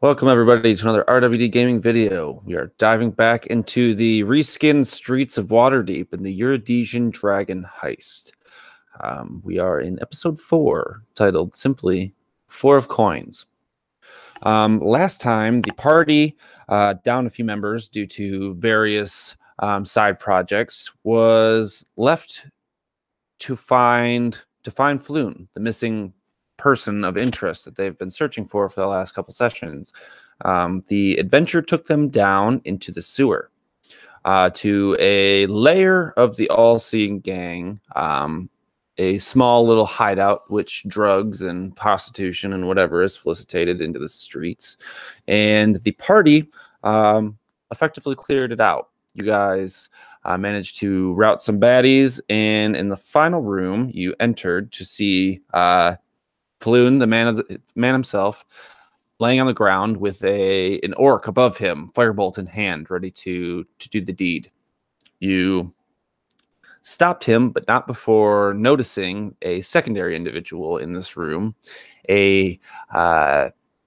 Welcome everybody to another RWD gaming video. We are diving back into the reskinned streets of Waterdeep in the Uradissian Dragon Heist. We are in episode 4, titled simply 4 of Coins. Last time, the party, down a few members due to various side projects, was left to find Floon, the missing person of interest that they've been searching for the last couple sessions. The adventure took them down into the sewer to a lair of the all-seeing gang, a small little hideout which drugs and prostitution and whatever is felicitated into the streets. And the party effectively cleared it out. You guys managed to rout some baddies, and in the final room you entered to see Floon, the man himself, laying on the ground with an orc above him, firebolt in hand, ready to do the deed. You stopped him, but not before noticing a secondary individual in this room, a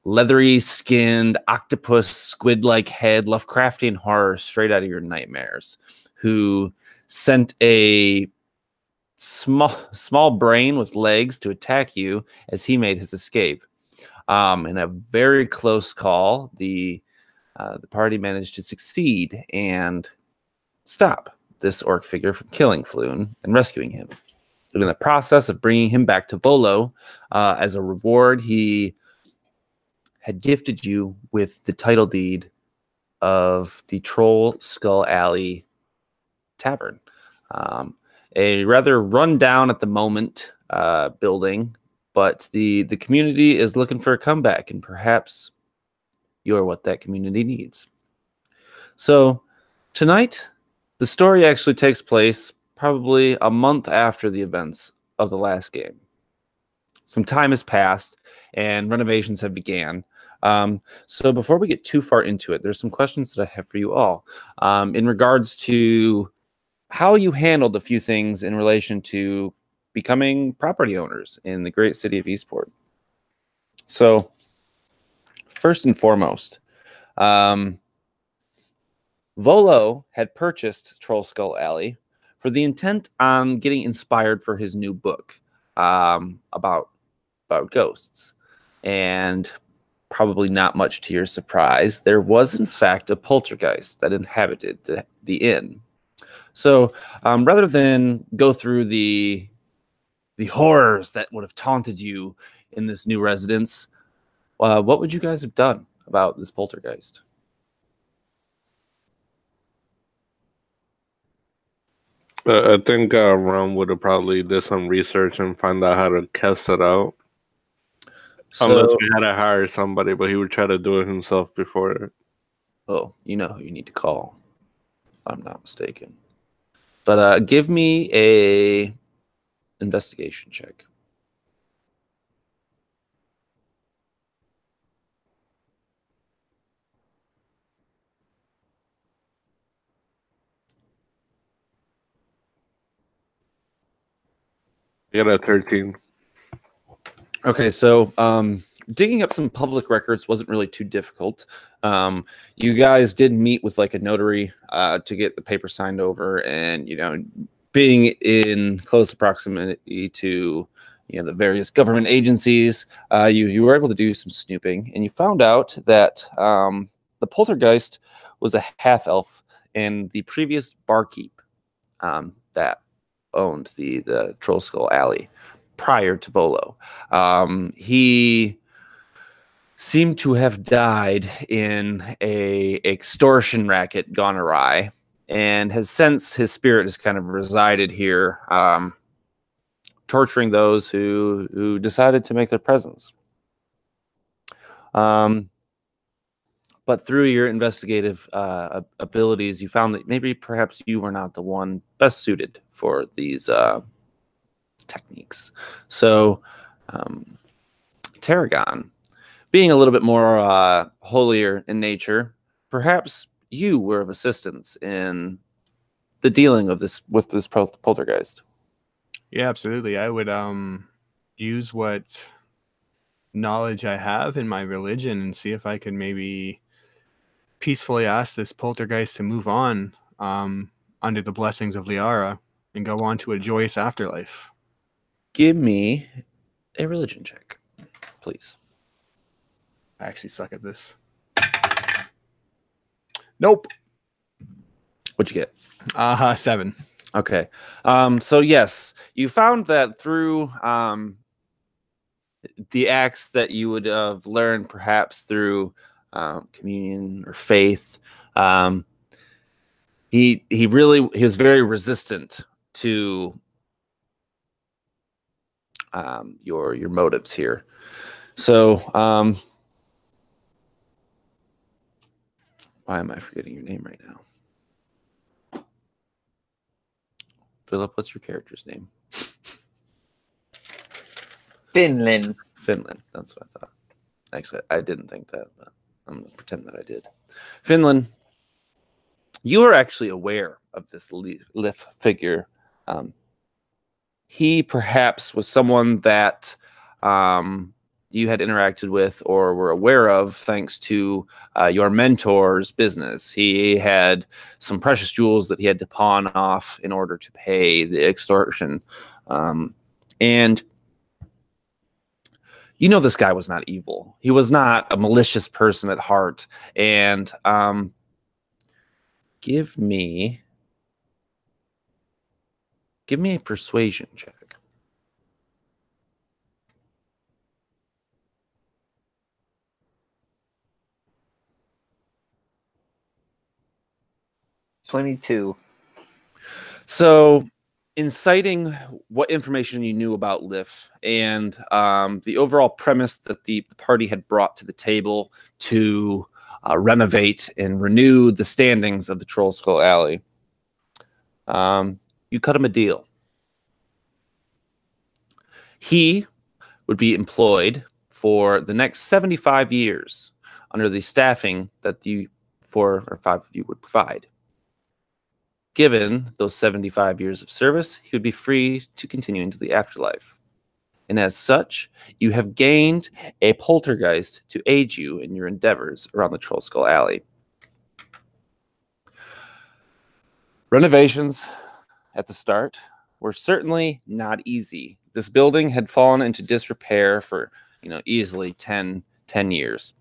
leathery skinned octopus squid-like head, Lovecraftian horror straight out of your nightmares, who sent a small brain with legs to attack you as he made his escape. In a very close call, the party managed to succeed and stop this orc figure from killing Floon and rescuing him. And in the process of bringing him back to Volo, as a reward, he had gifted you with the title deed of the Troll Skull Alley Tavern. A rather run-down at the moment building, but the community is looking for a comeback, and perhaps you're what that community needs. So tonight, the story actually takes place probably a month after the events of the last game. Some time has passed, and renovations have began. So before we get too far into it, there's some questions that I have for you all in regards to how you handled a few things in relation to becoming property owners in the great city of Eastport. So, first and foremost, Volo had purchased Troll Skull Alley for the intent on getting inspired for his new book about ghosts. And probably not much to your surprise, there was in fact a poltergeist that inhabited the inn. So rather than go through the horrors that would have taunted you in this new residence, what would you guys have done about this poltergeist? I think Ron would have probably did some research and find out how to test it out. Unless we had to hire somebody, but he would try to do it himself before. Oh, you know who you need to call, if I'm not mistaken. But give me a investigation check. You got a 13. Okay, so digging up some public records wasn't really too difficult. You guys did meet with like a notary to get the paper signed over, and being in close proximity to the various government agencies, you were able to do some snooping, and you found out that the poltergeist was a half-elf, and the previous barkeep that owned the Troll Skull Alley prior to Volo. He seemed to have died in a extortion racket gone awry, and has since his spirit has kind of resided here, torturing those who decided to make their presence. But through your investigative abilities, you found that maybe perhaps you were not the one best suited for these techniques. So Tarragon, being a little bit more holier in nature, perhaps you were of assistance in the dealing of this with this poltergeist. Yeah, absolutely. I would use what knowledge I have in my religion and see if I could maybe peacefully ask this poltergeist to move on under the blessings of Liara and go on to a joyous afterlife. Give me a religion check, please. I actually suck at this. Nope. What'd you get? 7. Okay. So yes, you found that through the acts that you would have learned perhaps through communion or faith. He was very resistant to your motives here. So why am I forgetting your name right now? Phillip, what's your character's name? Finland. Finland. That's what I thought. Actually, I didn't think that, but I'm going to pretend that I did. Finland, you are actually aware of this Lif figure. He perhaps was someone that you had interacted with or were aware of thanks to your mentor's business. He had some precious jewels that he had to pawn off in order to pay the extortion. And you know this guy was not evil. He was not a malicious person at heart. And give me a persuasion check. $22. So, inciting what information you knew about Lif and the overall premise that the party had brought to the table to renovate and renew the standings of the Troll Skull Alley, you cut him a deal. He would be employed for the next 75 years under the staffing that the 4 or 5 of you would provide. Given those 75 years of service, he would be free to continue into the afterlife. And as such, you have gained a poltergeist to aid you in your endeavors around the Troll Skull Alley. Renovations at the start were certainly not easy. This building had fallen into disrepair for, easily 10 years.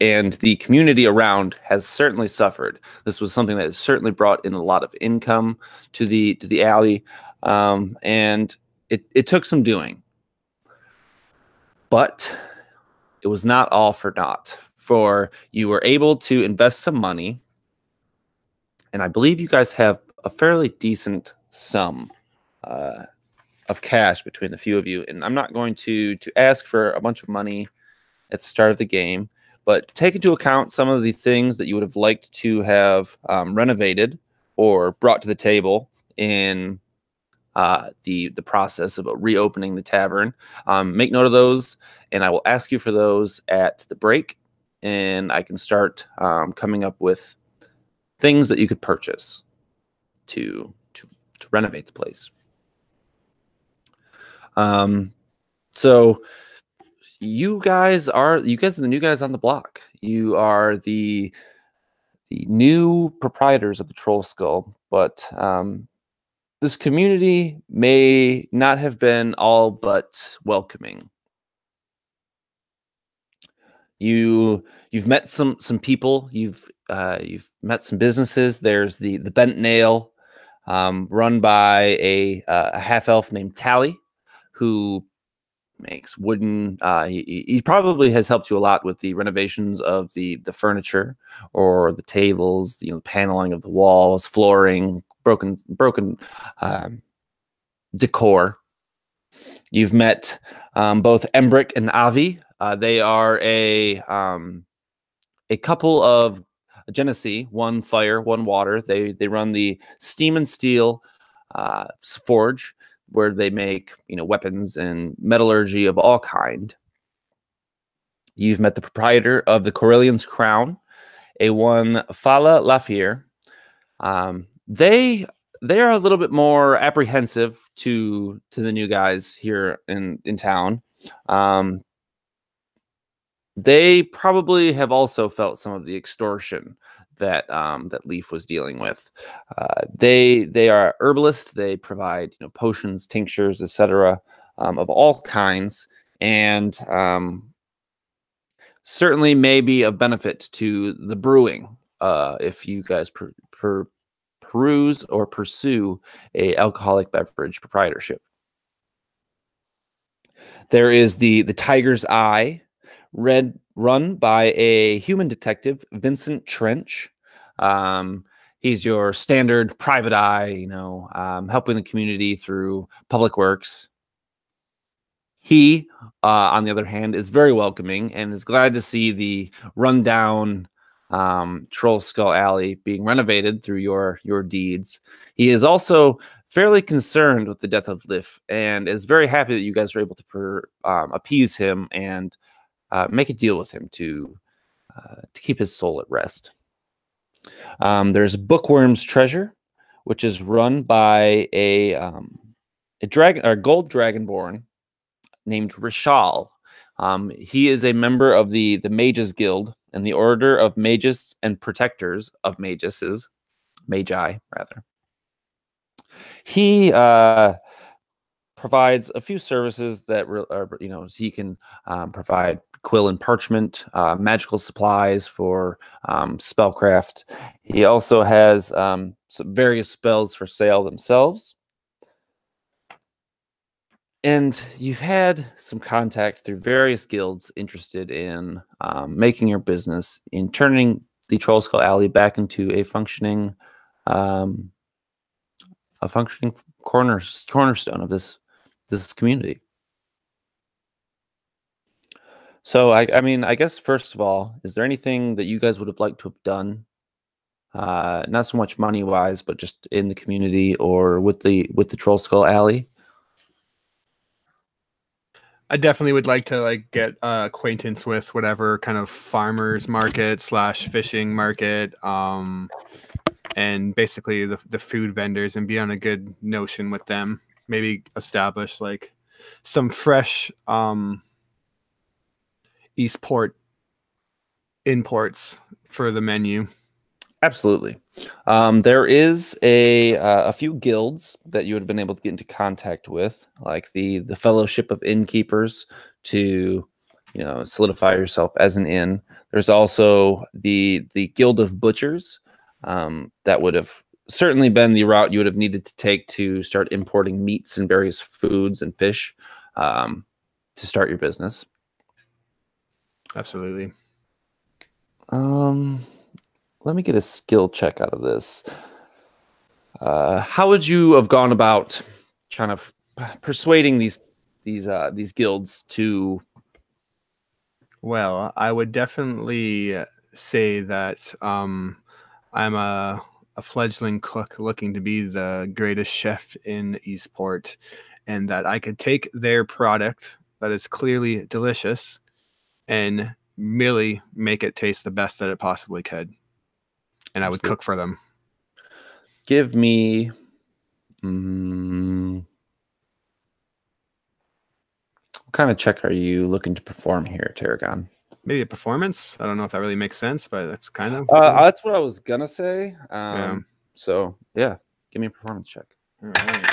And the community around has certainly suffered. This was something that has certainly brought in a lot of income to the alley, and it took some doing. But it was not all for naught, for you were able to invest some money, and I believe you guys have a fairly decent sum of cash between the few of you. And I'm not going to ask for a bunch of money at the start of the game, but take into account some of the things that you would have liked to have renovated or brought to the table in the process of reopening the tavern. Make note of those, and I will ask you for those at the break, and I can start coming up with things that you could purchase to renovate the place. So you guys are the new guys on the block. You are the new proprietors of the Troll Skull, but this community may not have been all but welcoming. You've met some people. You've met some businesses. There's the Bent Nail, run by a half elf named Tally, who makes wooden. He probably has helped you a lot with the renovations of the furniture or the tables, paneling of the walls, flooring, broken decor. You've met both Embrick and Avi. They are a couple of Genesee, one fire, one water. They run the Steam and Steel forge, where they make weapons and metallurgy of all kind. You've met the proprietor of the Corellian's Crown, a one Fala Lafier. They they are a little bit more apprehensive to the new guys here in town. They probably have also felt some of the extortion that that Leaf was dealing with. They are herbalists. They provide potions, tinctures, etc. Of all kinds, and certainly may be of benefit to the brewing if you guys peruse or pursue a alcoholic beverage proprietorship. There is the Tiger's Eye, run by a human detective, Vincent Trench. He's your standard private eye, helping the community through public works. He, on the other hand, is very welcoming and is glad to see the rundown Troll Skull Alley being renovated through your deeds. He is also fairly concerned with the death of Liff and is very happy that you guys are able to appease him and make a deal with him to keep his soul at rest. There's Bookworm's Treasure, which is run by a gold dragonborn named Rishal. He is a member of the Mages Guild and the Order of Mages and Protectors of Mages, Magi rather. He provides a few services that he can provide quill and parchment, magical supplies for spellcraft. He also has some various spells for sale themselves. And you've had some contact through various guilds interested in making your business, in turning the Troll Skull Alley back into a functioning cornerstone of this community. So I guess first of all, is there anything that you guys would have liked to have done? Not so much money wise, but just in the community or with the Troll Skull Alley. I definitely would like to get acquaintance with whatever kind of farmers market / fishing market, and basically the food vendors, and be on a good notion with them. Maybe establish some fresh Eastport imports for the menu. Absolutely. There is a few guilds that you would have been able to get into contact with, like the Fellowship of Innkeepers, to solidify yourself as an inn. There's also the Guild of Butchers. That would have certainly been the route you would have needed to take to start importing meats and various foods and fish to start your business. Absolutely. Let me get a skill check out of this. How would you have gone about kind of persuading these guilds to? Well, I would definitely say that I'm a fledgling cook looking to be the greatest chef in Eastport, and that I could take their product that is clearly delicious and merely make it taste the best that it possibly could. And I would cook for them. Give me what kind of check are you looking to perform here, Tarragon? Maybe a performance. I don't know if that really makes sense, but that's kind of that's what I was gonna say. Yeah. So yeah, give me a performance check. All right.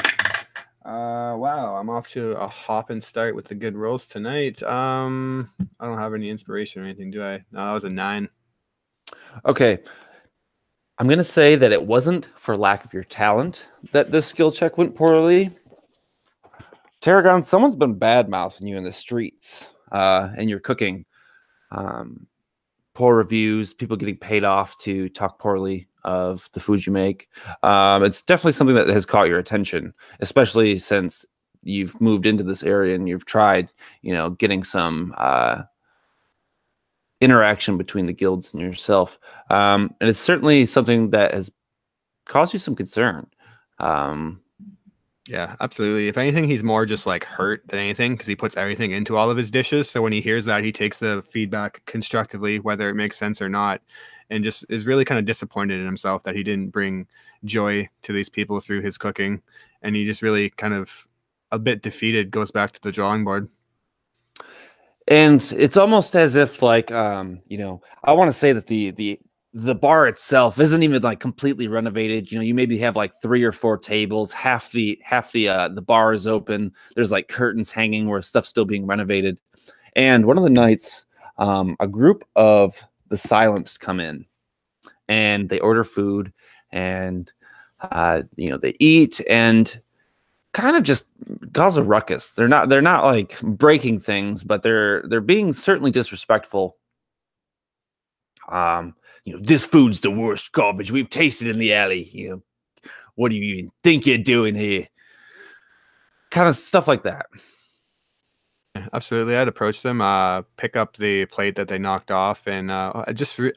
Wow, I'm off to a hop and start with the good rolls tonight. I don't have any inspiration or anything, do I? No, that was a 9. Okay. I'm going to say that it wasn't for lack of your talent that this skill check went poorly. Tarragon, someone's been bad-mouthing you in the streets and your cooking. Poor reviews, people getting paid off to talk poorly of the food you make. It's definitely something that has caught your attention, especially since you've moved into this area and you've tried, getting some interaction between the guilds and yourself. And it's certainly something that has caused you some concern. Yeah, absolutely. If anything, he's more just hurt than anything because he puts everything into all of his dishes. So when he hears that, he takes the feedback constructively, whether it makes sense or not. and just is really kind of disappointed in himself that he didn't bring joy to these people through his cooking. And he just really kind of a bit defeated goes back to the drawing board. And it's almost as if like, you know, I want to say that the bar itself isn't even like completely renovated. You know, you maybe have like 3 or 4 tables, half the bar is open. There's like curtains hanging where stuff's still being renovated. And one of the nights, a group of the Silenced come in and they order food, and you know, they eat and kind of just cause a ruckus. They're not like breaking things, but they're being certainly disrespectful. You know, this food's the worst garbage we've tasted in the alley. You know, what do you even think you're doing here? Kind of stuff like that. Absolutely. I'd approach them, pick up the plate that they knocked off, and I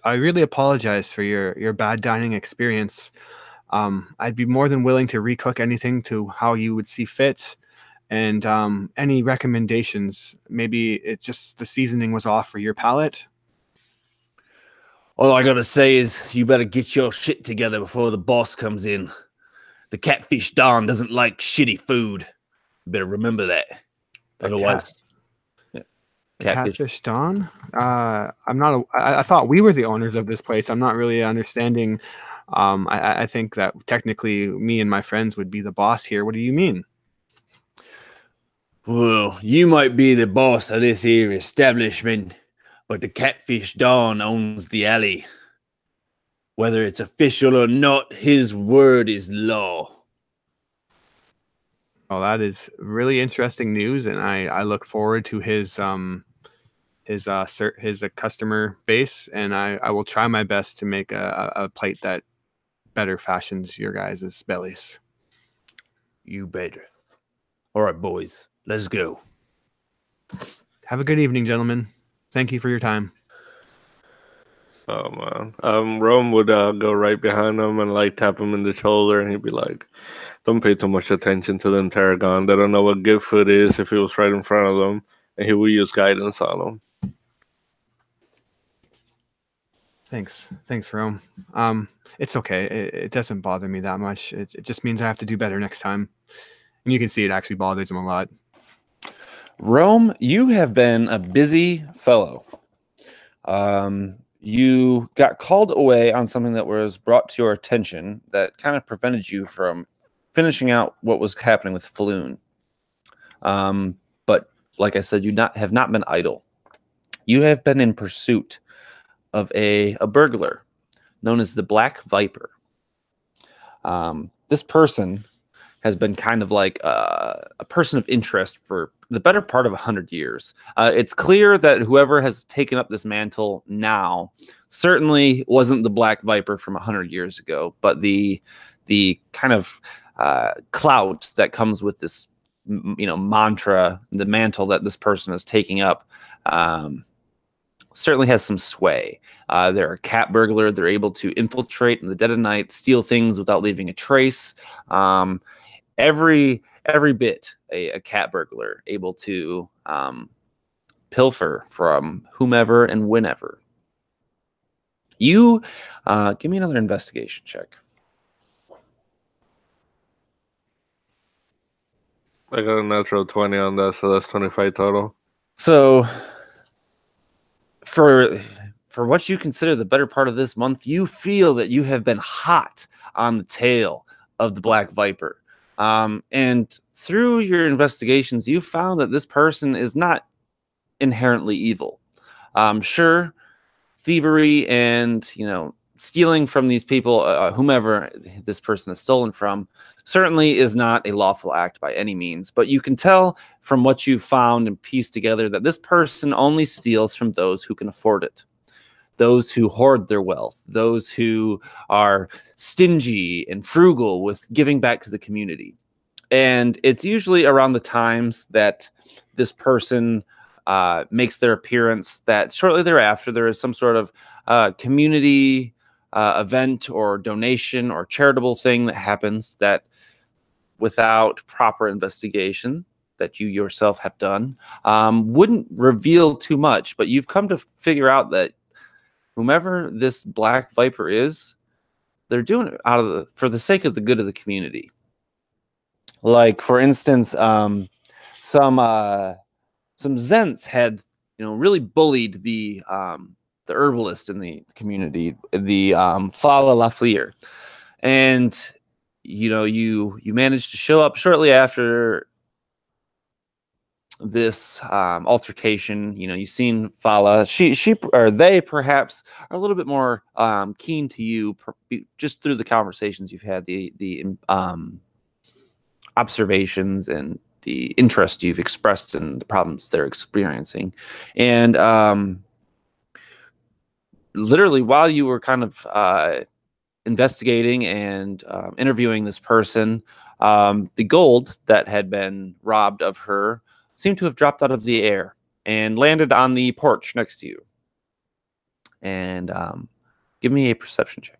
really apologize for your bad dining experience. I'd be more than willing to recook anything to how you would see fit, and any recommendations. Maybe it just the seasoning was off for your palate. All I gotta say is you better get your shit together before the boss comes in. The Catfish Don doesn't like shitty food. You better remember that. Otherwise, Catfish Don? I thought we were the owners of this place. I'm not really understanding. I think that technically me and my friends would be the boss here. What do you mean? Well, you might be the boss of this here establishment, but the Catfish Don owns the alley. Whether it's official or not, his word is law. Well, that is really interesting news, and I look forward to his customer base, and I will try my best to make a plate that better fashions your guys' bellies. You better. All right, boys, let's go. Have a good evening, gentlemen. Thank you for your time. Oh man, Rome would go right behind him and like tap him in the shoulder, and he'd be like, "Don't pay too much attention to them, Tarragon. They don't know what good food is if it was right in front of them." And he will use guidance on them. Thanks, Rome. It's okay. It doesn't bother me that much. It just means I have to do better next time. And you can see it actually bothers him a lot. Rome, you have been a busy fellow. You got called away on something that was brought to your attention that kind of prevented you from finishing out what was happening with Floon. But like I said, you have not been idle. You have been in pursuit of a burglar known as the Black Viper. This person has been kind of like a person of interest for the better part of 100 years. It's clear that whoever has taken up this mantle now certainly wasn't the Black Viper from 100 years ago, but the kind of clout that comes with this, you know, mantra, the mantle that this person is taking up, certainly has some sway. They're a cat burglar. They're able to infiltrate in the dead of night, steal things without leaving a trace. Every bit a cat burglar able to pilfer from whomever and whenever. You give me another investigation check. I got a natural 20 on that, so that's 25 total. So for what you consider the better part of this month, you feel that you have been hot on the tail of the Black Viper. And through your investigations, you found that this person is not inherently evil. Sure, thievery and, you know, stealing from these people, whomever this person has stolen from, certainly is not a lawful act by any means. But you can tell from what you found and pieced together that this person only steals from those who can afford it. Those who hoard their wealth, those who are stingy and frugal with giving back to the community. And it's usually around the times that this person makes their appearance that shortly thereafter there is some sort of community event or donation or charitable thing that happens that, without proper investigation that you yourself have done, wouldn't reveal too much. But you've come to figure out that whomever this Black Viper is, they're doing it for the sake of the good of the community. Like, for instance, some Zents had, really bullied the herbalist in the community, the Fala Lafleur, and you managed to show up shortly after this altercation. You've seen Fala. She or they perhaps are a little bit more keen to you, just through the conversations you've had, the observations and the interest you've expressed in the problems they're experiencing. And literally, while you were kind of investigating and interviewing this person, the gold that had been robbed of her seemed to have dropped out of the air and landed on the porch next to you. And give me a perception check.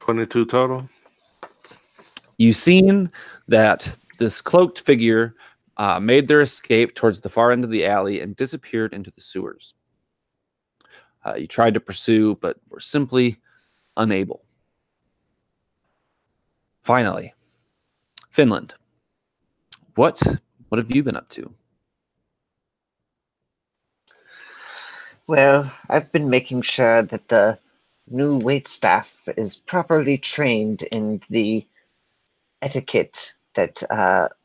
$22 total. You've seen that this cloaked figure made their escape towards the far end of the alley and disappeared into the sewers. You tried to pursue, but were simply unable. Finally, Finland. What have you been up to? Well, I've been making sure that the new waitstaff is properly trained in the etiquette that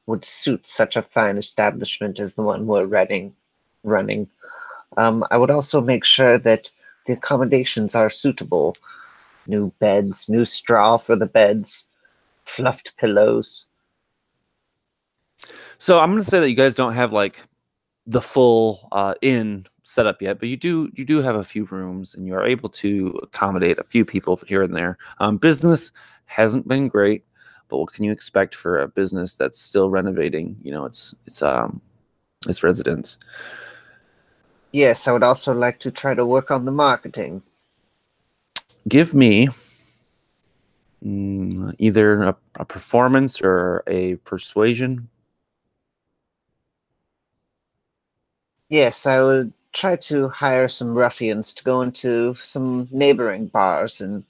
would suit such a fine establishment as the one we're running. I would also make sure that the accommodations are suitable. New beds, new straw for the beds, fluffed pillows. So I'm going to say that you guys don't have like the full inn set up yet, but you do have a few rooms, and you are able to accommodate a few people here and there. Business hasn't been great, but what can you expect for a business that's still renovating? Its residents. Yes, I would also like to try to work on the marketing. Give me either a performance or a persuasion. Yes, I would try to hire some ruffians to go into some neighboring bars and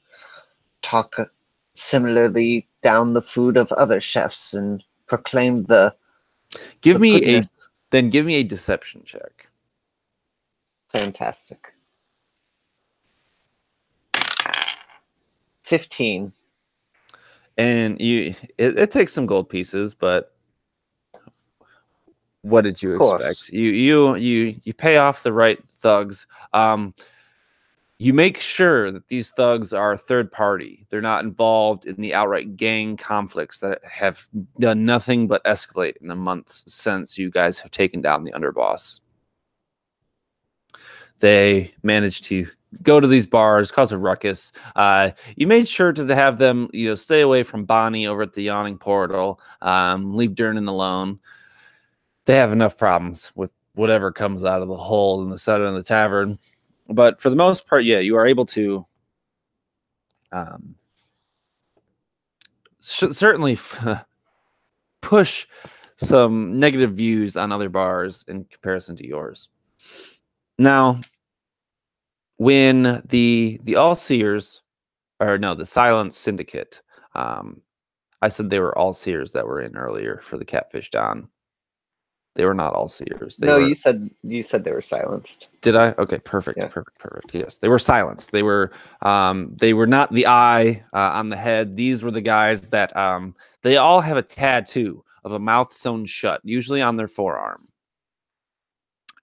talk similarly down the food of other chefs and proclaim the Give me goodness. give me a deception check. Fantastic. 15. And it takes some gold pieces, but what did you Of course. expect? You pay off the right thugs. You make sure that these thugs are third party. They're not involved in the outright gang conflicts that have done nothing but escalate in the months since you guys have taken down the underboss. They managed to go to these bars, cause a ruckus. You made sure to have them, stay away from Bonnie over at the Yawning Portal. Leave Durnan alone. They have enough problems with whatever comes out of the hole in the center of the tavern. But for the most part, yeah, you are able to certainly push some negative views on other bars in comparison to yours. Now, when the All-Seers, or no, the Silent Syndicate, I said they were All-Seers that were in earlier for the Catfish Don. They were not All-Seers. You said they were silenced. Did I? Okay, perfect, Yeah. perfect. Yes, they were silenced. They were not the eye on the head. These were the guys that they all have a tattoo of a mouth sewn shut, usually on their forearm.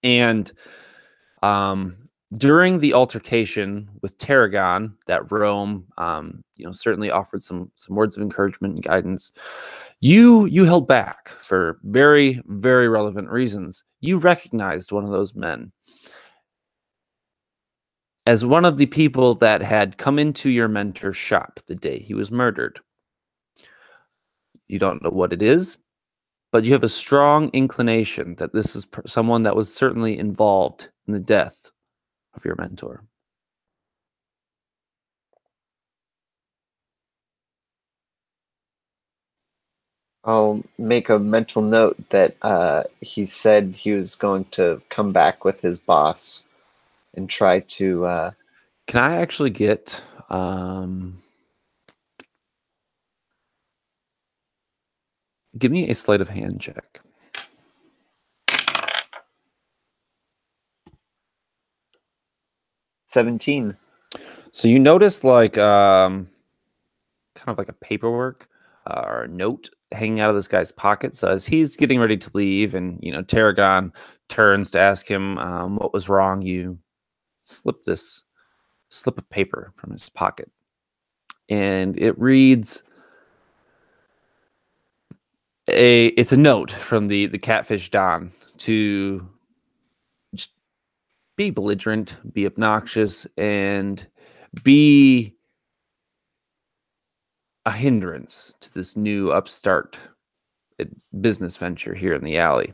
And during the altercation with Tarragon, that Rome, certainly offered some words of encouragement and guidance. You held back for very, very relevant reasons. You recognized one of those men as one of the people that had come into your mentor's shop the day he was murdered. You don't know what it is, but you have a strong inclination that this is someone that was certainly involved in the death of your mentor. I'll make a mental note that he said he was going to come back with his boss and try to. Can I actually get give me a sleight of hand check? 17. So you notice like kind of like a paperwork or a note hanging out of this guy's pocket. So as he's getting ready to leave, and Tarragon turns to ask him what was wrong, you slip this slip of paper from his pocket, and it reads it's a note from the catfish Don to just be belligerent, be obnoxious, and be a hindrance to this new upstart business venture here in the alley.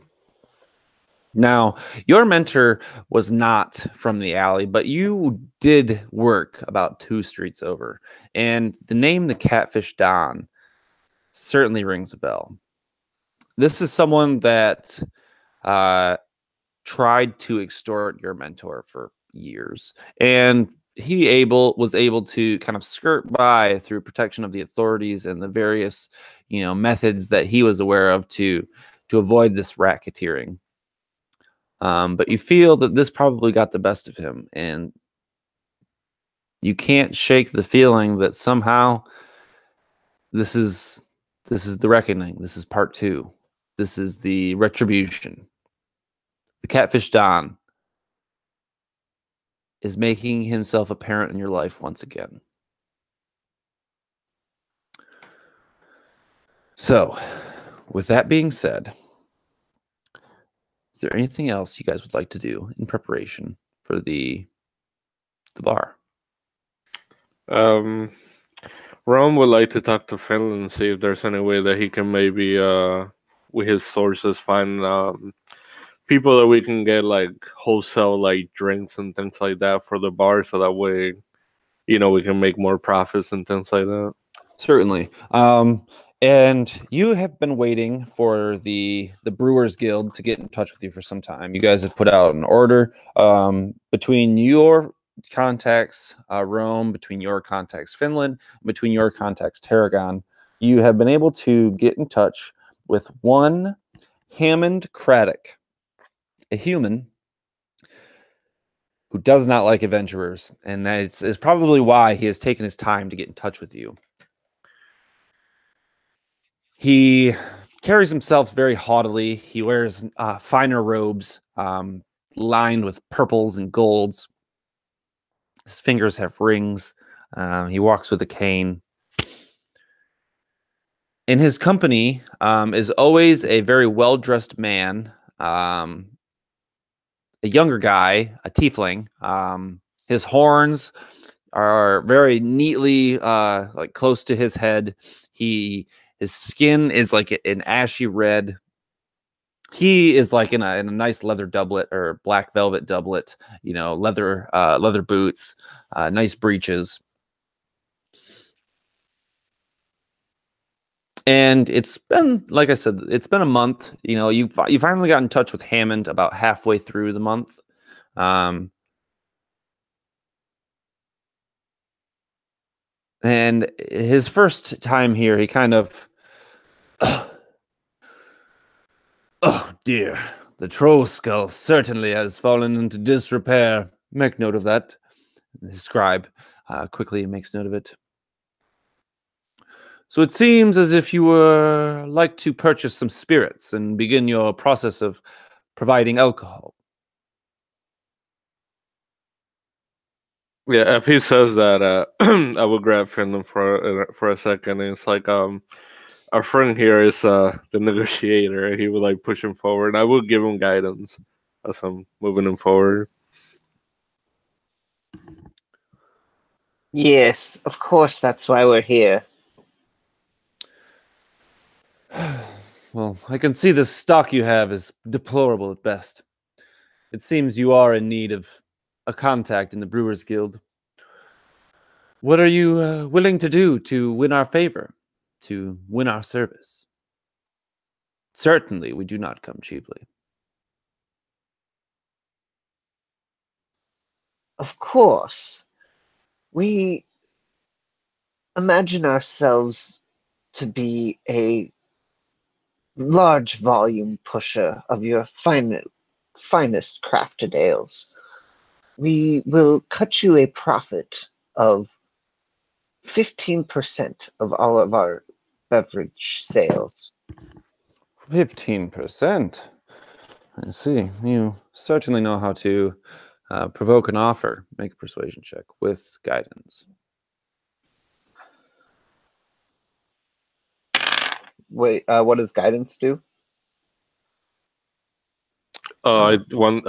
Now, your mentor was not from the alley, but you did work about 2 streets over, and the name the Catfish Don certainly rings a bell. This is someone that tried to extort your mentor for years, and he was able to kind of skirt by through protection of the authorities and the various methods that he was aware of to avoid this racketeering. But you feel that this probably got the best of him, and you can't shake the feeling that somehow this is the reckoning. This is part 2. This is the retribution. The Catfish Don is making himself apparent in your life once again. So, with that being said, is there anything else you guys would like to do in preparation for the bar? Rome would like to talk to Finland and see if there's any way that he can maybe, with his sources, find people that we can get like wholesale like drinks and things like that for the bar, so that way, we can make more profits and things like that. Certainly. And you have been waiting for the Brewers Guild to get in touch with you for some time. You guys have put out an order between your contacts, Rome, between your contacts, Finland, between your contacts, Tarragon. You have been able to get in touch with one Hammond Craddock, a human who does not like adventurers, and that is probably why he has taken his time to get in touch with you. He carries himself very haughtily. He wears finer robes lined with purples and golds. His fingers have rings. He walks with a cane. In his company is always a very well-dressed man, a younger guy, a tiefling. His horns are very neatly like close to his head. His skin is like an ashy red. He is like in a nice leather doublet or black velvet doublet, leather boots, nice breeches. And it's been, like I said, it's been a month. You finally got in touch with Hammond about halfway through the month. And his first time here, he kind of, oh dear, the troll skull certainly has fallen into disrepair. Make note of that. His scribe quickly makes note of it. So it seems as if you were like to purchase some spirits and begin your process of providing alcohol. Yeah, if he says that, I will grab Finland for a second. And it's like, our friend here is the negotiator. He would like push him forward. I will give him guidance as I'm moving him forward. Yes, of course, that's why we're here. Well, I can see the stock you have is deplorable at best. It seems you are in need of a contact in the Brewers Guild. What are you willing to do to win our favor, to win our service? Certainly, we do not come cheaply. Of course. We imagine ourselves to be a large volume pusher of your finest crafted ales. We will cut you a profit of 15% of all of our beverage sales. 15%. I see. You certainly know how to provoke an offer. Make a persuasion check with guidance. Wait, what does guidance do? One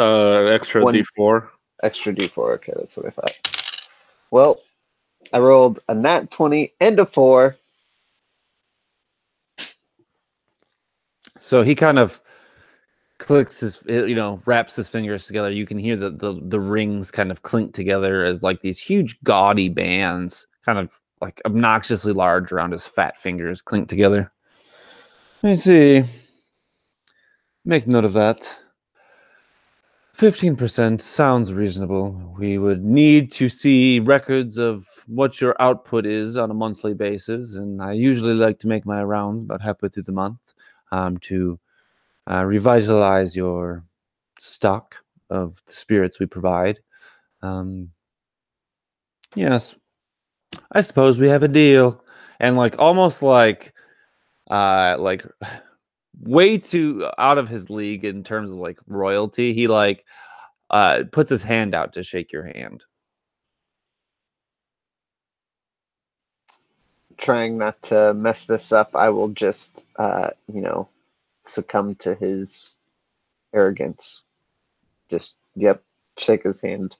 extra One- D4. Extra D4. Okay, that's what I thought. Well, I rolled a nat 20 and a 4. So he kind of clicks his, wraps his fingers together. You can hear the rings kind of clink together as like these huge gaudy bands, kind of like obnoxiously large around his fat fingers, clink together. Let me see. Make note of that. 15% sounds reasonable. We would need to see records of what your output is on a monthly basis, and I usually like to make my rounds about halfway through the month to revitalize your stock of the spirits we provide. Yes, I suppose we have a deal, and almost like way too out of his league in terms of royalty. He puts his hand out to shake your hand. Trying not to mess this up, I will just, succumb to his arrogance. Just, shake his hand.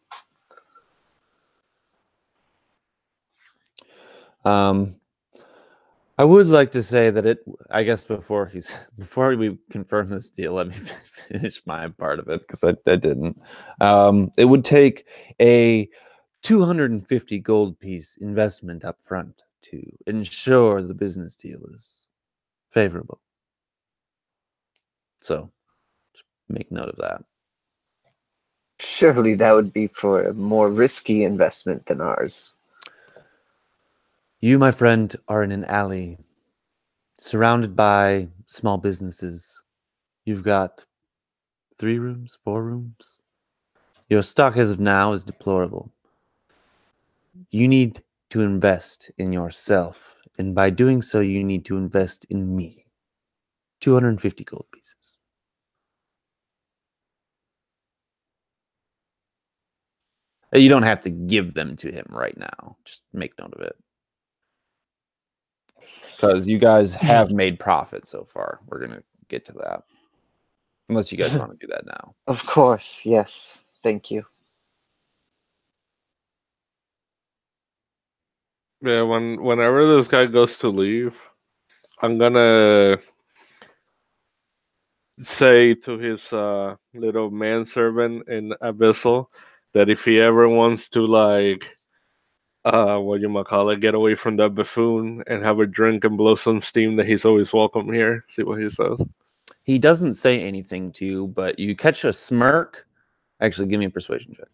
I would like to say that I guess before we confirm this deal, let me finish my part of it because I didn't. It would take a 250 gold piece investment up front to ensure the business deal is favorable. So just make note of that. Surely that would be for a more risky investment than ours. You, my friend, are in an alley surrounded by small businesses. You've got 3 rooms, 4 rooms. Your stock as of now is deplorable. You need to invest in yourself, and by doing so, you need to invest in me. 250 gold pieces. You don't have to give them to him right now. Just make note of it. Because you guys have made profit so far. We're going to get to that. Unless you guys want to do that now. Of course, yes. Thank you. Yeah, whenever this guy goes to leave, I'm gonna say to his little manservant in Abyssal that if he ever wants to get away from that buffoon and have a drink and blow some steam, that he's always welcome here. See what he says. He doesn't say anything to you, but you catch a smirk. Actually, give me a persuasion check.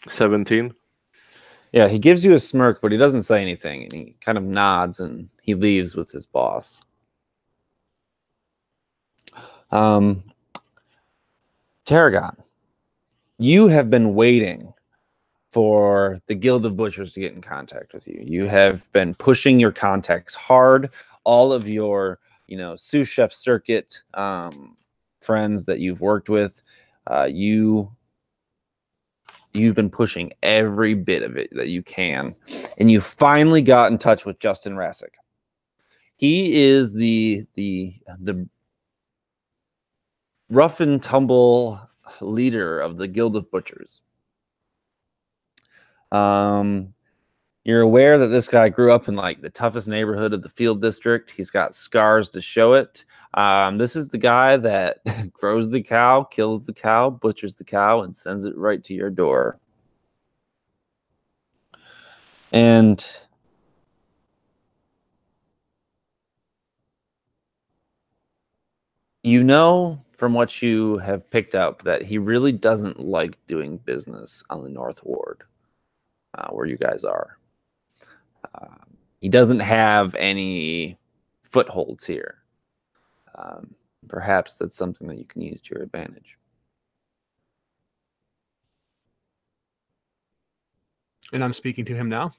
17. Yeah, he gives you a smirk, but he doesn't say anything, and he kind of nods, and he leaves with his boss. Tarragon, you have been waiting for the Guild of Butchers to get in contact with you. You have been pushing your contacts hard. All of your, sous chef circuit friends that you've worked with, you've been pushing every bit of it that you can, and you finally got in touch with Justin Rassick. He is the rough and tumble leader of the Guild of Butchers. You're aware that this guy grew up in the toughest neighborhood of the Field District. He's got scars to show it. This is the guy that grows the cow, kills the cow, butchers the cow, and sends it right to your door. And You know from what you have picked up that he really doesn't like doing business on the North Ward, where you guys are. He doesn't have any footholds here. Perhaps that's something that you can use to your advantage. And I'm speaking to him now.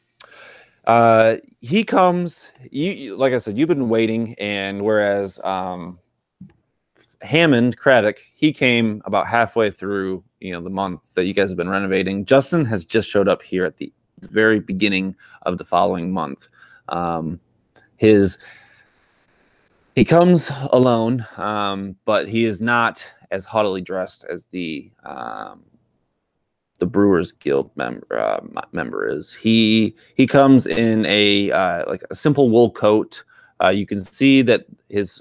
He comes. Like I said, you've been waiting, and whereas Hammond Craddock, he came about halfway through, the month that you guys have been renovating. Justin has just showed up here at the very beginning of the following month. He comes alone, but he is not as haughtily dressed as the Brewers Guild member is. He comes in a like a simple wool coat. You can see that his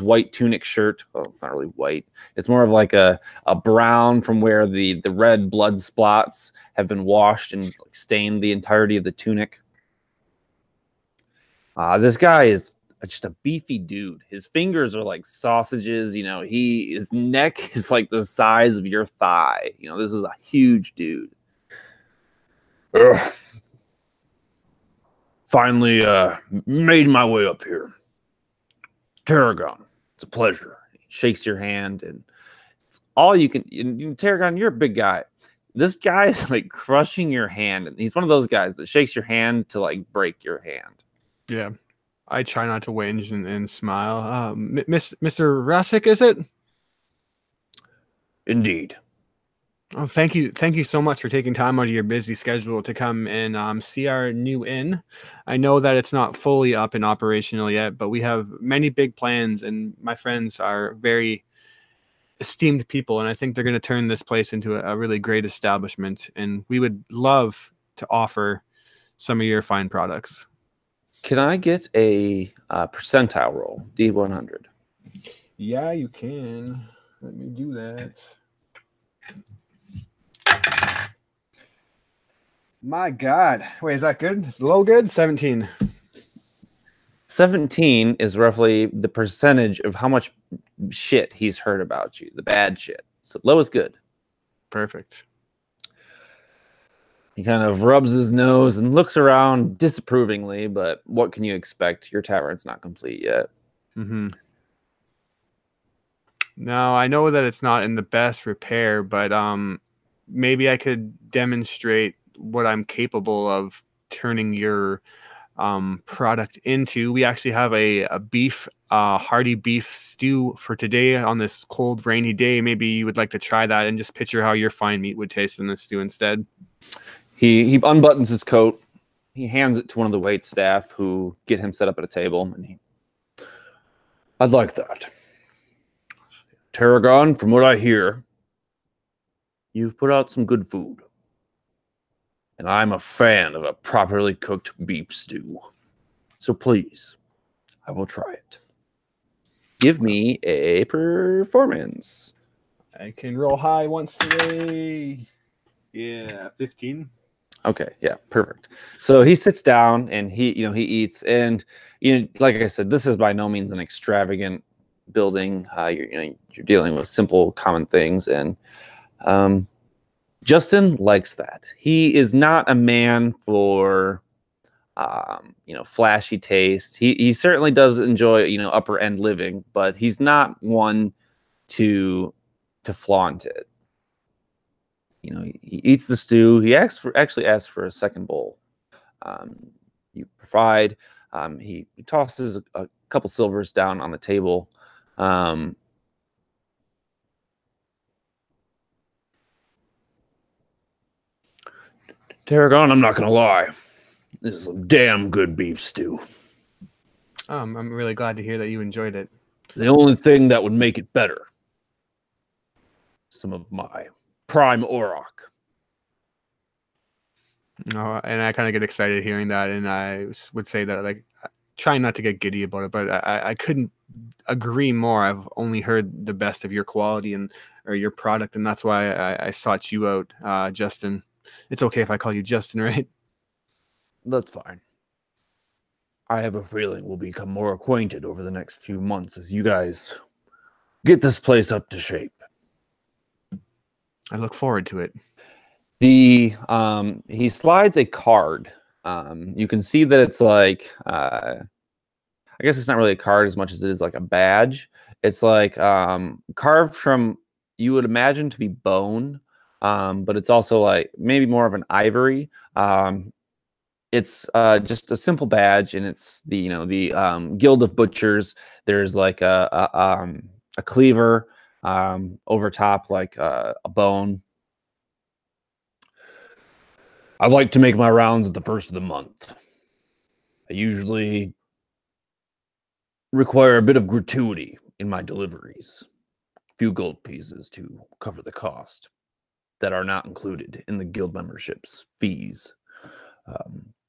white tunic shirt. Well, it's not really white. It's more of like a brown from where the red blood spots have been washed and stained the entirety of the tunic. This guy is just a beefy dude. His fingers are like sausages. His neck is like the size of your thigh. This is a huge dude. Finally made my way up here. Tarragon, it's a pleasure. He shakes your hand, and it's all you can. Tarragon, you're a big guy. This guy is like crushing your hand, and he's one of those guys that shakes your hand to like break your hand. Yeah. I try not to whinge and smile. Mr. Rassick, is it? Indeed. Oh, thank you. Thank you so much for taking time out of your busy schedule to come and see our new inn. I know that it's not fully up and operational yet, but we have many big plans, and my friends are very esteemed people, and I think they're going to turn this place into a really great establishment, and we would love to offer some of your fine products. Can I get a percentile roll? D100. Yeah, you can. Let me do that. My God. Wait, is that good? It's a little good? 17. 17 is roughly the percentage of how much shit he's heard about you, the bad shit. So low is good. Perfect. He kind of rubs his nose and looks around disapprovingly, but what can you expect? Your tavern's not complete yet. Mm-hmm. Now, I know that it's not in the best repair, but maybe I could demonstrate what I'm capable of turning your product into. We actually have a beef, hearty beef stew for today on this cold, rainy day. Maybe you would like to try that and just picture how your fine meat would taste in the stew instead. He unbuttons his coat. He hands it to one of the wait staff who get him set up at a table. And I'd like that. Tarragon, from what I hear, you've put out some good food. And I'm a fan of a properly cooked beef stew. So please, I will try it. Give me a performance. I can roll high once today. Yeah, 15. Okay, yeah, perfect. So he sits down and he eats, and like I said, this is by no means an extravagant building. You're dealing with simple, common things, and Justin likes that. He is not a man for flashy taste. He certainly does enjoy upper end living, but he's not one to flaunt it. He eats the stew. He actually asks for a second bowl. You provide. He tosses a couple silvers down on the table. Tarragon, I'm not going to lie. This is a damn good beef stew. I'm really glad to hear that you enjoyed it. The only thing that would make it better, some of my prime auroch. Oh, and I kind of get excited hearing that, and I would say that, like, trying not to get giddy about it, but I couldn't agree more. I've only heard the best of your quality or your product, and that's why I sought you out, Justin. It's okay if I call you Justin, right? That's fine. I have a feeling we'll become more acquainted over the next few months as you guys get this place up to shape. I look forward to it. He slides a card. You can see that it's like I guess it's not really a card as much as it is like a badge. It's like carved from, you would imagine to be bone, but it's also like maybe more of an ivory. It's just a simple badge, and it's the Guild of Butchers. There's like a cleaver over top, like a bone. I like to make my rounds at the first of the month. I usually require a bit of gratuity in my deliveries. A few gold pieces to cover the cost that are not included in the guild membership's fees.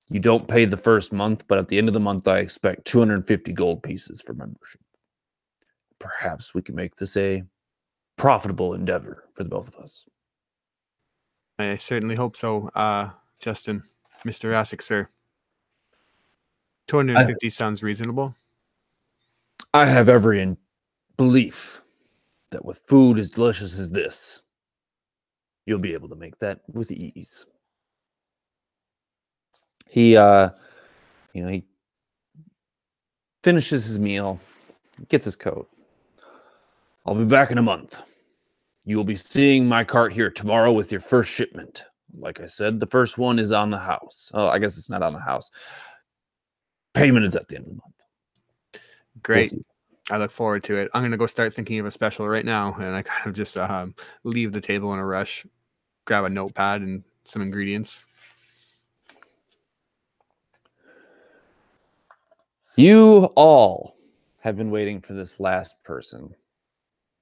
You don't pay the first month, but at the end of the month, I expect 250 gold pieces for membership. Perhaps we can make this a profitable endeavor for the both of us. I certainly hope so, Justin. Mr. Asic, sir. 250 sounds reasonable. I have every belief that with food as delicious as this, you'll be able to make that with ease. He finishes his meal, gets his coat. I'll be back in a month. You will be seeing my cart here tomorrow with your first shipment. Like I said, the first one is on the house. Oh, I guess it's not on the house. Payment is at the end of the month. Great. I look forward to it. I'm going to go start thinking of a special right now, and I kind of just leave the table in a rush, grab a notepad and some ingredients. You all have been waiting for this last person.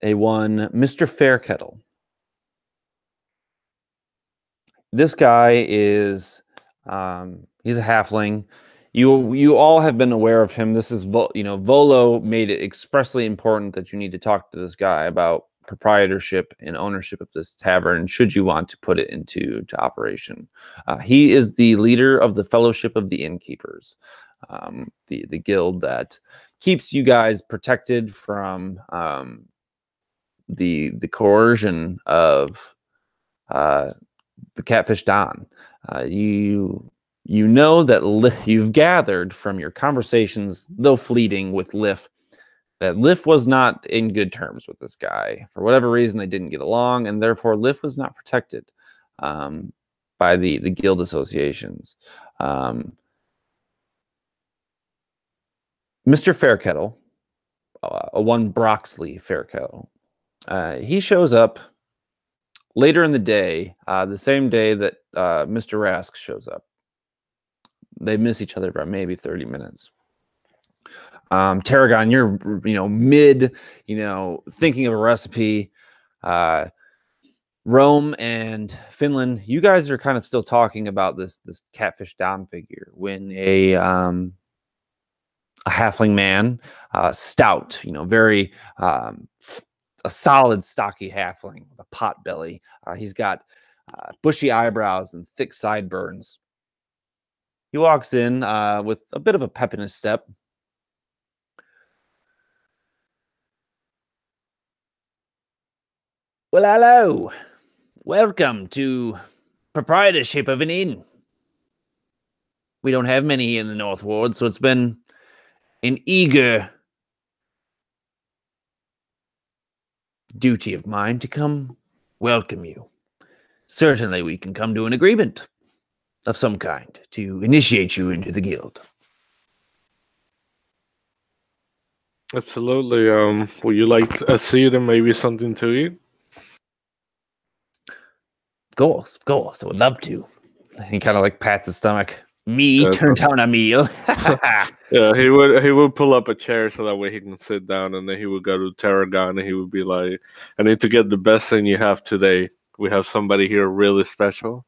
Mr. Fairkettle. This guy is, he's a halfling. You all have been aware of him. This is, Volo made it expressly important that you need to talk to this guy about proprietorship and ownership of this tavern, should you want to put it into operation. He is the leader of the Fellowship of the Innkeepers, the guild that keeps you guys protected from the coercion of the Catfish Don. You know that you've gathered from your conversations, though fleeting, with Lif, that Lif was not in good terms with this guy. For whatever reason, they didn't get along, and therefore Lif was not protected by the guild associations. Mr. Fairkettle, one Broxley Fairkettle, he shows up later in the day, the same day that Mr. Rask shows up. They miss each other by maybe 30 minutes. Tarragon, you're mid, thinking of a recipe. Rome and Finland, you guys are kind of still talking about this Catfish Dom figure when a halfling man, stout, very a solid, stocky halfling with a pot belly. He's got bushy eyebrows and thick sideburns. He walks in with a bit of a pep in his step. Well, hello. Welcome to proprietorship of an inn. We don't have many here in the North Ward, so it's been an eager duty of mine to come welcome you. Certainly we can come to an agreement of some kind to initiate you into the guild. Absolutely. Would you like a seat and maybe something to eat? Of course, I would love to. He kind of like pats his stomach. Me turn down a meal. Yeah, he would pull up a chair so that way he can sit down, and then he would go to Tarragon and he would be like, "I need to get the best thing you have today. We have somebody here really special."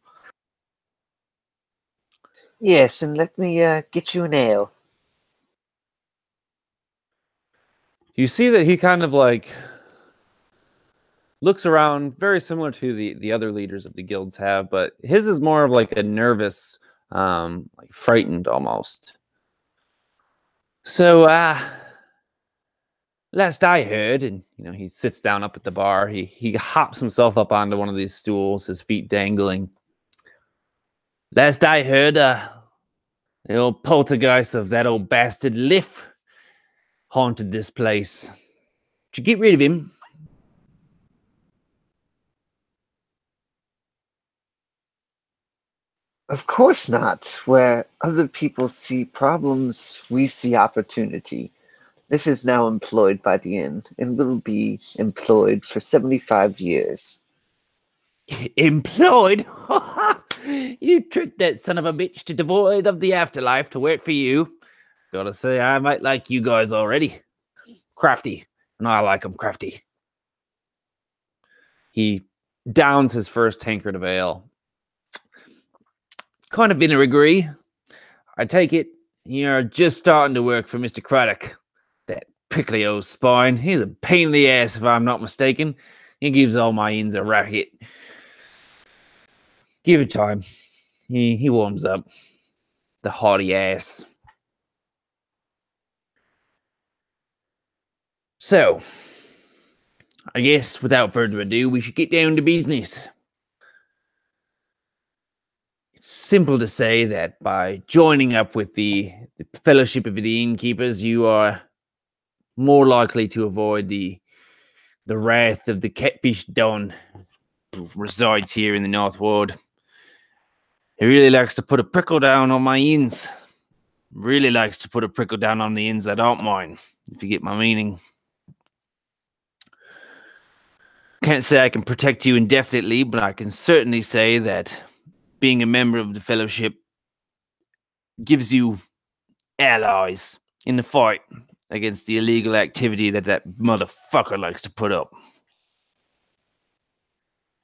Yes, and let me get you an ale. You see that he kind of like looks around, very similar to the other leaders of the guilds have, but his is more of like a nervous, like frightened almost. So, Last I heard, and he sits down up at the bar. He hops himself up onto one of these stools, his feet dangling. Last I heard, the old poltergeist of that old bastard Liff haunted this place. Did you get rid of him? Of course not. Where other people see problems, we see opportunity. Liff is now employed by the inn and will be employed for 75 years. Employed? You tricked that son of a bitch to devoid of the afterlife to work for you. Gotta say, I might like you guys already. Crafty, and I like him crafty. He downs his first tankard of ale. Kind of vinegar-y. I take it you're just starting to work for Mr. Craddock. That prickly old spine. He's a pain in the ass if I'm not mistaken. He gives all my inns a racket. Give it time. He warms up. The haughty ass. So, I guess without further ado, we should get down to business. It's simple to say that by joining up with the Fellowship of the Innkeepers, you are more likely to avoid the wrath of the catfish Don, who resides here in the North Ward. He really likes to put a prickle down on my inns. Really likes to put a prickle down on the inns that aren't mine, if you get my meaning. Can't say I can protect you indefinitely, but I can certainly say that being a member of the Fellowship gives you allies in the fight against the illegal activity that motherfucker likes to put up.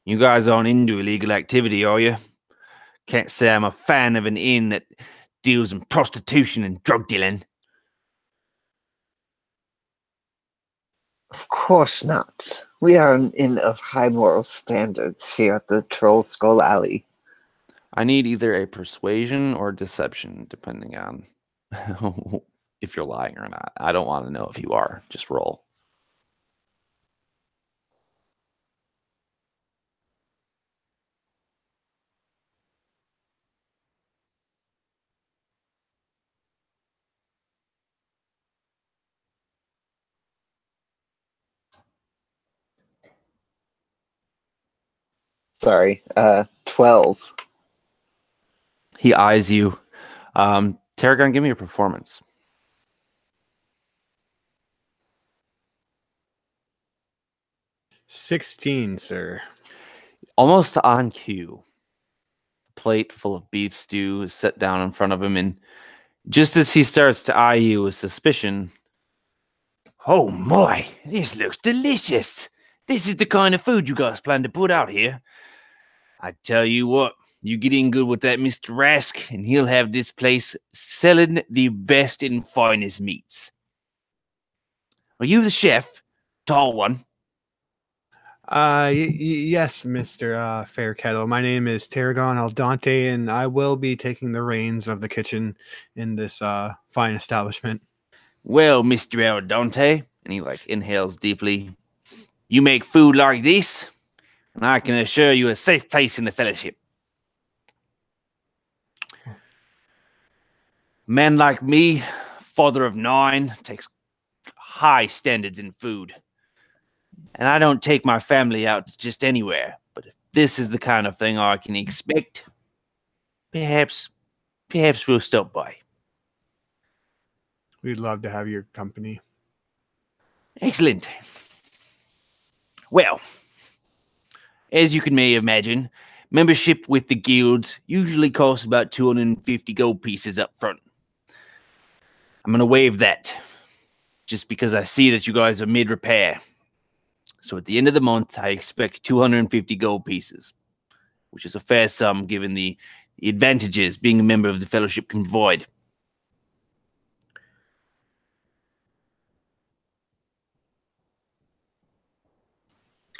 You guys aren't into illegal activity, are you? Can't say I'm a fan of an inn that deals in prostitution and drug dealing. Of course not. We are an inn of high moral standards here at the Troll Skull Alley. I need either a persuasion or deception, depending on if you're lying or not. I don't want to know if you are. Just roll. Sorry, 12. He eyes you. Tarragon, give me your performance. $16, sir. Almost on cue. The plate full of beef stew is set down in front of him, and just as he starts to eye you with suspicion, oh my, this looks delicious. This is the kind of food you guys plan to put out here. I tell you what, you get in good with that Mr. Rask, and he'll have this place selling the best and finest meats. Are you the chef? Tall one. Yes, Mr. Fairkettle. My name is Tarragon Aldante, and I will be taking the reins of the kitchen in this fine establishment. Well, Mr. Aldante, and he inhales deeply. You make food like this, and I can assure you a safe place in the Fellowship. Man like me, father of 9, takes high standards in food. And I don't take my family out just anywhere. But if this is the kind of thing I can expect, perhaps we'll stop by. We'd love to have your company. Excellent. Well, as you can may imagine, membership with the guilds usually costs about 250 gold pieces up front. I'm going to waive that, just because I see that you guys are mid-repair. So at the end of the month, I expect 250 gold pieces, which is a fair sum given the advantages being a member of the Fellowship can provide.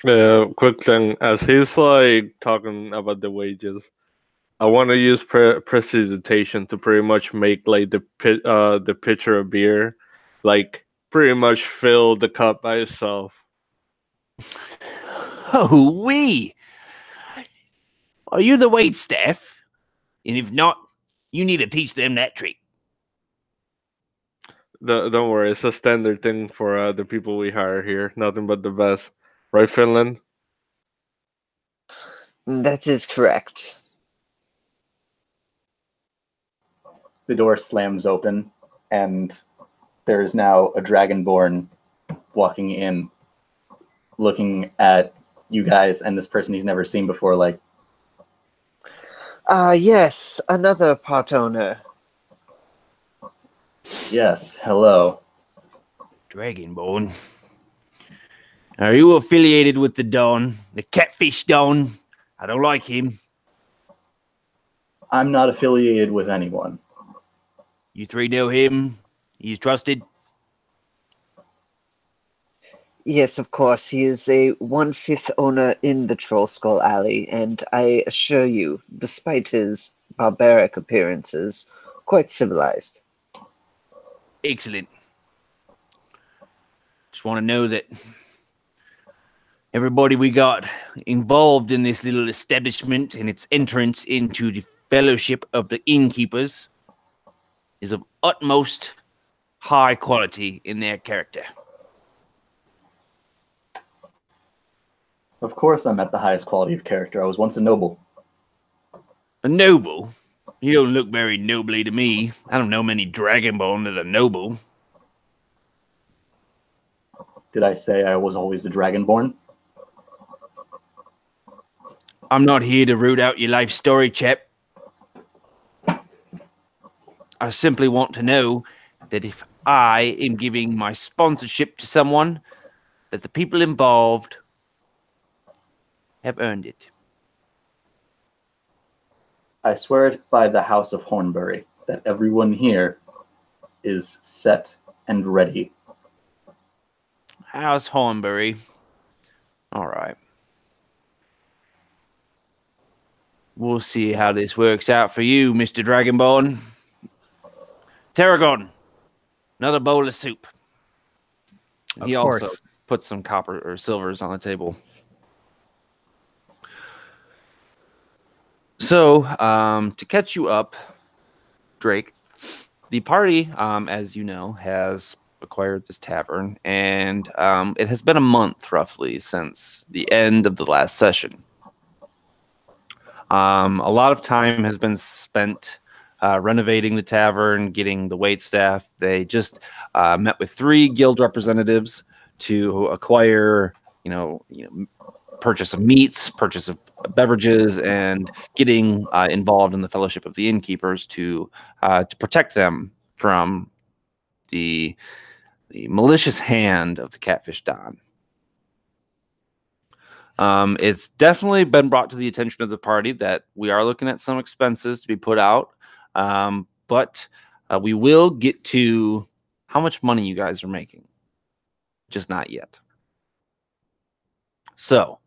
Quick thing, as he's talking about the wages, I want to use prestidigitation to pretty much make the pitcher of beer pretty much filled the cup by himself. Oh, we! Are you the waitstaff? And if not, you need to teach them that trick. Don't worry, it's a standard thing for the people we hire here. Nothing but the best. Right, Finland? That is correct. The door slams open, and there is now a dragonborn walking in, looking at you guys and this person he's never seen before, like, Yes, another part owner. yes, hello. Dragonborn. Are you affiliated with the Don? The catfish Don? I don't like him. I'm not affiliated with anyone. You three know him? He's trusted? Yes, of course, he is a 1/5 owner in the Troll Skull Alley, and I assure you, despite his barbaric appearances, quite civilized. Excellent. Just want to know that everybody we got involved in this little establishment and its entrance into the Fellowship of the Innkeepers is of utmost high quality in their character. Of course I'm at the highest quality of character. I was once a noble. A noble? You don't look very nobly to me. I don't know many dragonborn that are noble. Did I say I was always a dragonborn? I'm not here to root out your life story, chap. I simply want to know that if I am giving my sponsorship to someone, that the people involved have earned it. I swear it by the House of Hornbury that everyone here is set and ready. How's Hornbury? All right. We'll see how this works out for you, Mr. Dragonborn. Tarragon, another bowl of soup. Of He course. also puts some copper or silvers on the table. So, to catch you up, Drake, the party, as you know, has acquired this tavern, and it has been a month roughly since the end of the last session. A lot of time has been spent renovating the tavern, getting the waitstaff. They just met with 3 guild representatives to acquire, purchase of meats, purchase of beverages, and getting involved in the Fellowship of the Innkeepers to protect them from the malicious hand of the Catfish Don. It's definitely been brought to the attention of the party that we are looking at some expenses to be put out, but we will get to how much money you guys are making, just not yet. So,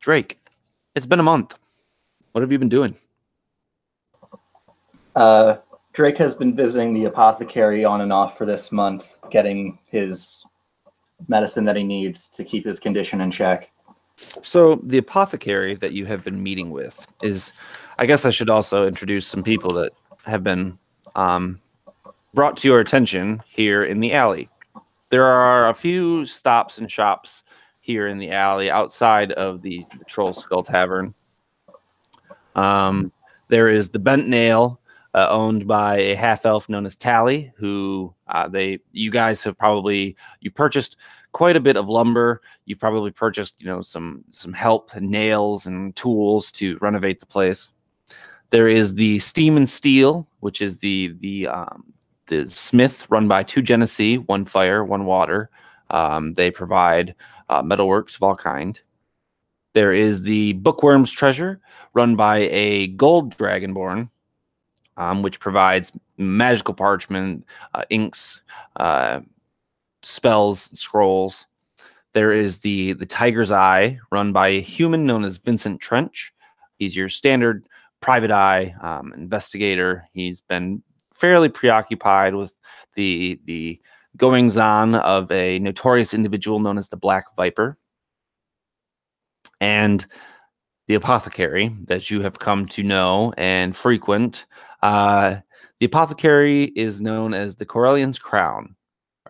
Drake, it's been a month. What have you been doing? Drake has been visiting the apothecary on and off for this month, getting his medicine that he needs to keep his condition in check. So the apothecary that you have been meeting with is, I guess I should also introduce some people that have been brought to your attention here in the alley. There are a few stops and shops here in the alley outside of the Troll Skull Tavern. There is the Bent Nail, owned by a half-elf known as Tally, who you guys have you've purchased quite a bit of lumber. You've probably purchased, some help and nails and tools to renovate the place. There is the Steam and Steel, which is the smith run by 2 Genesee, 1 fire, 1 water. They provide metalworks of all kind. There is the Bookworm's Treasure, run by a gold dragonborn, which provides magical parchment, inks, spells, scrolls. There is the Tiger's Eye, run by a human known as Vincent Trench. He's your standard private eye investigator. He's been fairly preoccupied with the goings on of a notorious individual known as the Black Viper, and the apothecary that you have come to know and frequent. The apothecary is known as the Corellian's Crown,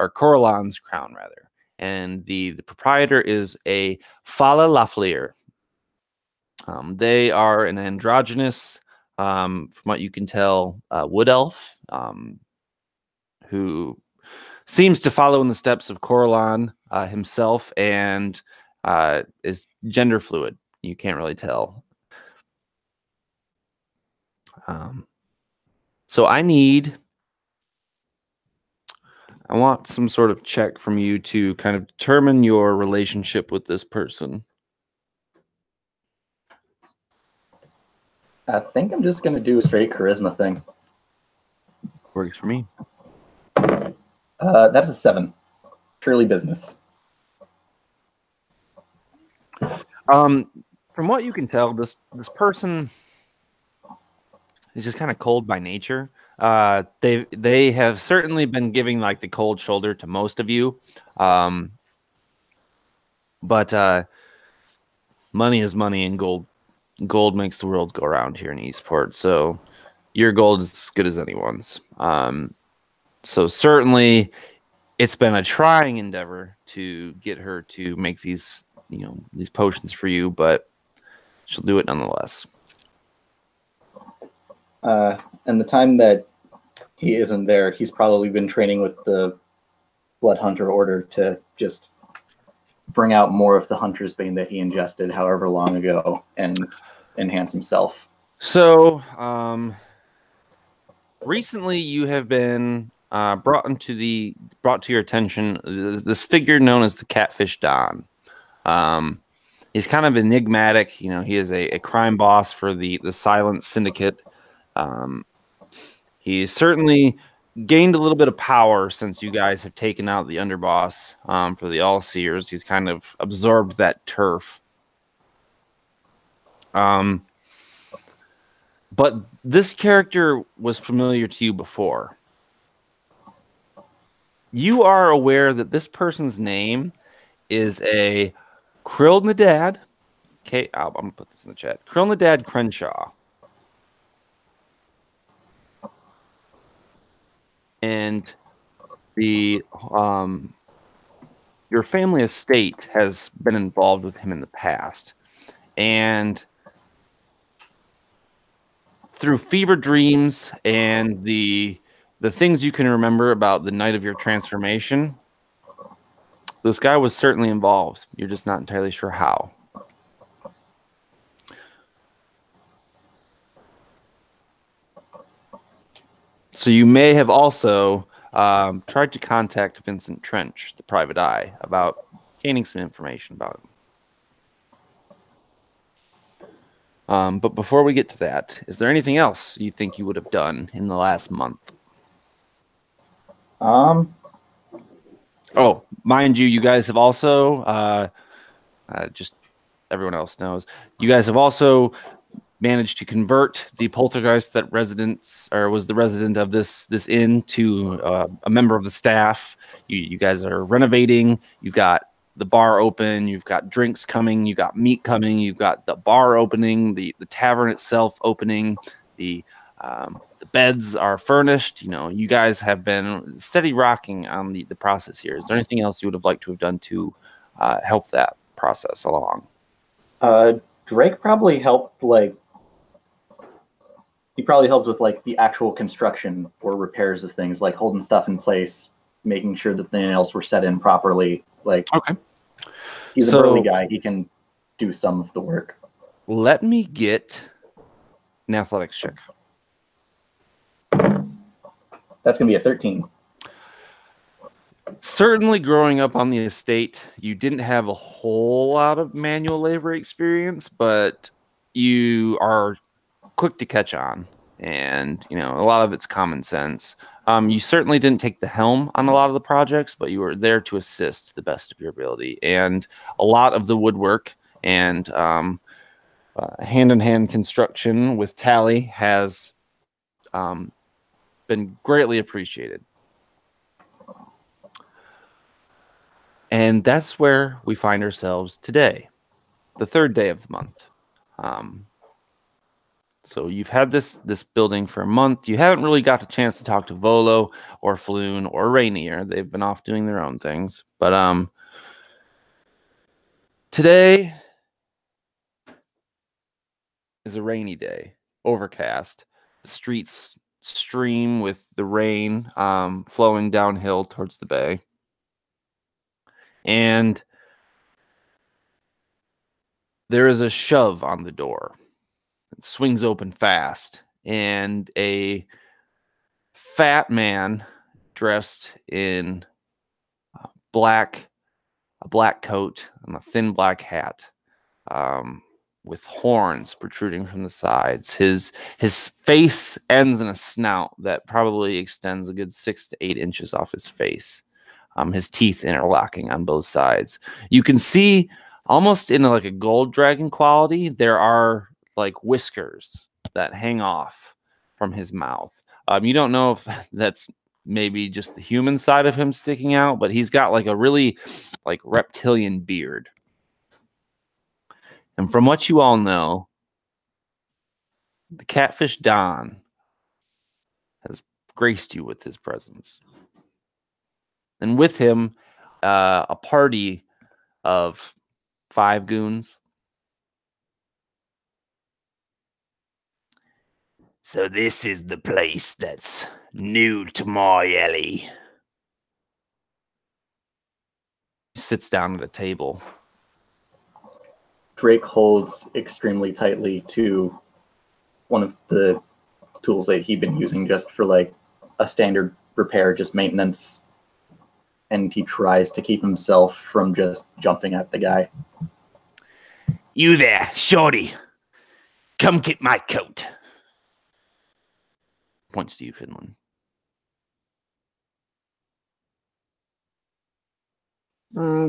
or Corellan's Crown, rather. And the proprietor is a Fala Lafleer. They are an androgynous, from what you can tell, wood elf, who seems to follow in the steps of Corellan himself, and is gender fluid. You can't really tell. So I want some sort of check from you to kind of determine your relationship with this person. I think I'm just going to do a straight charisma thing. Works for me. That's a 7. Purely business. From what you can tell, this person is just kind of cold by nature. They have certainly been giving like the cold shoulder to most of you, but money is money, and gold makes the world go around here in Eastport. So your gold is as good as anyone's. So certainly, it's been a trying endeavor to get her to make these potions for you, but she'll do it nonetheless. And the time that he isn't there, he's probably been training with the Blood Hunter Order to just bring out more of the Hunter's Bane that he ingested however long ago and enhance himself. So, recently you have been brought to your attention this figure known as the Catfish Don. He's kind of enigmatic. He is a crime boss for the Silent Syndicate. He's certainly gained a little bit of power since you guys have taken out the underboss for the All-Seers. He's kind of absorbed that turf. But this character was familiar to you before. You are aware that this person's name is a Krilnadad. Okay, I'm going to put this in the chat. Krilnadad Crenshaw. And your family estate has been involved with him in the past. And through fever dreams and the things you can remember about the night of your transformation, this guy was certainly involved. You're just not entirely sure how. So you may have also tried to contact Vincent Trench, the private eye, about gaining some information about him. But before we get to that, is there anything else you think you would have done in the last month? Oh, mind you, you guys have also, just everyone else knows, you guys have also managed to convert the poltergeist that was the resident of this inn to a member of the staff. You guys are renovating. You've got the bar open. You've got drinks coming. You've got meat coming. You've got the bar opening. The tavern itself opening. The beds are furnished. You guys have been steady rocking on the process here. Is there anything else you would have liked to have done to help that process along? Drake probably helped he probably helped with the actual construction or repairs of things, like holding stuff in place, making sure that the nails were set in properly. Okay. He's a burly guy. He can do some of the work. Let me get an athletics check. That's going to be a 13. Certainly growing up on the estate, you didn't have a whole lot of manual labor experience, but you are quick to catch on, and a lot of it's common sense. You certainly didn't take the helm on a lot of the projects, but you were there to assist to the best of your ability. And a lot of the woodwork and hand-in-hand construction with Tally has been greatly appreciated. And that's where we find ourselves today, the third day of the month. So you've had this building for a month. You haven't really got the chance to talk to Volo or Floon or Rainier. They've been off doing their own things. But today is a rainy day, overcast. The streets stream with the rain flowing downhill towards the bay. And there is a shove on the door. It swings open fast, and a fat man dressed in a black coat and a thin black hat, with horns protruding from the sides. His face ends in a snout that probably extends a good 6 to 8 inches off his face. His teeth interlocking on both sides. You can see almost in like a gold dragon quality, there are like whiskers that hang off from his mouth. You don't know if that's maybe just the human side of him sticking out, but he's got like a really like reptilian beard. And from what you all know, the catfish Don has graced you with his presence. And with him, a party of 5 goons. So this is the place that's new to my alley. He sits down at a table. Drake holds extremely tightly to one of the tools that he'd been using just for like a standard repair, just maintenance. And he tries to keep himself from just jumping at the guy. You there, shorty. Come get my coat. Points to you, Finland.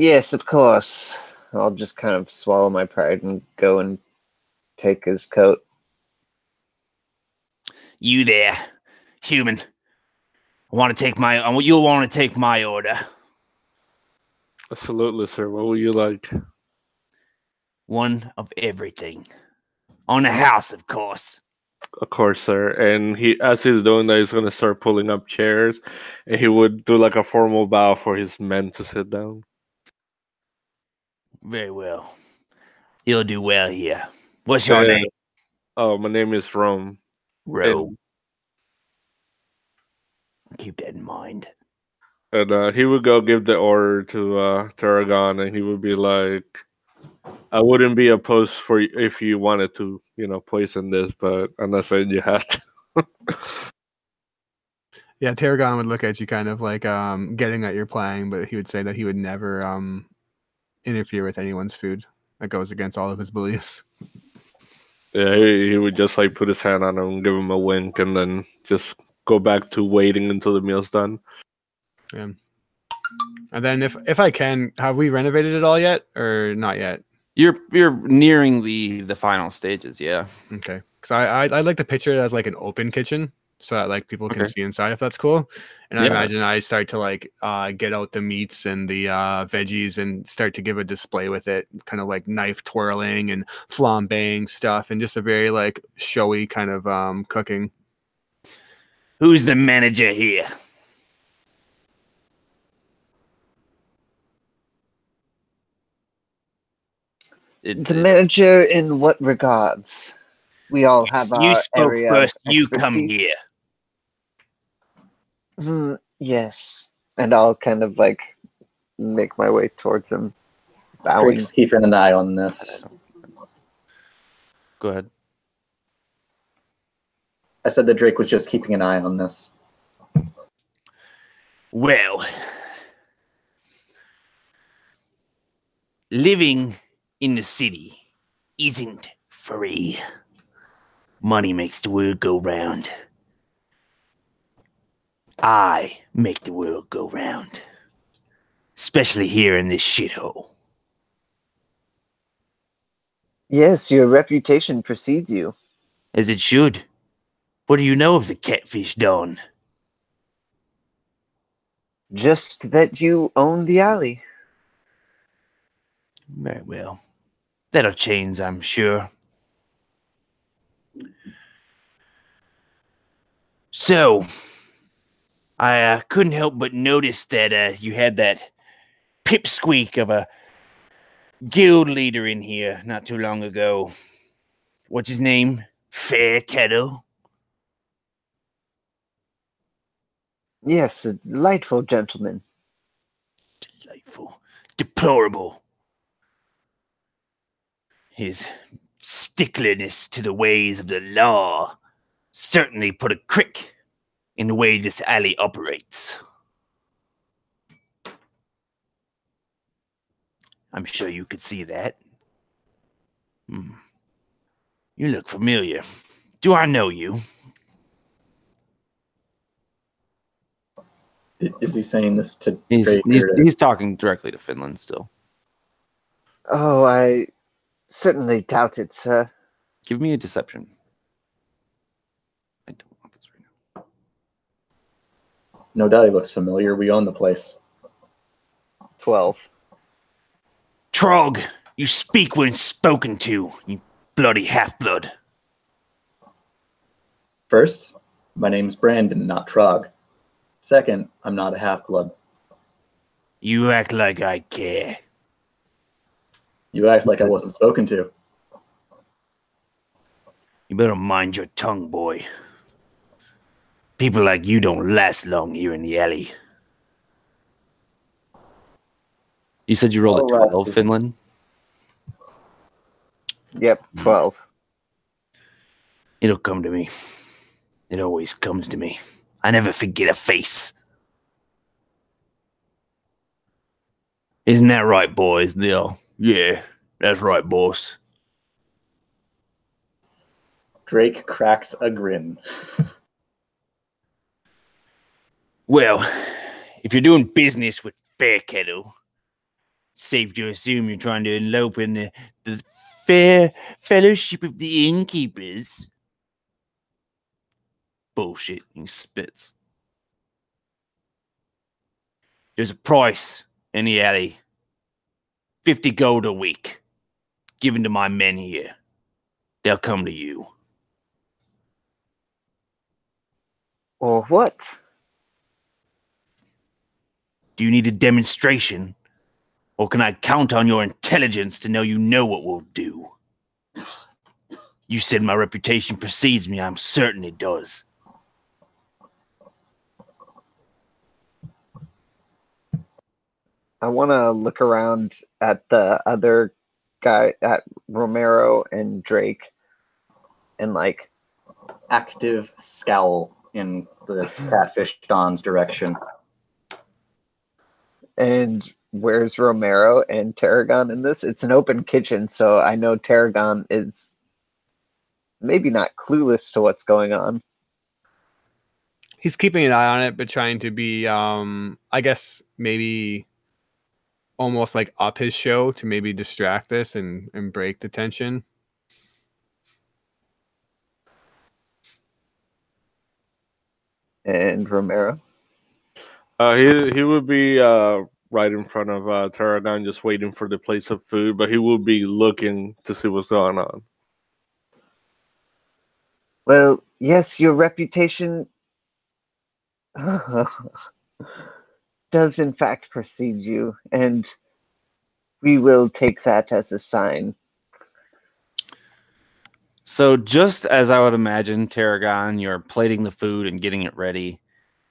Yes, of course. I'll just kind of swallow my pride and go and take his coat. You there, human. You'll want to take my order. Absolutely, sir. What would you like? One of everything. On the house, of course. Of course, sir. And as he's doing that, he's gonna start pulling up chairs, and he would do like a formal bow for his men to sit down. Very well. You'll do well here. What's your name? Oh, my name is Rome. Rome. Keep that in mind. And he would go give the order to Tarragon, and he would be like, I wouldn't be opposed for if you wanted to, poison this, but I'm not saying you have to. Yeah, Tarragon would look at you kind of like getting that you're playing, but he would say that he would never interfere with anyone's food. That goes against all of his beliefs. Yeah, he would just like put his hand on him, give him a wink, and then just go back to waiting until the meal's done. Yeah. And then if I can, have we renovated it all yet or not yet? You're nearing the final stages, yeah. Okay. Because I like to picture it as like an open kitchen so that like people can see inside if that's cool. And I imagine I start to like get out the meats and the veggies and start to give a display with it, kind of like knife twirling and flambeing stuff and just a very like showy kind of cooking. Who's the manager here? The manager in what regards? We all have our You spoke area first. of You come expertise. here. Yes. And I'll kind of like make my way towards him. Bowing. Drake's keeping an eye on this. Go ahead. I said that Drake was just keeping an eye on this. Well, living in the city isn't free. Money makes the world go round. I make the world go round. Especially here in this shithole. Yes, your reputation precedes you. As it should. What do you know of the catfish Don? Just that you own the alley. Very well. That'll change, I'm sure. So, I couldn't help but notice that you had that pipsqueak of a guild leader in here not too long ago. What's his name? Fair Kettle? Yes, a delightful gentleman. Delightful. Deplorable. His stickliness to the ways of the law certainly put a crick in the way this alley operates. I'm sure you could see that. You look familiar. Do I know you? Is he saying this to He's Drake or to- he's talking directly to Finland still. Oh, I certainly doubt it, sir. Give me a deception. I don't want this right now. No doubt he looks familiar. We own the place. 12. Trog, you speak when spoken to, you bloody half-blood. First, my name's Brandon, not Trog. Second, I'm not a half-blood. You act like I care. You act like I wasn't spoken to. You better mind your tongue, boy. People like you don't last long here in the alley. You said you rolled a Oh, 12, Finland? Yep, 12. It'll come to me. It always comes to me. I never forget a face. Isn't that right, boys? They'll, yeah, that's right, boss. Drake cracks a grin. Well, if you're doing business with Fair Kettle, it's safe to assume you're trying to elope in the fair fellowship of the innkeepers. Bullshit, he spits. There's a price in the alley. 50 gold a week. Given to my men here. They'll come to you. Or what? Do you need a demonstration? Or can I count on your intelligence to know you know what we'll do? You said my reputation precedes me. I'm certain it does. I want to look around at the other guy, at Romero and Drake, and like, Active scowl in the catfish Don's direction. and where's Romero and Tarragon in this? It's an open kitchen, so I know Tarragon is maybe not clueless to what's going on. He's keeping an eye on it, but trying to be, I guess, maybe almost like up his show to maybe distract this and break the tension. And Romero. He would be right in front of Tarragon, just waiting for the place of food, but he will be looking to see what's going on. Well, yes, your reputation does in fact precede you, and we will take that as a sign. So just as I would imagine, Tarragon, you're plating the food and getting it ready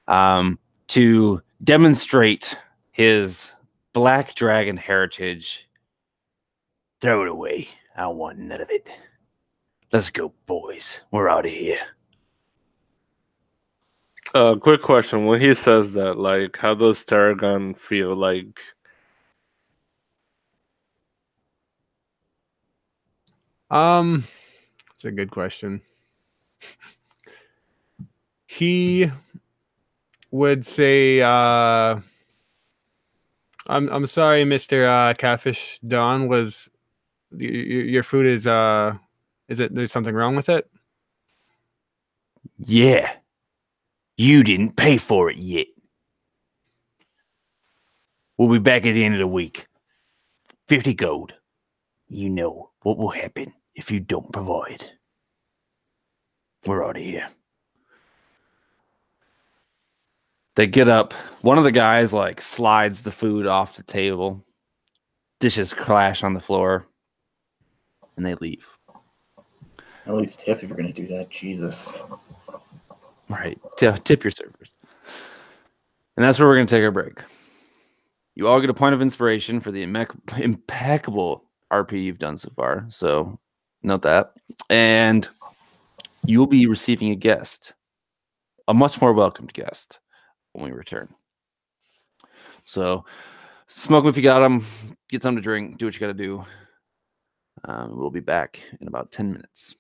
to demonstrate his black dragon heritage. Throw it away. I don't want none of it. Let's go, boys. We're out of here. Quick question. When he says that, like, how does Tarragon feel? Like, It's a good question. He would say, I'm sorry, Mr. Catfish Don, was your food is there's something wrong with it? Yeah. You didn't pay for it yet. We'll be back at the end of the week. 50 gold. You know what will happen if you don't provide. We're out of here. They get up. One of the guys like slides the food off the table. Dishes crash on the floor, and they leave. At least tip if you're going to do that. Jesus. Right. Tip your servers. And that's where we're going to take our break. You all get a point of inspiration for the impeccable RP you've done so far. So note that. And you'll be receiving a guest, a much more welcomed guest, when we return. So smoke them if you got them. Get something to drink. Do what you got to do. We'll be back in about 10 minutes.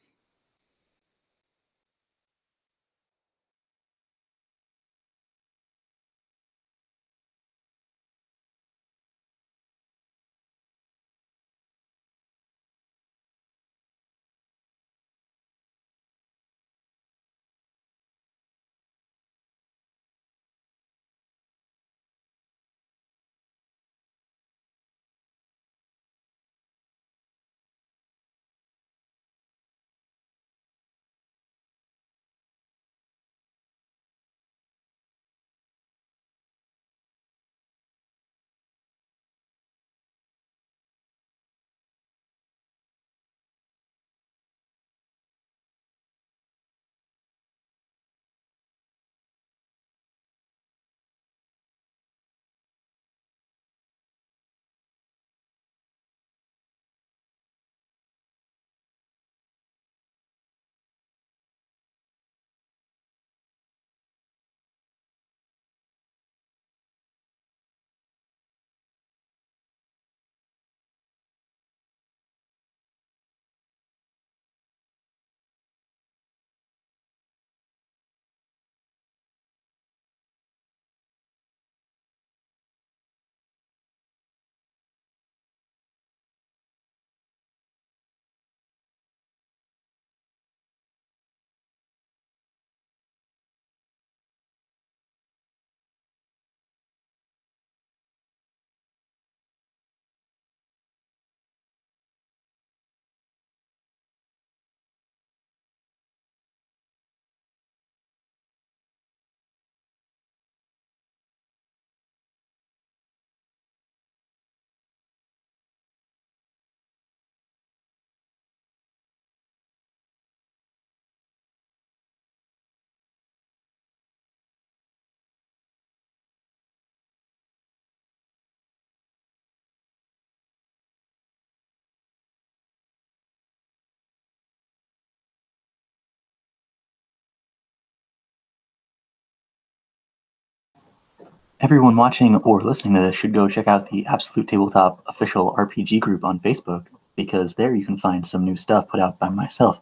Everyone watching or listening to this should go check out the Absolute Tabletop official RPG group on Facebook, because there you can find some new stuff put out by myself,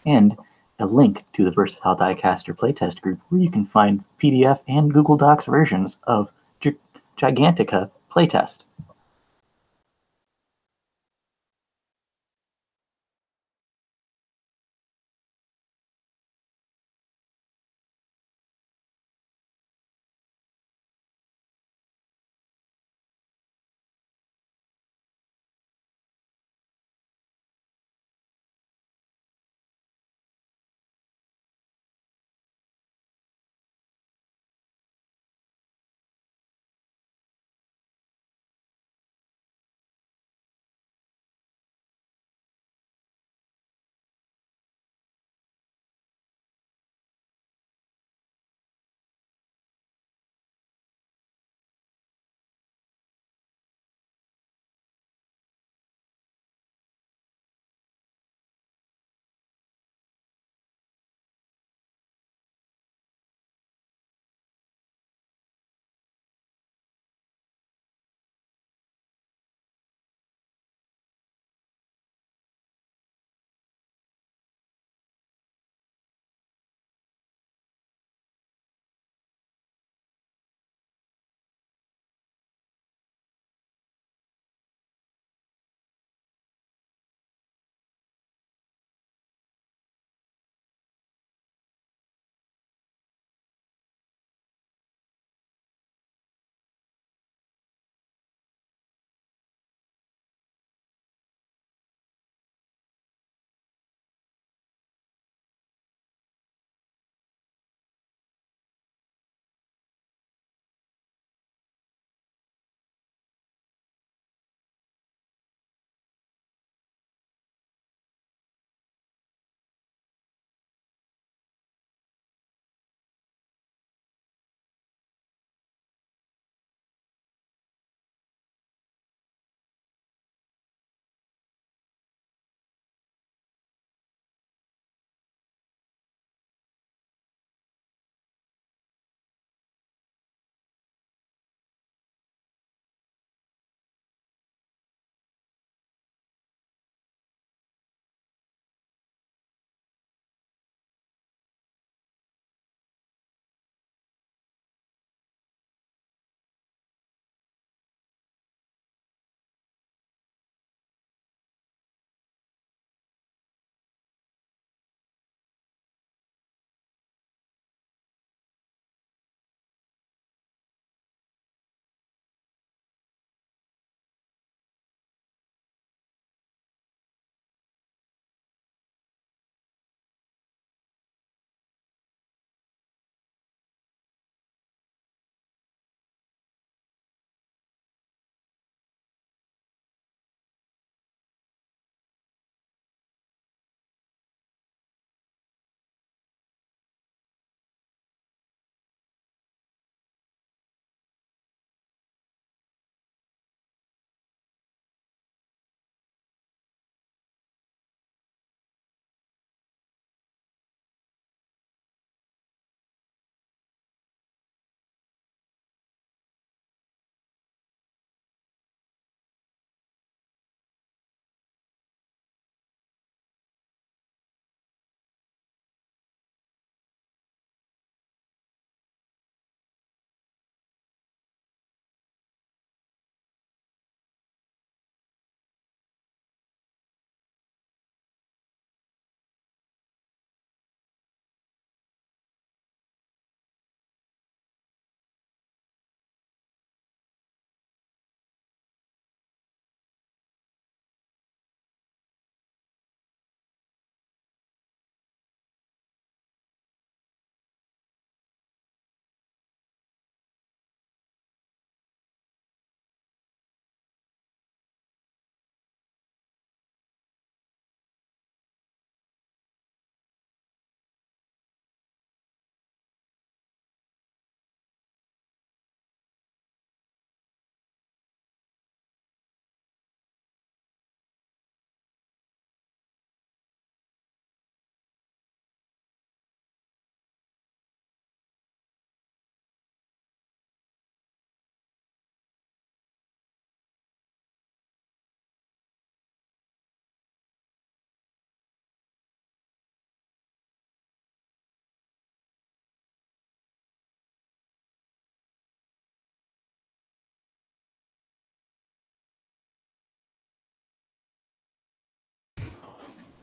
and a link to the Versatile Diecaster playtest group where you can find PDF and Google Docs versions of Gigantica playtest.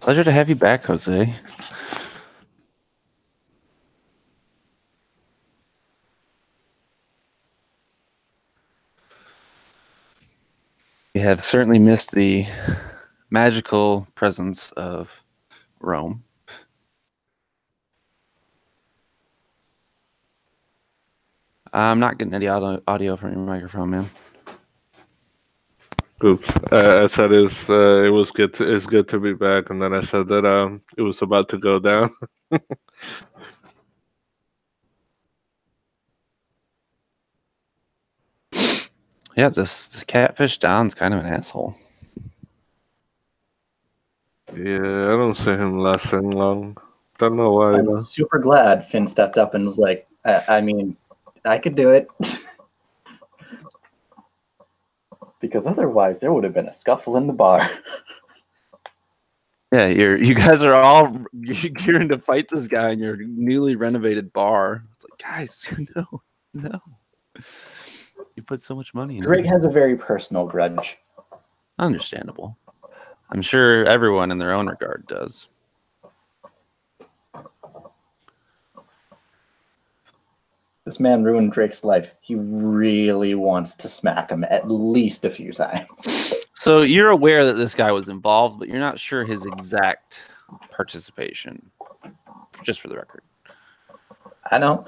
Pleasure to have you back, Jose. We have certainly missed the magical presence of Rome. I'm not getting any audio from your microphone, man. Oops. I said it's good to be back, and then I said that it was about to go down. Yeah, this catfish Don's kind of an asshole. Yeah, I don't see him lasting long. Don't know why. I'm super glad Finn stepped up and was like, I mean, I could do it. Because otherwise there would have been a scuffle in the bar. Yeah, you guys are all gearing to fight this guy in your newly renovated bar. It's like, guys, no. You put so much money in Drake it. has a very personal grudge. Understandable. I'm sure everyone in their own regard does. This man ruined Drake's life. He really wants to smack him at least a few times. So you're aware that this guy was involved, but you're not sure his exact participation. Just for the record, I know.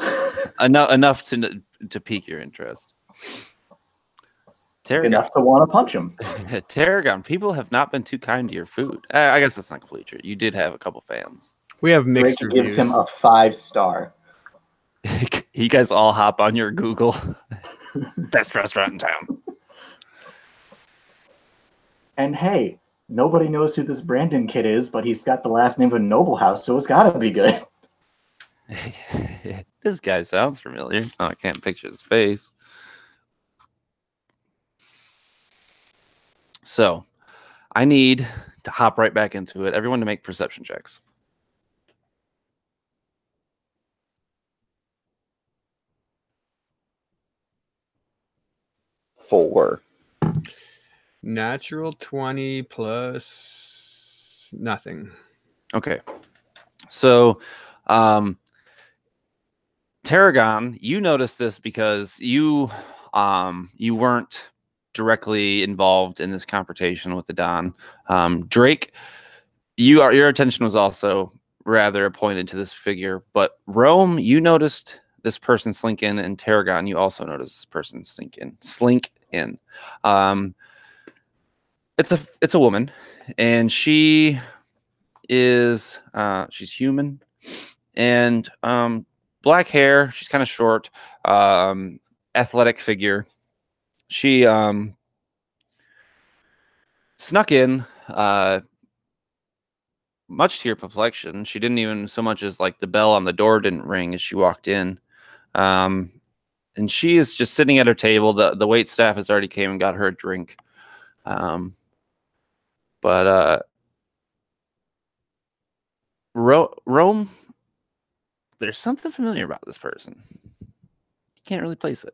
enough to pique your interest. Tarragon. Enough to want to punch him. Tarragon, people have not been too kind to your food. I guess that's not completely true. You did have a couple fans. We have mixed Drake reviews. gives him a 5-star. You guys all hop on your Google. Best restaurant in town. And hey, nobody knows who this Brandon kid is, but he's got the last name of a noble house, so it's gotta be good. This guy sounds familiar. Oh, I can't picture his face. So, I need to hop right back into it. Everyone to make perception checks. Four. Natural 20 plus nothing. Okay. So, Tarragon, you noticed this because you weren't directly involved in this confrontation with the Don. Drake, your attention was also rather pointed to this figure, but Rome, you noticed this person slink in, and Tarragon, you also noticed this person slink in. It's a woman, and she is she's human, and black hair. She's kind of short, athletic figure. She snuck in, much to your perplexion. She didn't even so much as like the bell on the door didn't ring as she walked in. And she is just sitting at her table. The wait staff has already came and got her a drink. But Rome, there's something familiar about this person. You can't really place it.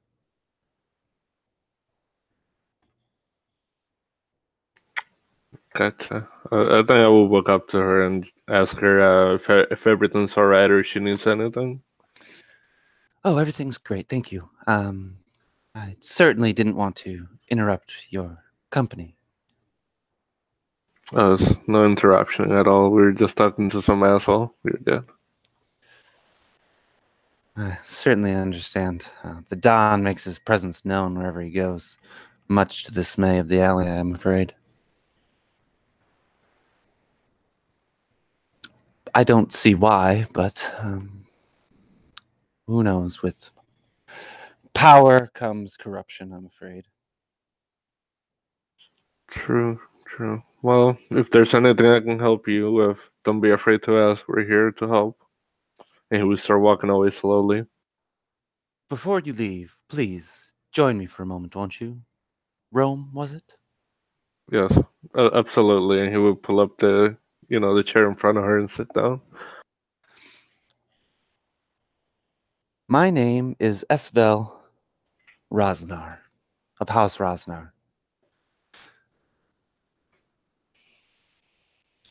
Gotcha. I think I will walk up to her and ask her if everything's all right or if she needs anything. Oh, everything's great. Thank you. I certainly didn't want to interrupt your company. Oh, it's no interruption at all. We were just talking to some asshole. We're good. I certainly understand. The Don makes his presence known wherever he goes, much to the dismay of the alley, I'm afraid. I don't see why, but who knows? With power comes corruption, I'm afraid. True. Well, if there's anything I can help you with, don't be afraid to ask. We're here to help. And he would start walking away slowly. Before you leave, please join me for a moment, won't you? Rome, was it? Yes, absolutely. And he would pull up the chair in front of her and sit down. My name is Esvel Rosnar, of House Rosnar.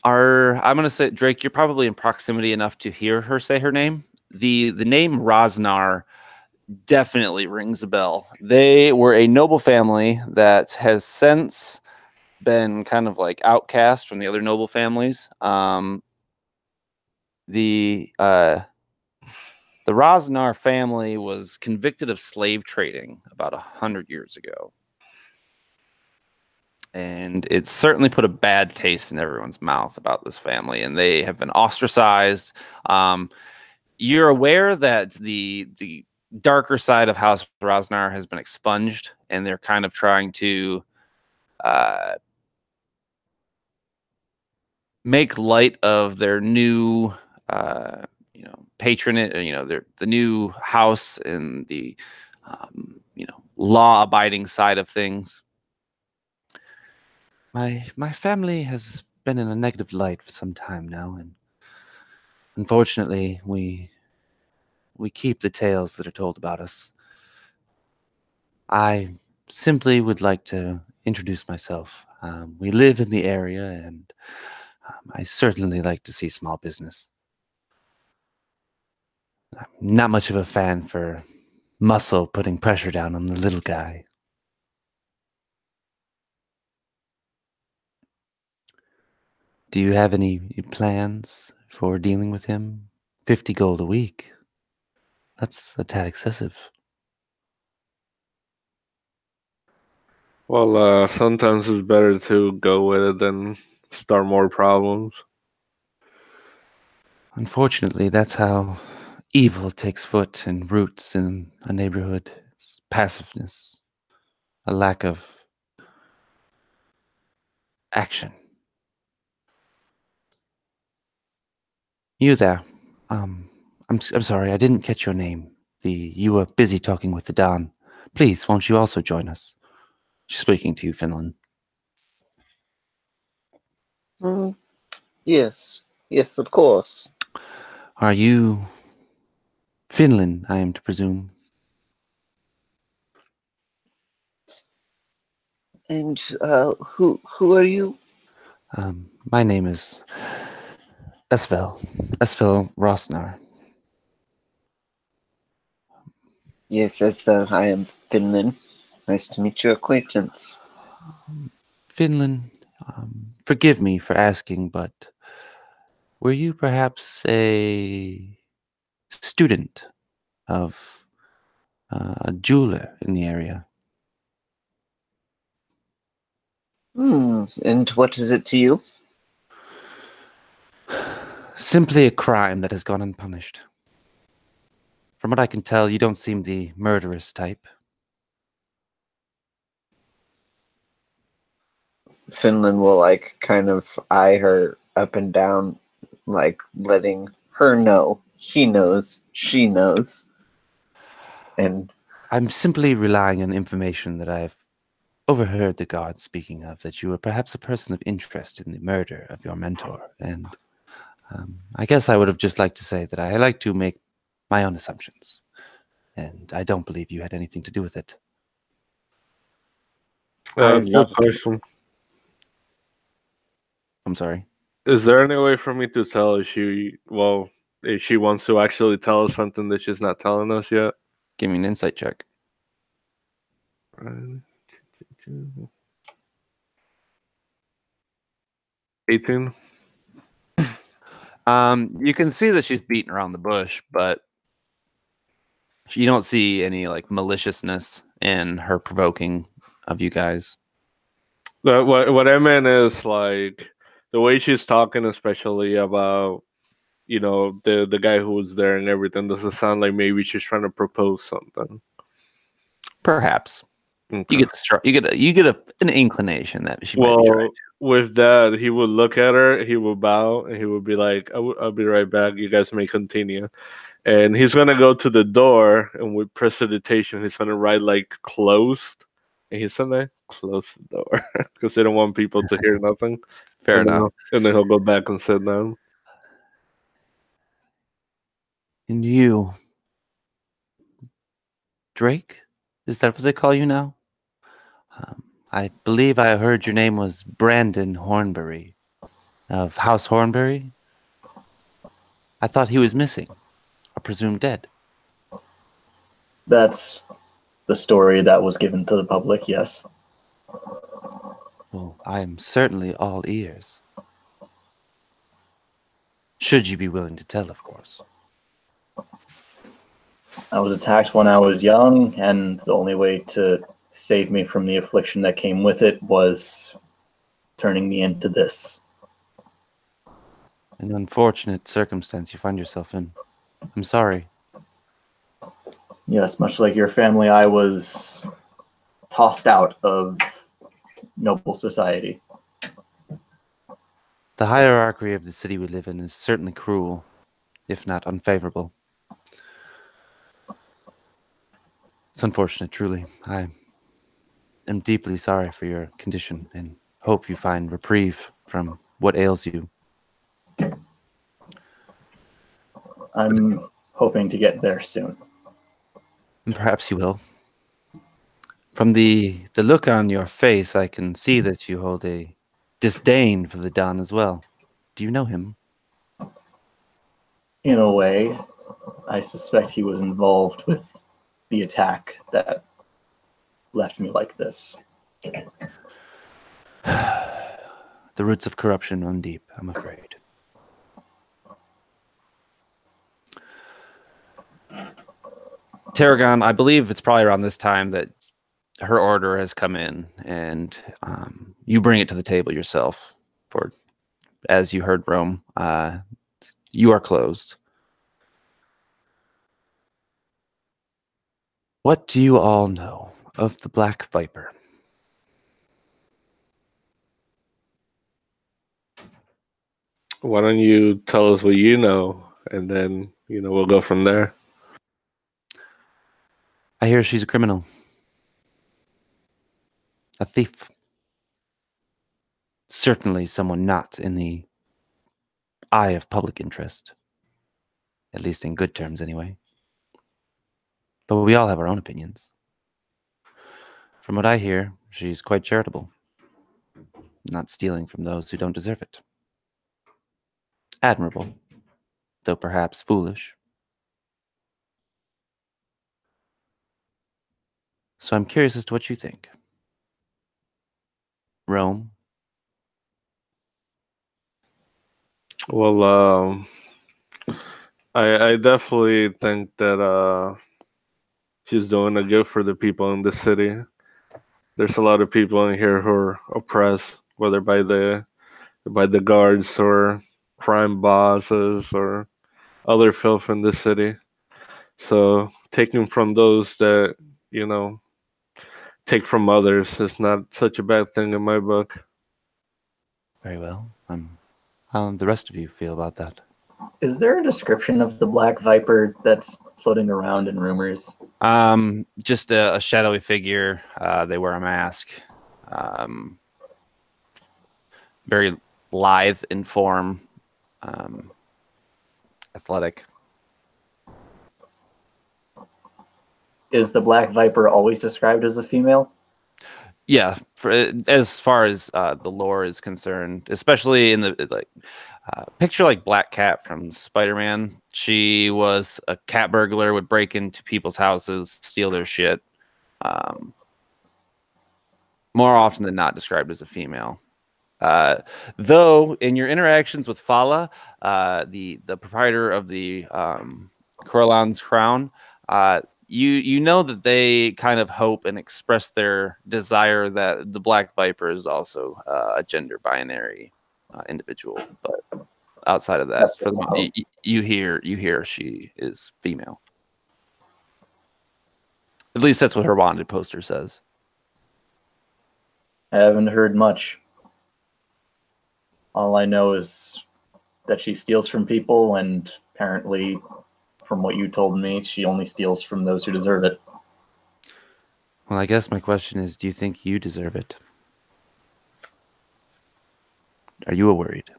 I'm going to say, Drake, you're probably in proximity enough to hear her say her name. The name Rosnar definitely rings a bell. They were a noble family that has since been kind of like outcast from the other noble families. The Rosnar family was convicted of slave trading about 100 years ago. And it certainly put a bad taste in everyone's mouth about this family, and they have been ostracized. You're aware that the darker side of House Rosnar has been expunged, and they're kind of trying to make light of their new, patronage. The new house and the, law-abiding side of things. My family has been in a negative light for some time now, and unfortunately, we keep the tales that are told about us. I simply would like to introduce myself. We live in the area, and I certainly like to see small business. I'm not much of a fan for muscle putting pressure down on the little guy. Do you have any plans for dealing with him? 50 gold a week. That's a tad excessive. Well, sometimes it's better to go with it than start more problems. Unfortunately, that's how evil takes foot and roots in a neighborhood. It's passiveness, a lack of action. You there? I'm sorry, I didn't catch your name. You were busy talking with the Don. Please, won't you also join us? She's speaking to you, Finland. Yes, yes, of course. Are you Finland, I am to presume? And who are you? My name is Esvel Rosnar. Yes, as well. I am Finland. Nice to meet your acquaintance. Finland, forgive me for asking, but were you perhaps a student of a jeweler in the area? And what is it to you? Simply a crime that has gone unpunished. From what I can tell, you don't seem the murderous type. Finland will kind of eye her up and down, letting her know he knows, she knows. And I'm simply relying on information that I've overheard the guards speaking of, that you were perhaps a person of interest in the murder of your mentor. And I guess I would have just liked to say that I like to make my own assumptions. And I don't believe you had anything to do with it. Good question. I'm sorry. Is there any way for me to tell if she wants to actually tell us something that she's not telling us yet? Give me an insight check. 18. You can see that she's beating around the bush, but you don't see any maliciousness in her provoking of you guys. What I meant is the way she's talking, especially about the guy who was there and everything. Does it sound like maybe she's trying to propose something? Perhaps. Okay. You get an inclination that she might be trying to. With that, he would look at her, he would bow, and he would be like, I'll be right back. You guys may continue. And he's going to go to the door, and with precipitation, he's going to write closed. And he's going to close the door because they don't want people to hear nothing. Fair enough. And then he'll go back and sit down. And you, Drake? Is that what they call you now? I believe I heard your name was Brandon Hornbury. of House Hornbury? I thought he was missing, or presumed dead. That's the story that was given to the public, yes. Well, I am certainly all ears. Should you be willing to tell, of course. I was attacked when I was young, and the only way to save me from the affliction that came with it was turning me into this. An unfortunate circumstance you find yourself in. I'm sorry. Yes, much like your family, I was tossed out of noble society. The hierarchy of the city we live in is certainly cruel, if not unfavorable. It's unfortunate, truly. I am deeply sorry for your condition and hope you find reprieve from what ails you. I'm hoping to get there soon. And perhaps you will. From the look on your face, I can see that you hold a disdain for the Don as well. Do you know him? In a way, I suspect he was involved with the attack that left me like this. The roots of corruption run deep, I'm afraid. Tarragon, I believe it's probably around this time that her order has come in, and you bring it to the table yourself. For, as you heard, Rome, you are closed. What do you all know of the Black Viper? Why don't you tell us what you know, and then, we'll go from there. I hear she's a criminal. A thief. Certainly someone not in the eye of public interest. At least in good terms, anyway. But we all have our own opinions. From what I hear, she's quite charitable. Not stealing from those who don't deserve it. Admirable, though perhaps foolish. So I'm curious as to what you think. Rome? Well, I definitely think that she's doing a good for the people in the city. There's a lot of people in here who are oppressed, whether by the guards or crime bosses or other filth in the city. So taking from those that, take from others is not such a bad thing in my book. Very well. How do the rest of you feel about that? Is there a description of the Black Viper that's floating around in rumors? Just a shadowy figure. They wear a mask. Very lithe in form. Athletic. Is the Black Viper always described as a female? Yeah, as far as the lore is concerned, especially in the picture like Black Cat from Spider-Man. She was a cat burglar, would break into people's houses, steal their shit. More often than not, described as a female. Though in your interactions with Fala, the proprietor of the Coralon's Crown, you know that they kind of hope and express their desire that the Black Viper is also a gender binary individual. But outside of that, for the, you hear she is female. At least that's what her wanted poster says. I haven't heard much. All I know is that she steals from people, and apparently, from what you told me, she only steals from those who deserve it. Well, I guess my question is, do you think you deserve it? Are you worried?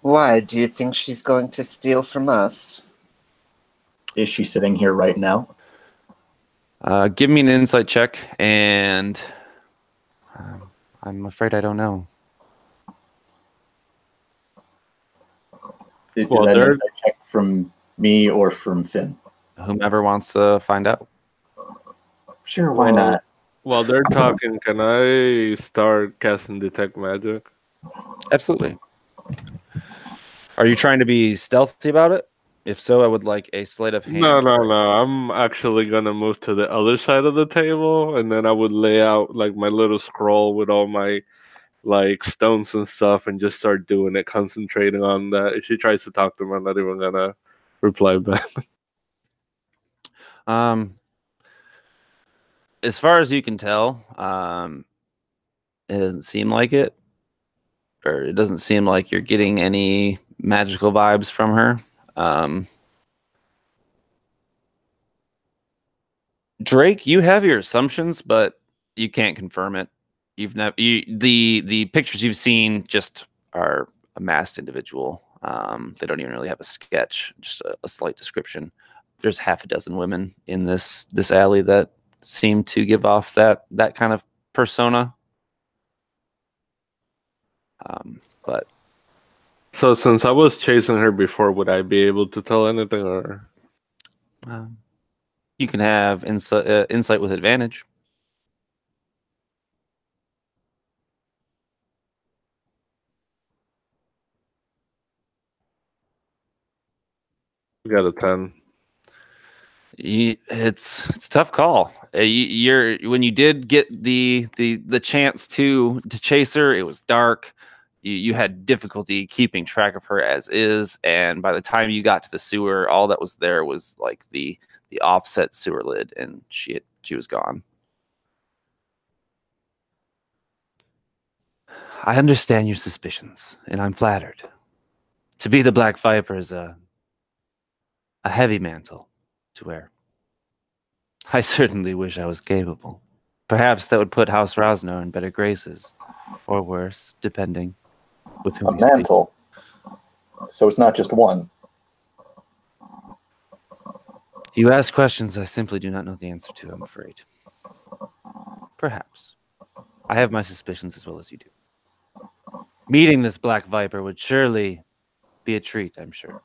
Why? Do you think she's going to steal from us? Is she sitting here right now? Give me an insight check, and I'm afraid I don't know. Is Well, that an they're insight check from me or from Finn? Whomever wants to find out. Sure, why Well, not? while they're talking, can I start casting detect magic? Absolutely. Are you trying to be stealthy about it? If so, I would like a sleight of hand. No. I'm actually gonna move to the other side of the table, and then I would lay out like my little scroll with all my like stones and stuff, and just start doing it, concentrating on that. If she tries to talk to me, I'm not even gonna reply back. As far as you can tell, it doesn't seem like it, or it doesn't seem like you're getting any magical vibes from her. Drake, you have your assumptions, but you can't confirm it. You've never the pictures you've seen just are a masked individual. They don't even really have a sketch, just a slight description. There's half a dozen women in this alley that seem to give off that kind of persona. But So since I was chasing her before, would I be able to tell anything, or? you can have insight with advantage. I got a 10. It's a tough call. You're when you did get the chance to chase her, it was dark. You had difficulty keeping track of her as is, and by the time you got to the sewer, all that was there was like the offset sewer lid, and she was gone. I understand your suspicions, and I'm flattered. To be the Black Viper is a heavy mantle to wear. I certainly wish I was capable. Perhaps that would put House Rosner in better graces, or worse, depending with whom A we speak. mantle. So it's not just one. You ask questions I simply do not know the answer to, I'm afraid. Perhaps. I have my suspicions as well as you do. Meeting this Black Viper would surely be a treat, I'm sure.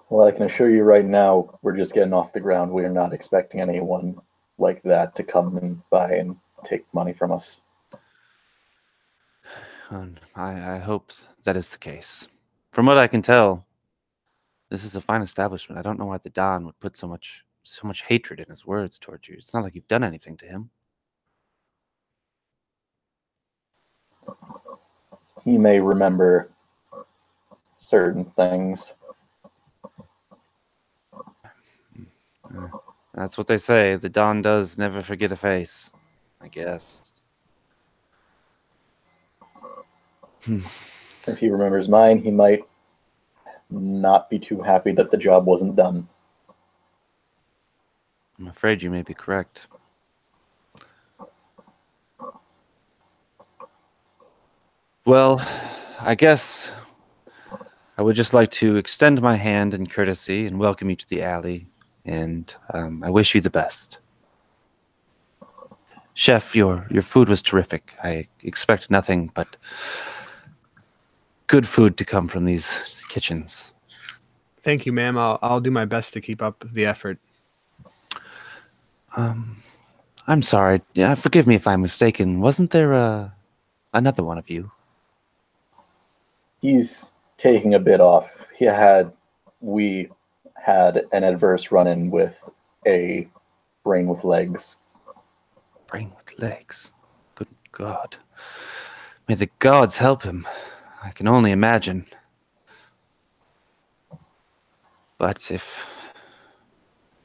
Well, I can assure you right now, we're just getting off the ground. We are not expecting anyone like that to come and buy and take money from us. I hope that is the case. From what I can tell, this is a fine establishment. I don't know why the Don would put so much hatred in his words towards you. It's not like you've done anything to him. He may remember certain things. That's what they say. The Don does never forget a face, I guess. If he remembers mine, he might not be too happy that the job wasn't done. I'm afraid you may be correct. Well, I guess I would just like to extend my hand in courtesy and welcome you to the alley, and I wish you the best. Chef, your food was terrific. I expect nothing but good food to come from these kitchens. Thank you, ma'am. I'll do my best to keep up the effort. I'm sorry. Yeah, forgive me if I'm mistaken. Wasn't there another one of you? He's taking a bit off. We had an adverse run-in with a brain with legs. Brain with legs. Good God. May the gods help him. I can only imagine. But if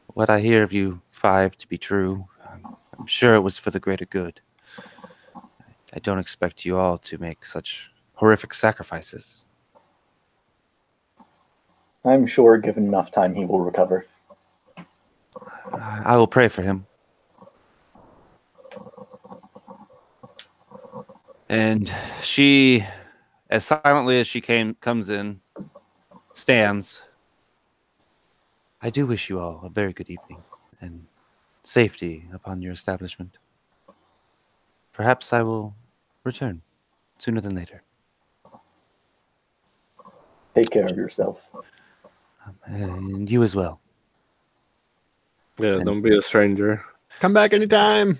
what I hear of you five to be true, I'm sure it was for the greater good. I don't expect you all to make such horrific sacrifices. I'm sure given enough time he will recover. I will pray for him. And she, as silently as she comes in, stands. I do wish you all a very good evening, and safety upon your establishment. Perhaps I will return sooner than later. Take care of yourself. And you as well. Yeah, And- don't be a stranger. Come back anytime.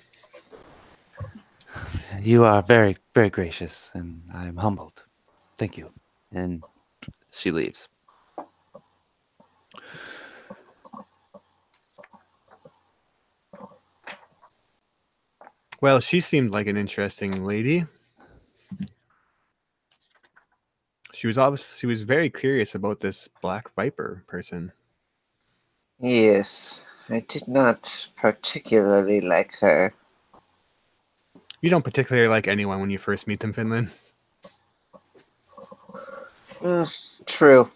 You are very, very gracious, and I am humbled. Thank you. And she leaves. Well, she seemed like an interesting lady. She was very curious about this Black Viper person. Yes, I did not particularly like her. You don't particularly like anyone when you first meet them, Finland. True.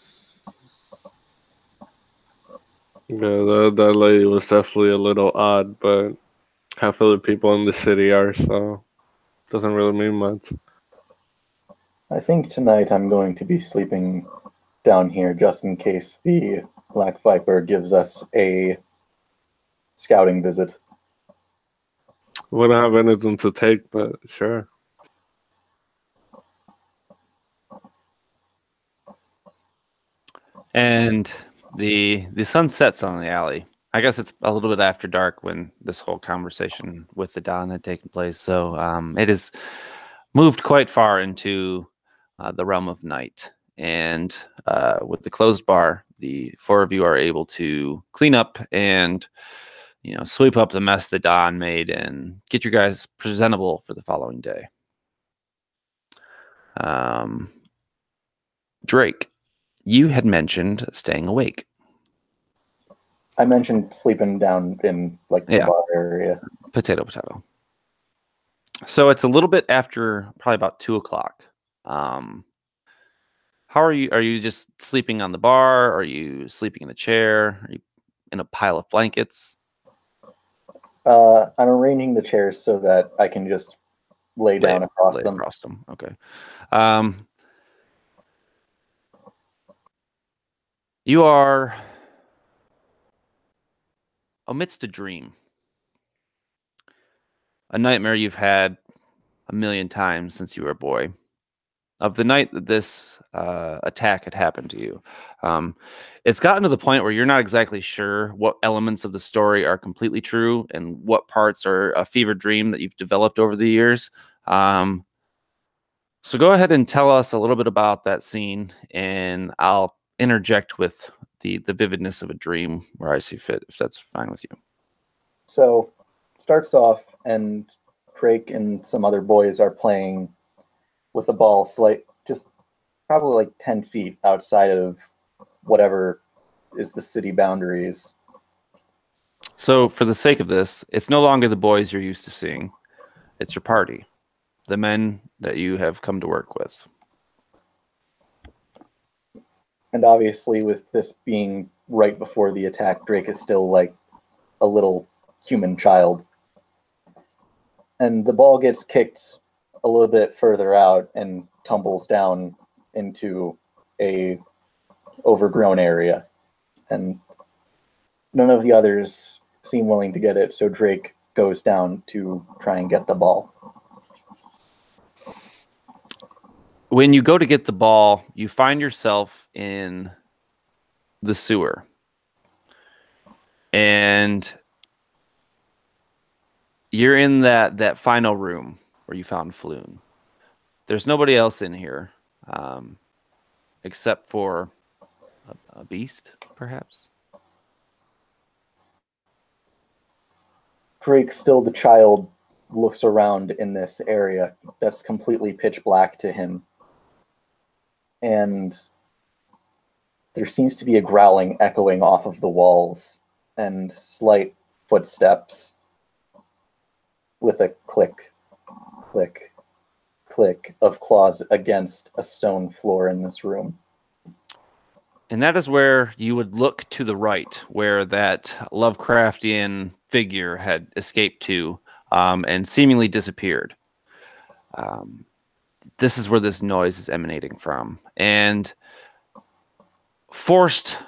Yeah, that lady was definitely a little odd, but half of the people in the city are, so doesn't really mean much. I think tonight I'm going to be sleeping down here just in case the Black Viper gives us a scouting visit. Wouldn't have anything to take, but sure. And the sun sets on the alley. I guess it's a little bit after dark when this whole conversation with the Don had taken place. So it has moved quite far into the realm of night. And with the closed bar, the four of you are able to clean up and sweep up the mess that Don made and get you guys presentable for the following day. Drake, you had mentioned staying awake. I mentioned sleeping down in the bar area. Potato. So it's a little bit after probably about 2:00. How are you? Are you just sleeping on the bar? Are you sleeping in a chair? Are you in a pile of blankets? I'm arranging the chairs so that I can just lay down across them. Okay. You are amidst a dream. A nightmare you've had a million times since you were a boy. Of the night that this attack had happened to you. It's gotten to the point where you're not exactly sure what elements of the story are completely true and what parts are a fever dream that you've developed over the years. So go ahead and tell us a little bit about that scene, and I'll interject with the vividness of a dream where I see fit, if that's fine with you. So, starts off, and Drake and some other boys are playing with a ball, just probably 10 feet outside of whatever is the city boundaries. So, for the sake of this, it's no longer the boys you're used to seeing. It's your party, the men that you have come to work with. And obviously, with this being right before the attack, Drake is still a little human child. And the ball gets kicked a little bit further out and tumbles down into a overgrown area. And none of the others seem willing to get it, so Drake goes down to try and get the ball. When you go to get the ball, you find yourself in the sewer. And you're in that final room where you found Floon. There's nobody else in here except for a beast, perhaps. Drake, still the child, looks around in this area that's completely pitch black to him. And there seems to be a growling echoing off of the walls and slight footsteps with a click, click, click of claws against a stone floor in this room. And that is where you would look to the right, where that Lovecraftian figure had escaped to and seemingly disappeared. This is where this noise is emanating from. And forced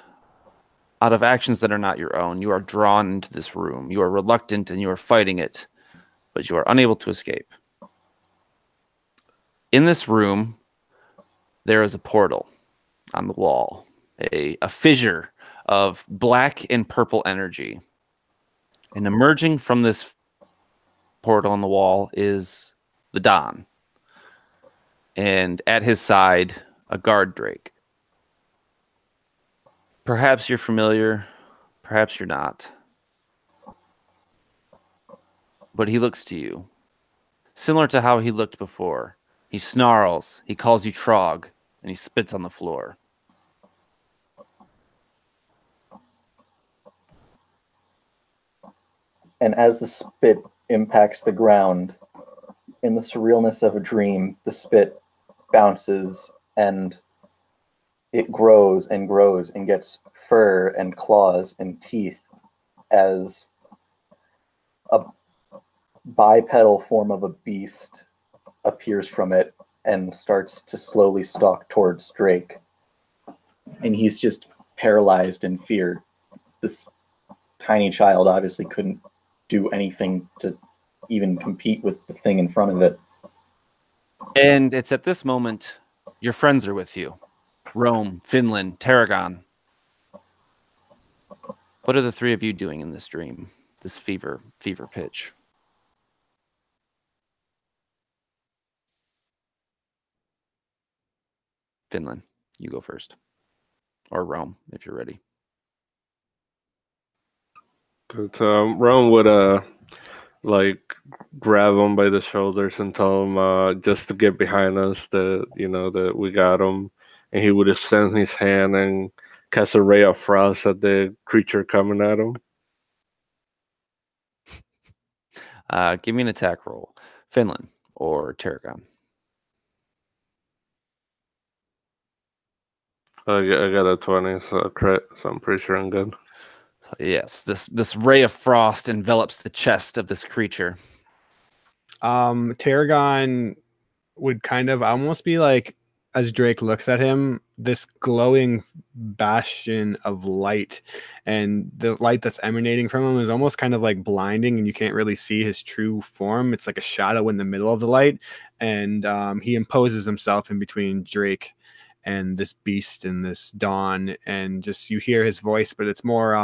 out of actions that are not your own, you are drawn into this room. You are reluctant and you are fighting it, but you are unable to escape. In this room, there is a portal on the wall, a fissure of black and purple energy. And emerging from this portal on the wall is the Don. And at his side, a guard drake. Perhaps you're familiar, perhaps you're not. But he looks to you, similar to how he looked before. He snarls, he calls you Trog, and he spits on the floor. And as the spit impacts the ground, in the surrealness of a dream, the spit bounces and it grows and grows and gets fur and claws and teeth as a bipedal form of a beast appears from it and starts to slowly stalk towards Drake. And he's just paralyzed in fear. This tiny child obviously couldn't do anything to even compete with the thing in front of it. And it's at this moment your friends are with you. Rome, Finland, Tarragon. What are the three of you doing in this dream? This fever pitch? Finland, you go first. Or Rome, if you're ready. But, Ron would like grab him by the shoulders and tell him just to get behind us, that we got him, and he would extend his hand and cast a ray of frost at the creature coming at him. Give me an attack roll. Finland or Tarragon. I got a 20, so a crit, so I'm pretty sure I'm good. Yes, this ray of frost envelops the chest of this creature. Tarragon would kind of almost be like, as Drake looks at him, this glowing bastion of light, and the light that's emanating from him is almost kind of like blinding, and you can't really see his true form. It's like a shadow in the middle of the light, and he imposes himself in between Drake and this beast and this dawn, and just you hear his voice, but it's more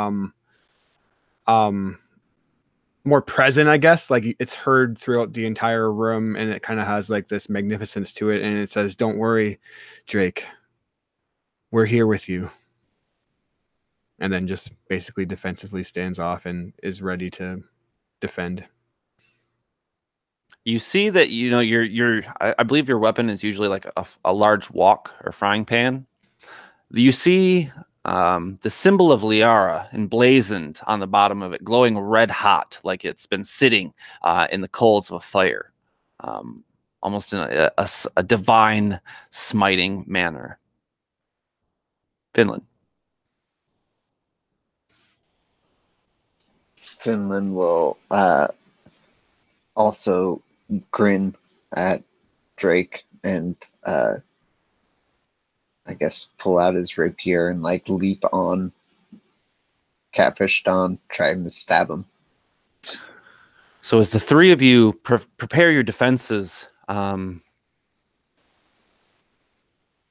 more present, I guess. Like it's heard throughout the entire room, and it kind of has like this magnificence to it, and it says, "Don't worry, Drake, we're here with you." And then just basically defensively stands off and is ready to defend. You see that I believe your weapon is usually like a large wok or frying pan. You see the symbol of Liara emblazoned on the bottom of it, glowing red hot, like it's been sitting in the coals of a fire, almost in a divine smiting manner. Finland. Finland will also grin at Drake and I guess pull out his rapier and like leap on Catfish Don, trying to stab him. So as the three of you prepare your defenses,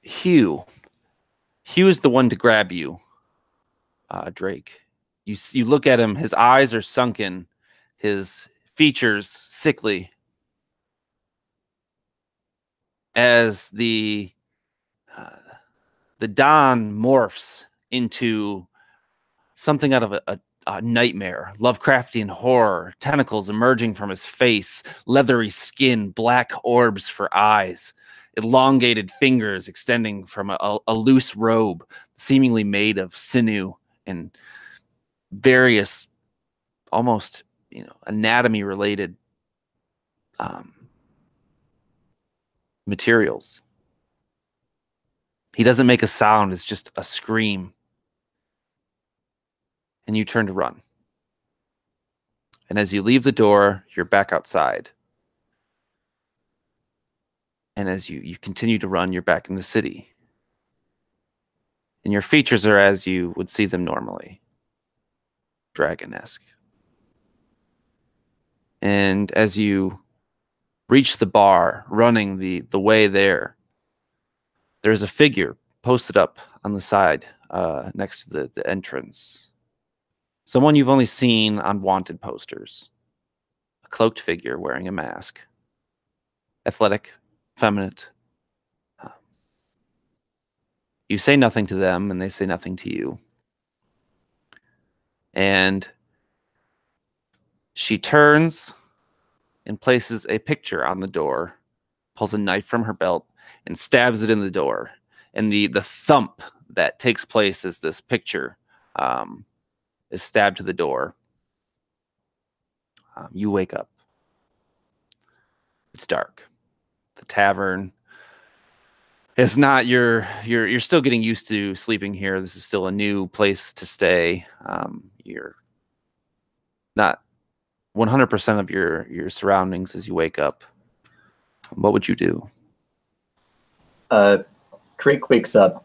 Hugh is the one to grab you, Drake. You look at him, his eyes are sunken, his features sickly, as the Don morphs into something out of a nightmare, Lovecraftian horror, tentacles emerging from his face, leathery skin, black orbs for eyes, elongated fingers extending from a loose robe, seemingly made of sinew and various almost anatomy related materials. He doesn't make a sound, it's just a scream. And you turn to run. And as you leave the door, you're back outside. And as you continue to run, you're back in the city. And your features are as you would see them normally. Dragon-esque. And as you reach the bar, running the way there's a figure posted up on the side next to the entrance. Someone you've only seen on wanted posters. A cloaked figure wearing a mask. Athletic, feminine. You say nothing to them, and they say nothing to you. And she turns and places a picture on the door, pulls a knife from her belt, and stabs it in the door. And the thump that takes place as this picture is stabbed to the door. You wake up. It's dark. The tavern is not you're still getting used to sleeping here. This is still a new place to stay. You're not 100% of your surroundings as you wake up. What would you do? Drake wakes up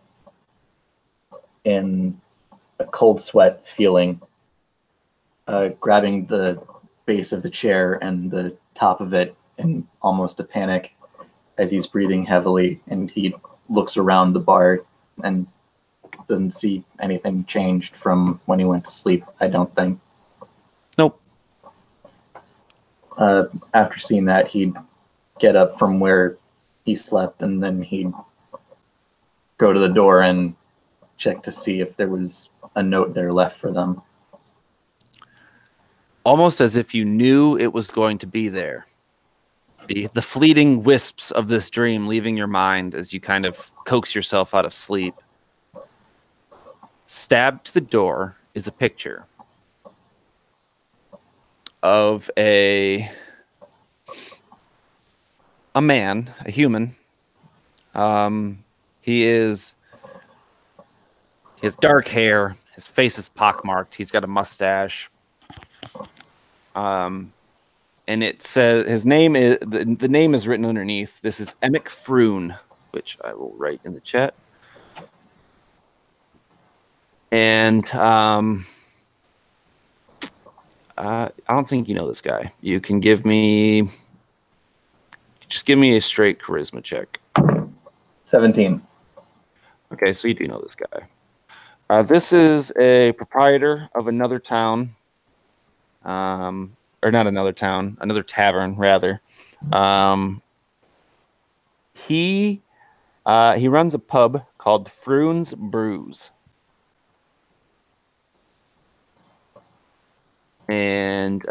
in a cold sweat feeling, grabbing the base of the chair and the top of it in almost a panic as he's breathing heavily, and he looks around the bar and doesn't see anything changed from when he went to sleep, I don't think. Nope. After seeing that, he'd get up from where he slept, and then he'd go to the door and check to see if there was a note there left for them. Almost as if you knew it was going to be there. The fleeting wisps of this dream leaving your mind as you kind of coax yourself out of sleep. Stabbed to the door is a picture of a man, a human. He has dark hair. His face is pockmarked. He's got a mustache. And it says his name is the name is written underneath. This is Floon, which I will write in the chat. And I don't think you know this guy. You can give me a straight charisma check. 17. Okay, so you do know this guy. This is a proprietor of another town. Or not another town, another tavern, rather. He runs a pub called Floon's Brews. And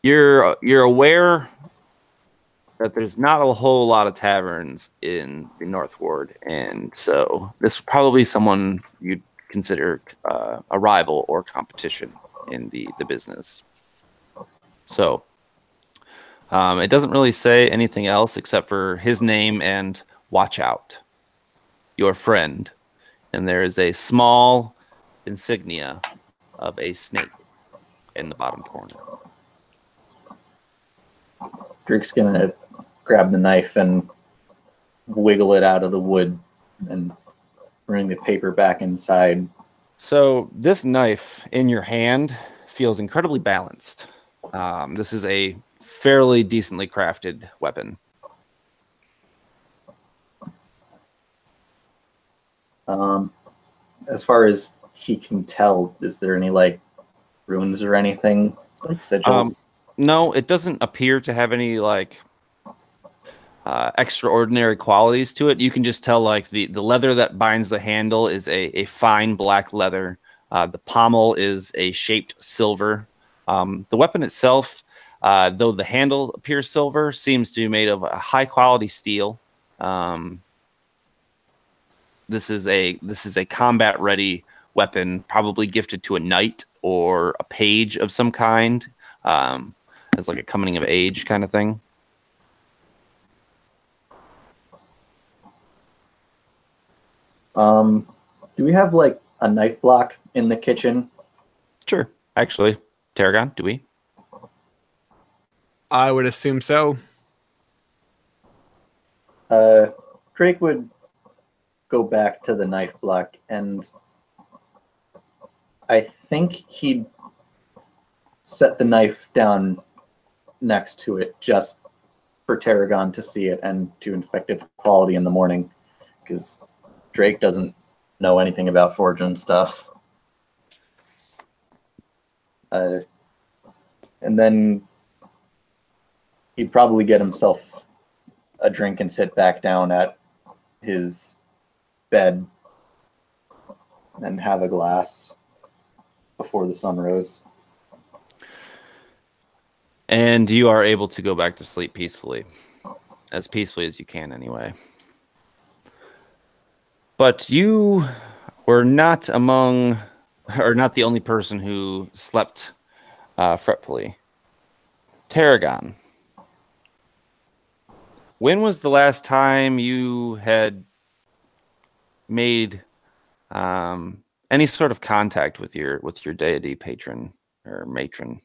you're aware that there's not a whole lot of taverns in the North Ward, and so this would probably be someone you'd consider a rival or competition in the business. So it doesn't really say anything else except for his name and watch out, your friend. And there is a small insignia of a snake in the bottom corner. Drake's gonna grab the knife and wiggle it out of the wood and bring the paper back inside. So this knife in your hand feels incredibly balanced. This is a fairly decently crafted weapon. As far as he can tell, is there any like runes or anything like sigils? No, it doesn't appear to have any like extraordinary qualities to it. You can just tell like the leather that binds the handle is a fine black leather. The pommel is a shaped silver. The weapon itself, though the handle appears silver, seems to be made of a high quality steel. This is a combat ready weapon, probably gifted to a knight or a page of some kind, as like a coming of age kind of thing. Do we have like a knife block in the kitchen? Sure. Actually, Tarragon, do we? I would assume so. Drake would go back to the knife block, and I think he'd set the knife down next to it just for Tarragon to see it and to inspect its quality in the morning, because Drake doesn't know anything about forging stuff. And then he'd probably get himself a drink and sit back down at his bed and have a glass before the sun rose. And you are able to go back to sleep peacefully as you can anyway. But you were not among, or not the only person who slept fretfully. Tarragon, when was the last time you had made any sort of contact with your deity patron or matron?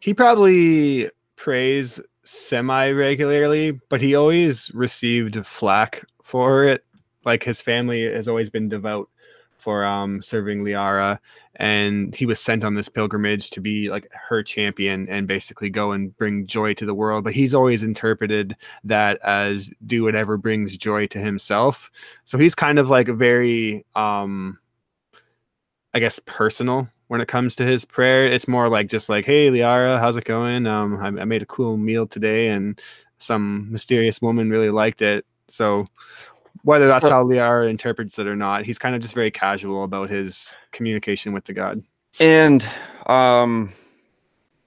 He probably prays semi-regularly, but he always received flack for it. Like, his family has always been devout for serving Liara, and he was sent on this pilgrimage to be like her champion and basically go and bring joy to the world. But he's always interpreted that as do whatever brings joy to himself. So he's kind of like a very I guess personal when it comes to his prayer. It's more like just like, hey Liara, how's it going? I made a cool meal today and some mysterious woman really liked it. So whether that's how Liara interprets it or not, he's kind of just very casual about his communication with the god. And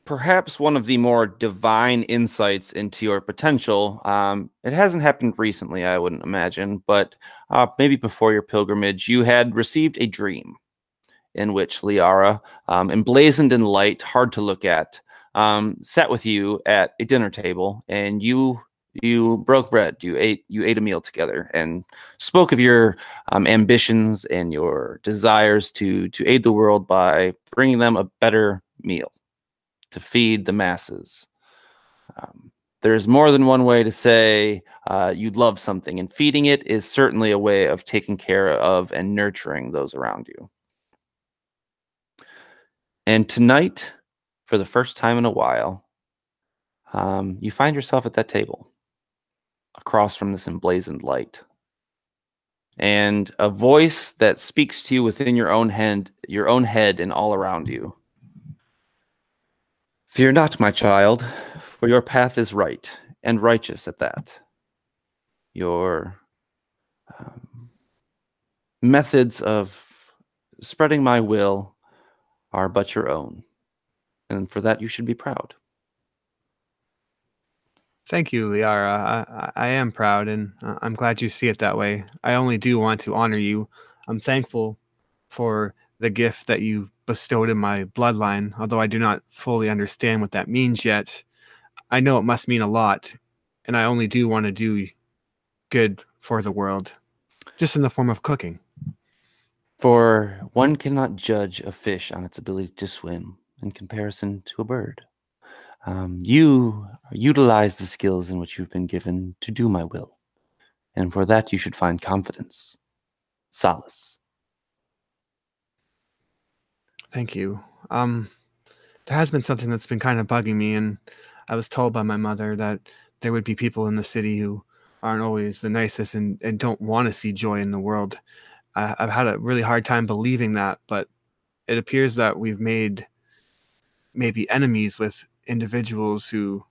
perhaps one of the more divine insights into your potential, it hasn't happened recently, I wouldn't imagine, but maybe before your pilgrimage, you had received a dream in which Liara, emblazoned in light, hard to look at, sat with you at a dinner table, and you broke bread. You ate a meal together and spoke of your ambitions and your desires to aid the world by bringing them a better meal to feed the masses. There's more than one way to say you love something, and feeding it is certainly a way of taking care of and nurturing those around you. And tonight, for the first time in a while, you find yourself at that table, across from this emblazoned light. And a voice that speaks to you within your own head and all around you. Fear not, my child, for your path is right, and righteous at that. Your methods of spreading my will are but your own, and for that you should be proud. Thank you, Liara. I am proud, and I'm glad you see it that way. I only do want to honor you. I'm thankful for the gift that you've bestowed in my bloodline, although I do not fully understand what that means yet. I know it must mean a lot, and I only do want to do good for the world, just in the form of cooking. For one cannot judge a fish on its ability to swim in comparison to a bird. You utilize the skills in which you've been given to do my will, and for that you should find confidence, solace. Thank you. There has been something that's been kind of bugging me, and I was told by my mother that there would be people in the city who aren't always the nicest and don't want to see joy in the world. I've had a really hard time believing that, but it appears that we've made maybe enemies with individuals who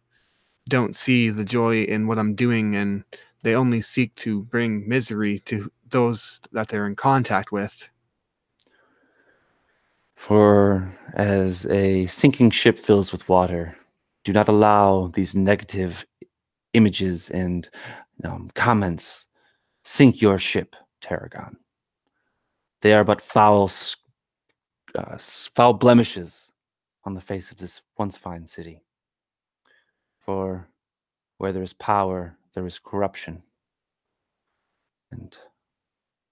don't see the joy in what I'm doing, and they only seek to bring misery to those that they're in contact with. For as a sinking ship fills with water, do not allow these negative images and comments sink your ship, Tarragon. They are but foul blemishes on the face of this once fine city. For where there is power, there is corruption. And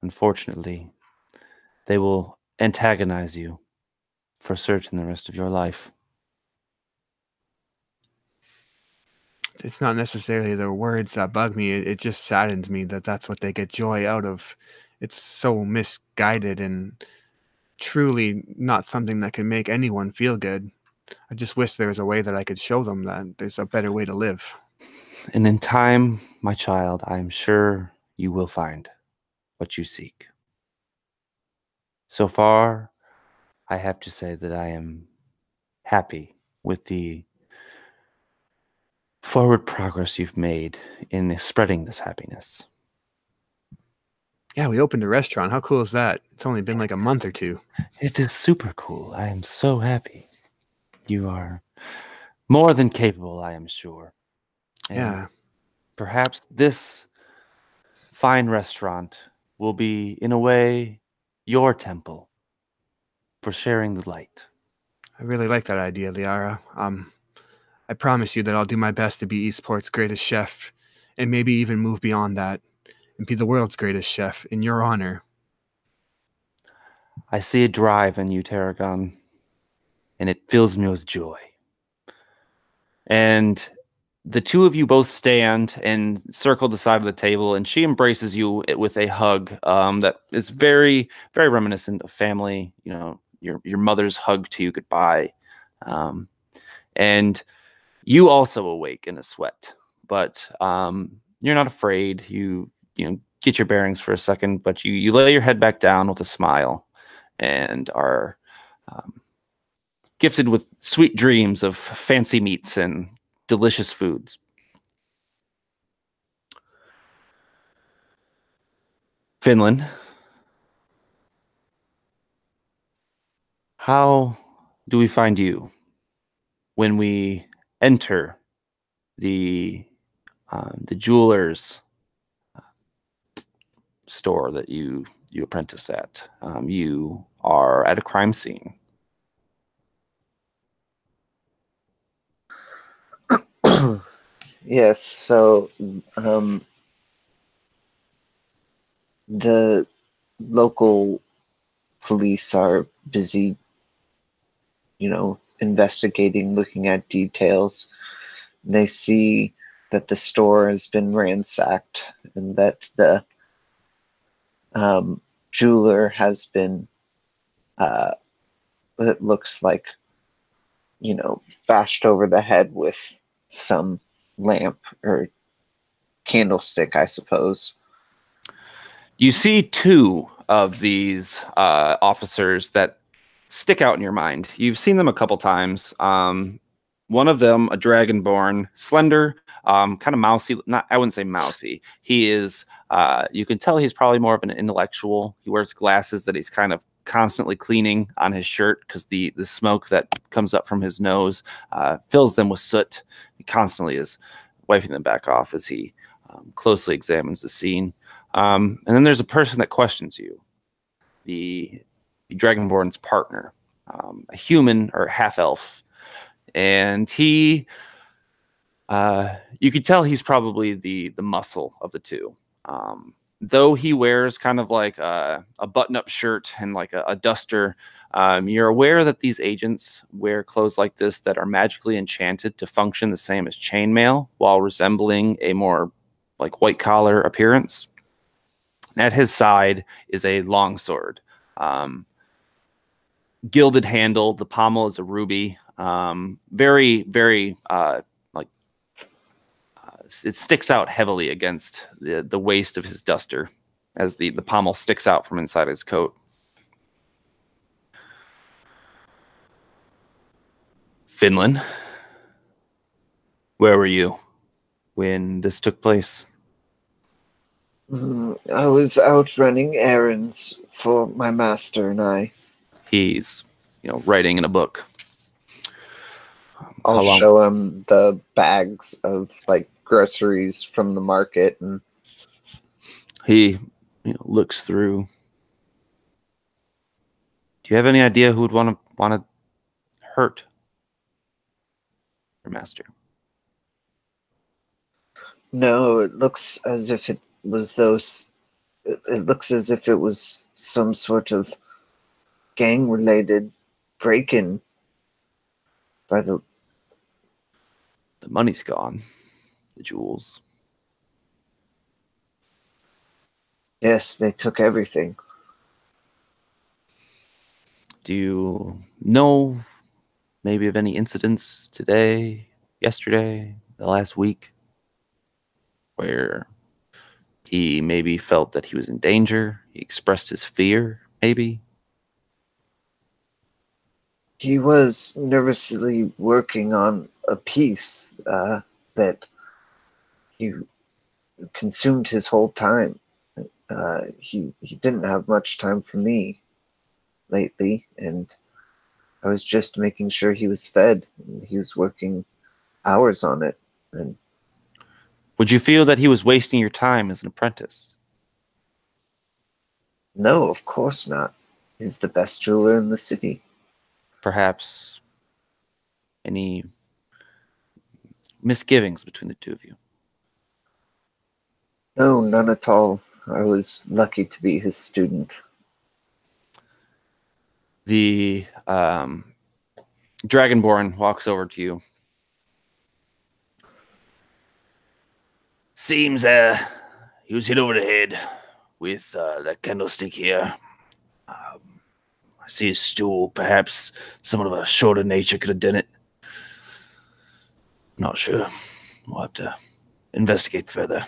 unfortunately, they will antagonize you for certain the rest of your life. it's not necessarily the words that bug me. It just saddens me that that's what they get joy out of. It's so misguided and truly not something that can make anyone feel good. I just wish there was a way that I could show them that there's a better way to live. And in time, my child, I am sure you will find what you seek. So far, I have to say that I am happy with the forward progress you've made in spreading this happiness. Yeah, we opened a restaurant. How cool is that? It's only been like a month or two. It is super cool. I am so happy. You are more than capable, I am sure. And Yeah. perhaps this fine restaurant will be, in a way, your temple for sharing the light. I really like that idea, Liara. I promise you that I'll do my best to be Eastport's greatest chef, and maybe even move beyond that and be the world's greatest chef in your honor. I see a drive in you, Tarragon, and it fills me with joy. And the two of you both stand and circle the side of the table, and she embraces you with a hug that is very, very reminiscent of family. You know, your mother's hug to you goodbye, and you also awake in a sweat, but you're not afraid. You get your bearings for a second, but you lay your head back down with a smile, and are gifted with sweet dreams of fancy meats and delicious foods. Finland, how do we find you when we enter the jeweler's store that you apprentice at? You are at a crime scene. Yes, so the local police are busy, investigating, looking at details. They see that the store has been ransacked and that the jeweler has been, it looks like, bashed over the head with some lamp or candlestick, I suppose. You see two of these officers that stick out in your mind. You've seen them a couple times. One of them, a dragonborn, slender, kind of mousy. I wouldn't say mousy. He is, you can tell he's probably more of an intellectual. He wears glasses that he's kind of constantly cleaning on his shirt because the smoke that comes up from his nose fills them with soot. He constantly is wiping them back off as he closely examines the scene. And then there's a person that questions you, the Dragonborn's partner, a human or half-elf. And he, you could tell he's probably the muscle of the two. Though he wears kind of like a button-up shirt and like a duster, you're aware that these agents wear clothes like this that are magically enchanted to function the same as chainmail while resembling a more like white-collar appearance. At his side is a longsword, gilded handle. The pommel is a ruby. Very, very it sticks out heavily against the waist of his duster, as the pommel sticks out from inside his coat. Finland, where were you when this took place? I was out running errands for my master and I. He's, writing in a book. I'll show him the bags of groceries from the market, and he looks through. Do you have any idea who would want to hurt your master? No, it looks as if it was those. It looks as if it was some sort of gang-related break-in by the money's gone. the jewels. Yes, they took everything. Do you know maybe of any incidents today, yesterday, the last week, where he maybe felt that he was in danger? He expressed his fear, maybe? He was nervously working on a piece that he consumed his whole time. He didn't have much time for me lately, and I was just making sure he was fed. He was working hours on it, and Would you feel that he was wasting your time as an apprentice? no, of course not. He's the best jeweler in the city. Perhaps any misgivings between the two of you? No, none at all. I was lucky to be his student. The Dragonborn walks over to you. Seems he was hit over the head with that candlestick here. I see his stool. Perhaps someone of a shorter nature could have done it. Not sure. We'll have to investigate further.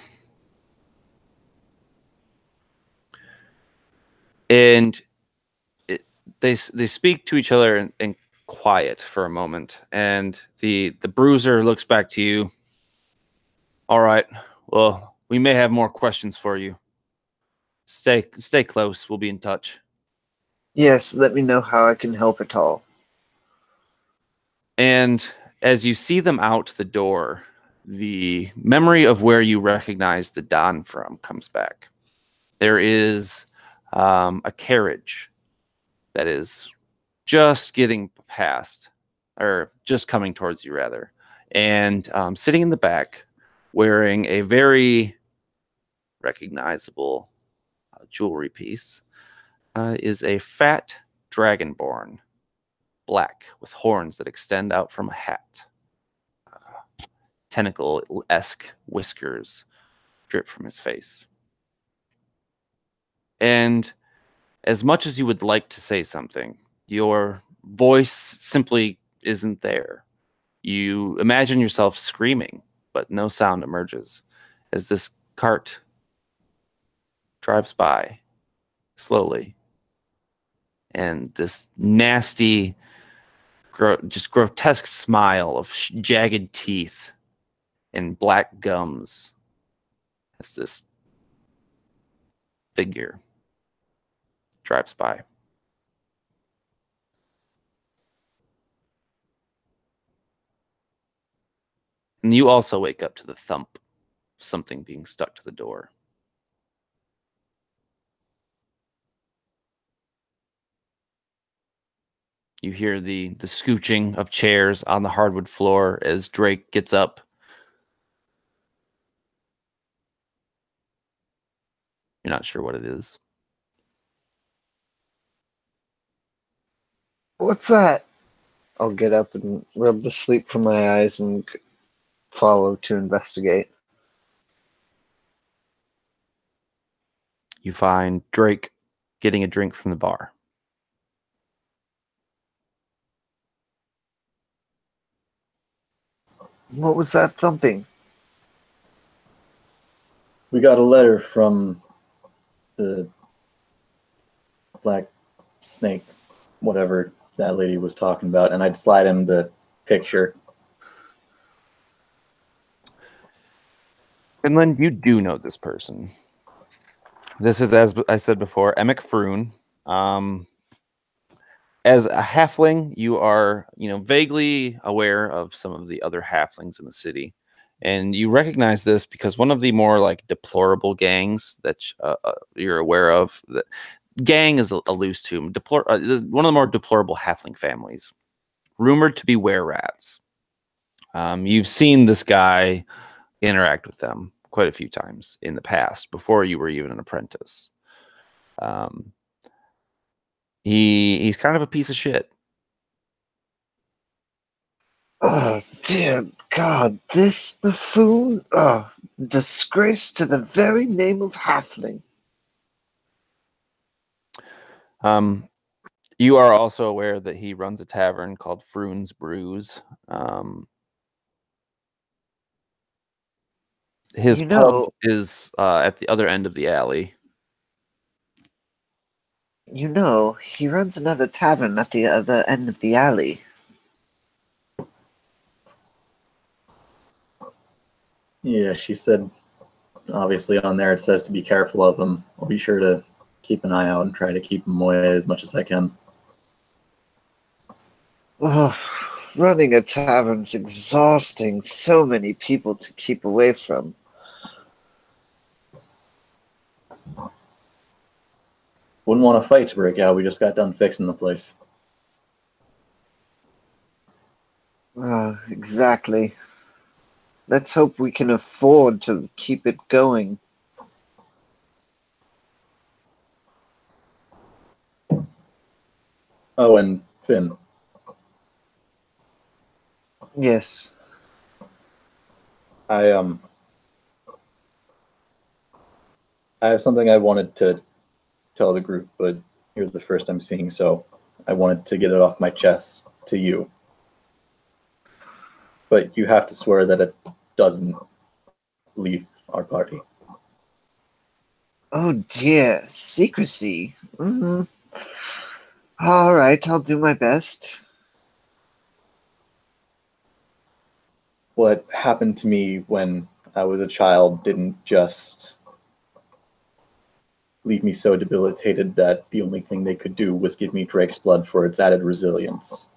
And they speak to each other in quiet for a moment. And the bruiser looks back to you. All right. Well, we may have more questions for you. Stay close. We'll be in touch. Yes, let me know how I can help at all. And as you see them out the door, the memory of where you recognize the Don from comes back. There is a carriage that is just getting past, or just coming towards you, rather. And sitting in the back, wearing a very recognizable jewelry piece, is a fat dragonborn, black, with horns that extend out from a hat. Tentacle-esque whiskers drip from his face. And as much as you would like to say something, your voice simply isn't there. You imagine yourself screaming, but no sound emerges as this cart drives by slowly. And this nasty, just grotesque smile of jagged teeth and black gums as this figure drives by. And you also wake up to the thump of something being stuck to the door. You hear the scooching of chairs on the hardwood floor as Drake gets up. You're not sure what it is. What's that? I'll get up and rub the sleep from my eyes and follow to investigate. You find Drake getting a drink from the bar. What was that thumping? We got a letter from the black snake, whatever that lady was talking about, and I'd slide him the picture. Finland, you do know this person. This is, as I said before, Floon. As a halfling, you are, vaguely aware of some of the other halflings in the city. And you recognize this because one of the more deplorable gangs that you're aware of, that gang is a loose term, one of the more deplorable halfling families, rumored to be were-rats. You've seen this guy interact with them quite a few times in the past, before you were even an apprentice. He's kind of a piece of shit. Oh, dear God, this buffoon! Oh, disgrace to the very name of halfling. You are also aware that he runs a tavern called Floon's Brews. His pub is at the other end of the alley. You know, he runs another tavern at the other end of the alley. Yeah, she said, obviously on there it says to be careful of him. I'll be sure to keep an eye out and try to keep him away as much as I can. Oh, running a tavern's exhausting. So many people to keep away from. Wouldn't want a fight to break out. We just got done fixing the place. Exactly. Let's hope we can afford to keep it going. Oh, and Finn. Yes. I have something I wanted to tell the group, but you're the first I'm seeing, so I wanted to get it off my chest to you. But you have to swear that it doesn't leave our party. Oh dear, secrecy. Mm-hmm. All right, I'll do my best. What happened to me when I was a child didn't just leave me so debilitated that the only thing they could do was give me Drake's blood for its added resilience.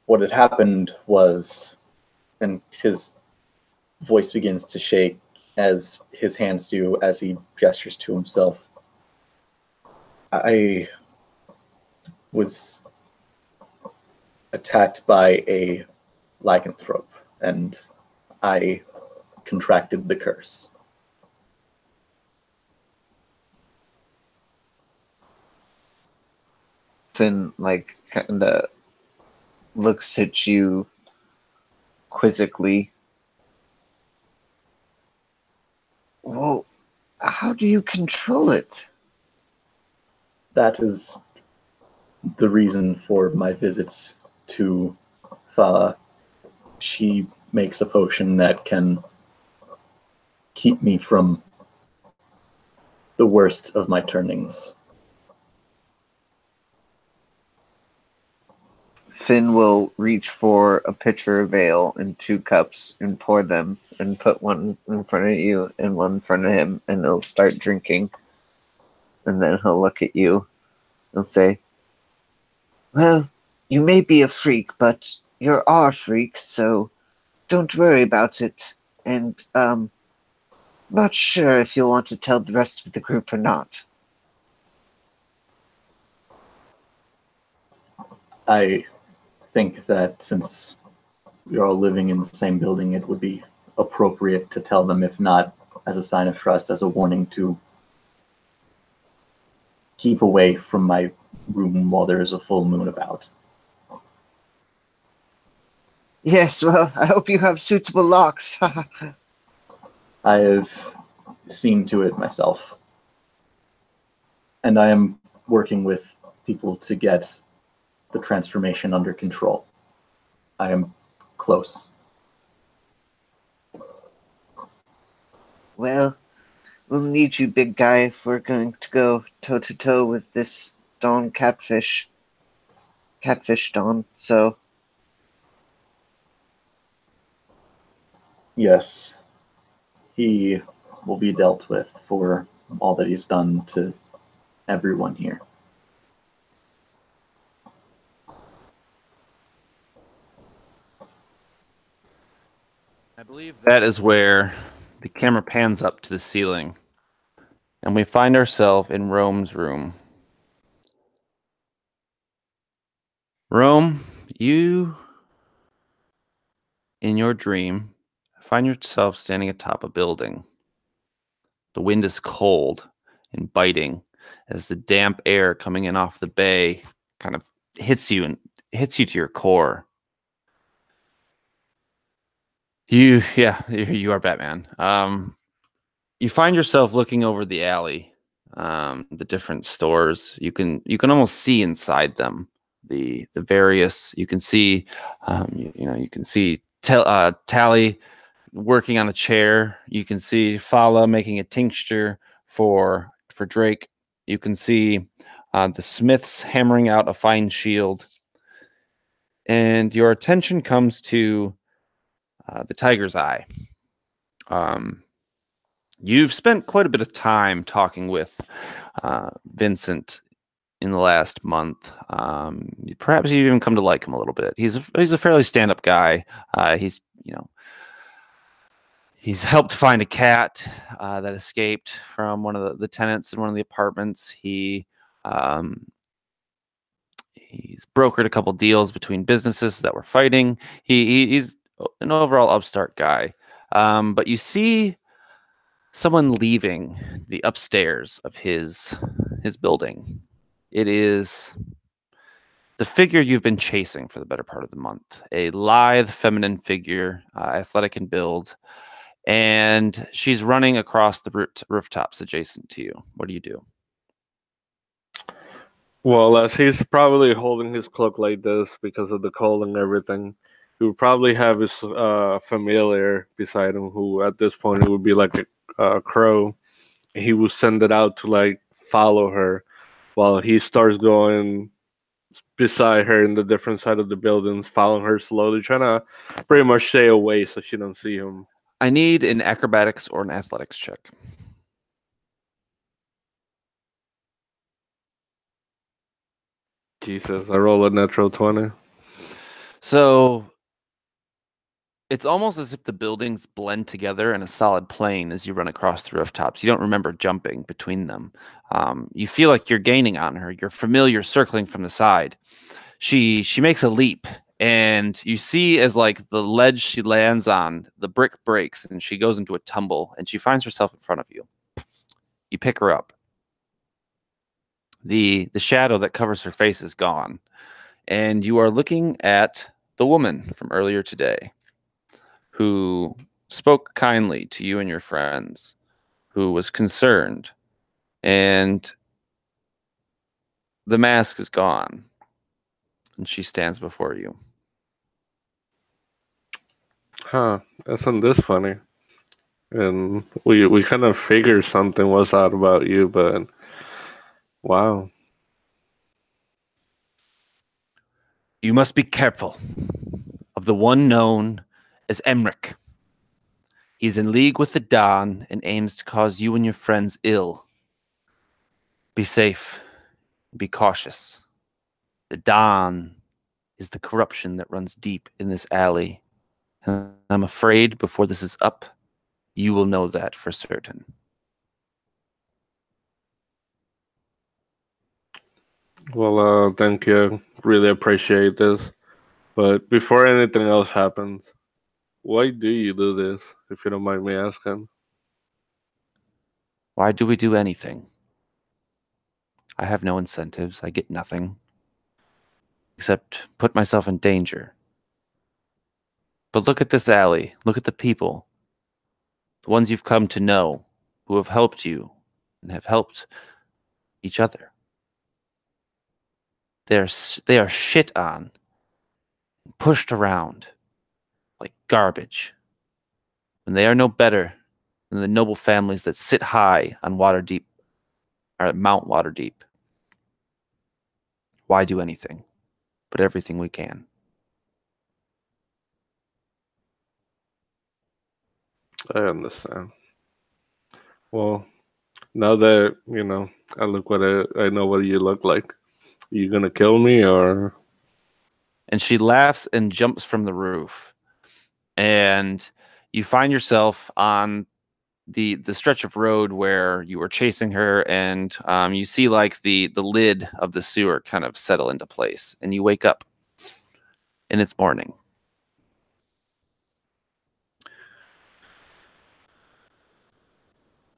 What had happened was, and his voice begins to shake as his hands do as he gestures to himself. I was attacked by a lycanthrope, and I contracted the curse. Finn, kind of looks at you quizzically. Well, how do you control it? That is the reason for my visits to Fa. She makes a potion that can keep me from the worst of my turnings. Finn will reach for a pitcher of ale and 2 cups and pour them and put one in front of you and one in front of him, and he'll start drinking. And then he'll look at you and say, well, you may be a freak, but you're our freak, so don't worry about it. And, not sure if you'll want to tell the rest of the group or not. I think that since we're all living in the same building, it would be appropriate to tell them, if not as a sign of trust, as a warning to keep away from my room while there is a full moon about. Yes, well, I hope you have suitable locks. I have seen to it myself. And I am working with people to get the transformation under control. I am close. Well, we'll need you, big guy, if we're going to go toe-to-toe with this Dawn Catfish Dawn, so... Yes, he will be dealt with for all that he's done to everyone here. I believe that is where the camera pans up to the ceiling, and we find ourselves in Rome's room. Rome, you, in your dream, find yourself standing atop a building. The wind is cold and biting as the damp air coming in off the bay kind of hits you to your core. You are Batman. You find yourself looking over the alley, the different stores. You can almost see inside them. The various. You can see, you can see Tally working on a chair. You can see Fala making a tincture for Drake. You can see the Smiths hammering out a fine shield. And your attention comes to the Tiger's Eye. You've spent quite a bit of time talking with Vincent in the last month. Perhaps you've even come to like him a little bit. He's a fairly stand-up guy. He's helped find a cat that escaped from one of the tenants in one of the apartments. He's brokered a couple deals between businesses that were fighting. He's an overall upstart guy. But you see someone leaving the upstairs of his building. It is the figure you've been chasing for the better part of the month. A lithe, feminine figure, athletic in build. And she's running across the rooftops adjacent to you. What do you do? Well, as he's probably holding his cloak like this because of the cold and everything, he would probably have his familiar beside him, who at this point it would be like a crow. He would send it out to like follow her while he starts going beside her in the different side of the buildings, following her slowly, trying to pretty much stay away so she don't see him. I need an acrobatics or an athletics check. Jesus, I roll a natural 20. So it's almost as if the buildings blend together in a solid plane as you run across the rooftops. You don't remember jumping between them. You feel like you're gaining on her. You're familiar circling from the side. She makes a leap, and you see as like the ledge she lands on, the brick breaks, and she goes into a tumble, and she finds herself in front of you. You pick her up. The shadow that covers her face is gone, and you are looking at the woman from earlier today, who spoke kindly to you and your friends, who was concerned, and the mask is gone, and she stands before you. Huh, isn't this funny? And we kind of figured something was out about you, but wow. You must be careful of the one known as Emmerich. He is in league with the Don and aims to cause you and your friends ill. Be safe. Be cautious. The Don is the corruption that runs deep in this alley. And I'm afraid before this is up, you will know that for certain. Well, thank you. Really appreciate this. But before anything else happens, why do you do this, if you don't mind me asking? Why do we do anything? I have no incentives. I get nothing. Except put myself in danger. But look at this alley. Look at the people. The ones you've come to know, who have helped you and have helped each other. They are shit on, pushed around like garbage. And they are no better than the noble families that sit high on Waterdeep, or at Mount Waterdeep. Why do anything? But everything we can. I understand. Well, now that, I I know what you look like. You gonna kill me or? And she laughs and jumps from the roof. And you find yourself on the stretch of road where you were chasing her, and you see like the lid of the sewer kind of settle into place, and you wake up, and it's morning.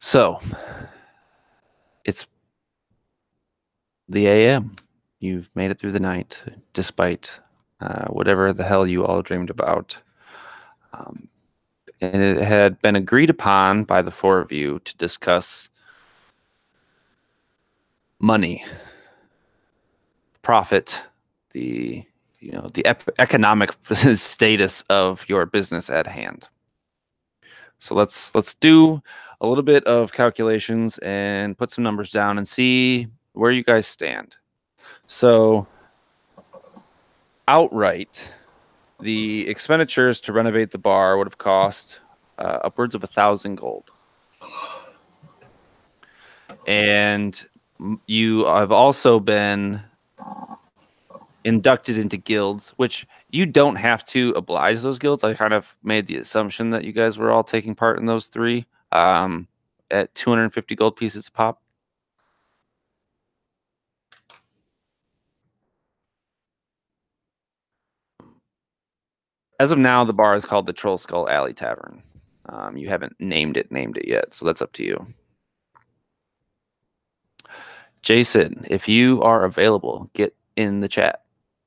So it's the AM. You've made it through the night, despite whatever the hell you all dreamed about. and it had been agreed upon by the four of you to discuss money, profit, the economic status of your business at hand. So let's do a little bit of calculations and put some numbers down and see where you guys stand. So outright, the expenditures to renovate the bar would have cost upwards of 1,000 gold. And you have also been inducted into guilds, which you don't have to oblige those guilds. I kind of made the assumption that you guys were all taking part in those three at 250 gold pieces a pop. As of now, the bar is called the Troll Skull Alley Tavern. You haven't named it yet, so that's up to you. Jason, if you are available, get in the chat.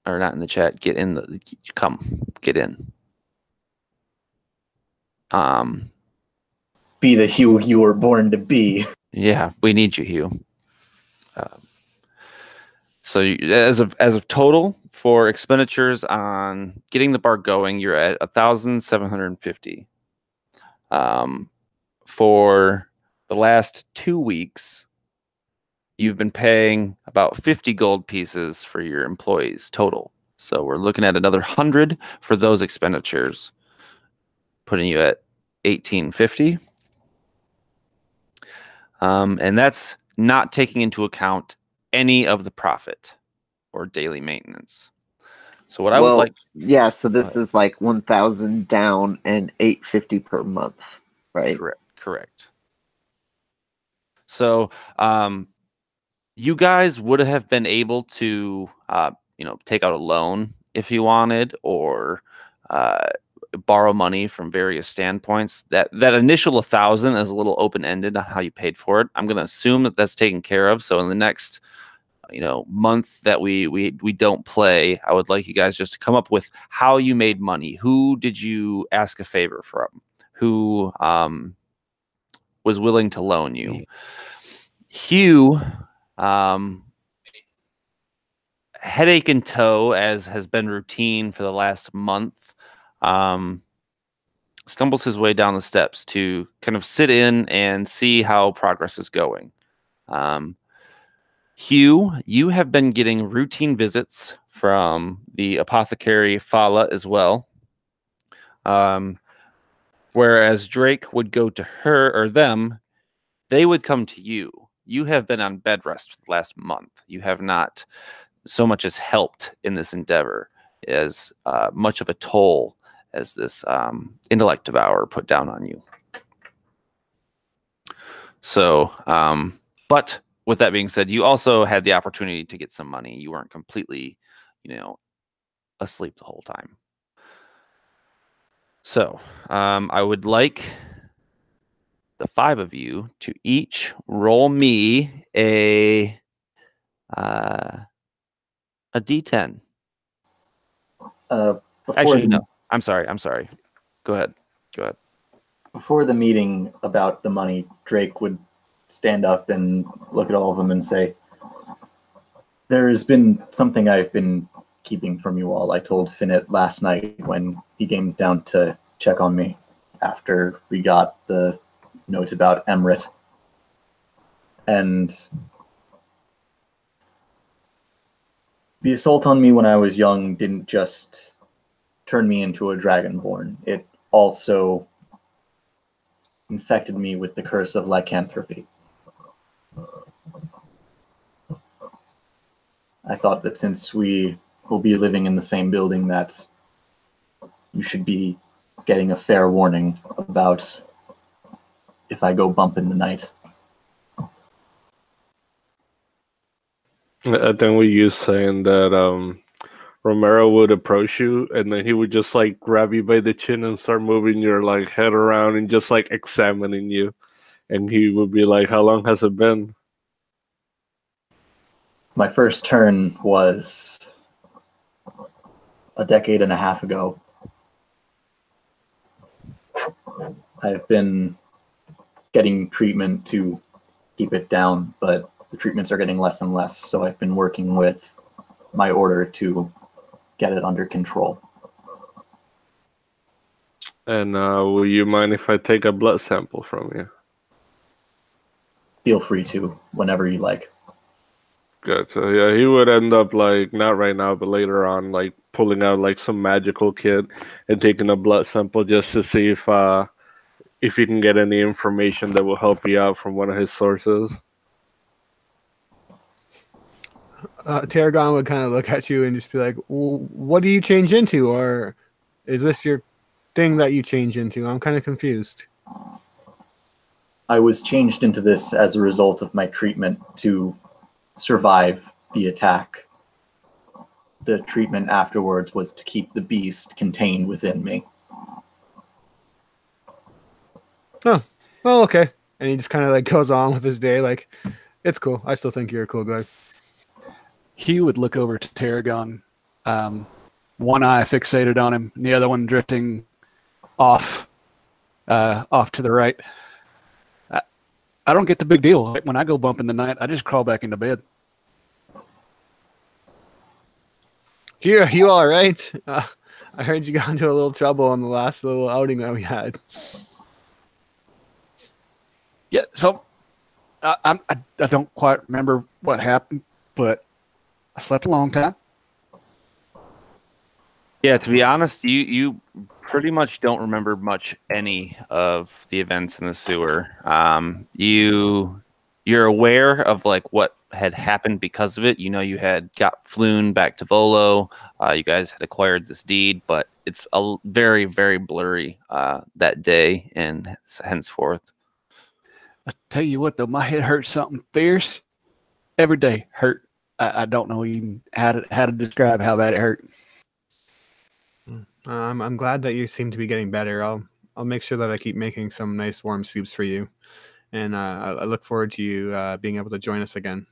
Or not in the chat, get in get in. Be the Hugh you were born to be. Yeah, we need you, Hugh. So as of total for expenditures on getting the bar going, you're at 1,750. For the last 2 weeks, you've been paying about 50 gold pieces for your employees total. So we're looking at another 100 for those expenditures, putting you at 1,850. And that's not taking into account any of the profit or daily maintenance. So what I would like... Yeah, so this is like 1,000 down and 850 per month, right? Correct. So you guys would have been able to, take out a loan if you wanted, or borrow money from various standpoints. That initial 1,000 is a little open-ended on how you paid for it. I'm going to assume that that's taken care of. So in the next, month that we don't play, I would like you guys just to come up with how you made money. Who did you ask a favor from? Who was willing to loan you? Hugh, headache in tow, as has been routine for the last month, stumbles his way down the steps to kind of sit in and see how progress is going. Hugh, you have been getting routine visits from the apothecary Fala as well. Whereas Drake would go to her or them, they would come to you. You have been on bed rest for the last month. You have not so much as helped in this endeavor, as much of a toll as this intellect devourer put down on you. So, but with that being said, you also had the opportunity to get some money. You weren't completely, asleep the whole time. So, I would like the 5 of you to each roll me a D10. Actually, no. I'm sorry. Go ahead. Before the meeting about the money, Drake would stand up and look at all of them and say, "There's been something I've been keeping from you all. I told Finnet last night when he came down to check on me after we got the note about Emrit. And the assault on me when I was young didn't just turn me into a dragonborn. It also infected me with the curse of lycanthropy. I thought that since we will be living in the same building, that you should be getting a fair warning about if I go bump in the night." I think we used saying that Romero would approach you and then he would just like grab you by the chin and start moving your like head around and just like examining you. And he would be like, "How long has it been?" My first turn was a decade and a half ago. I've been getting treatment to keep it down, but the treatments are getting less and less, so I've been working with my order to get it under control. And will you mind if I take a blood sample from you? Feel free to, whenever you like. Good. So yeah, he would end up like not right now, but later on, like pulling out like some magical kit and taking a blood sample just to see if he can get any information that will help you out from one of his sources. Tarragon would kind of look at you and just be like, what do you change into? Or is this your thing that you change into? I'm kind of confused. I was changed into this as a result of my treatment to survive the attack. The treatment afterwards was to keep the beast contained within me. Oh, well, okay. And he just kind of like goes on with his day. Like, it's cool. I still think you're a cool guy. He would look over to Tarragon, one eye fixated on him, and the other one drifting off to the right. I don't get the big deal. When I go bump in the night, I just crawl back into bed. You all right? I heard you got into a little trouble on the last little outing that we had. Yeah, so I don't quite remember what happened, but I slept a long time. Yeah, to be honest, you pretty much don't remember much any of the events in the sewer. You're aware of like what had happened because of it. You know, you had got Floon back to Volo. You guys had acquired this deed, but it's a very, very blurry that day and henceforth. I tell you what, though, my head hurts something fierce. Every day hurt. I don't know even how to describe how bad it hurt. I'm glad that you seem to be getting better. I'll make sure that I keep making some nice warm soups for you, and I look forward to you being able to join us again.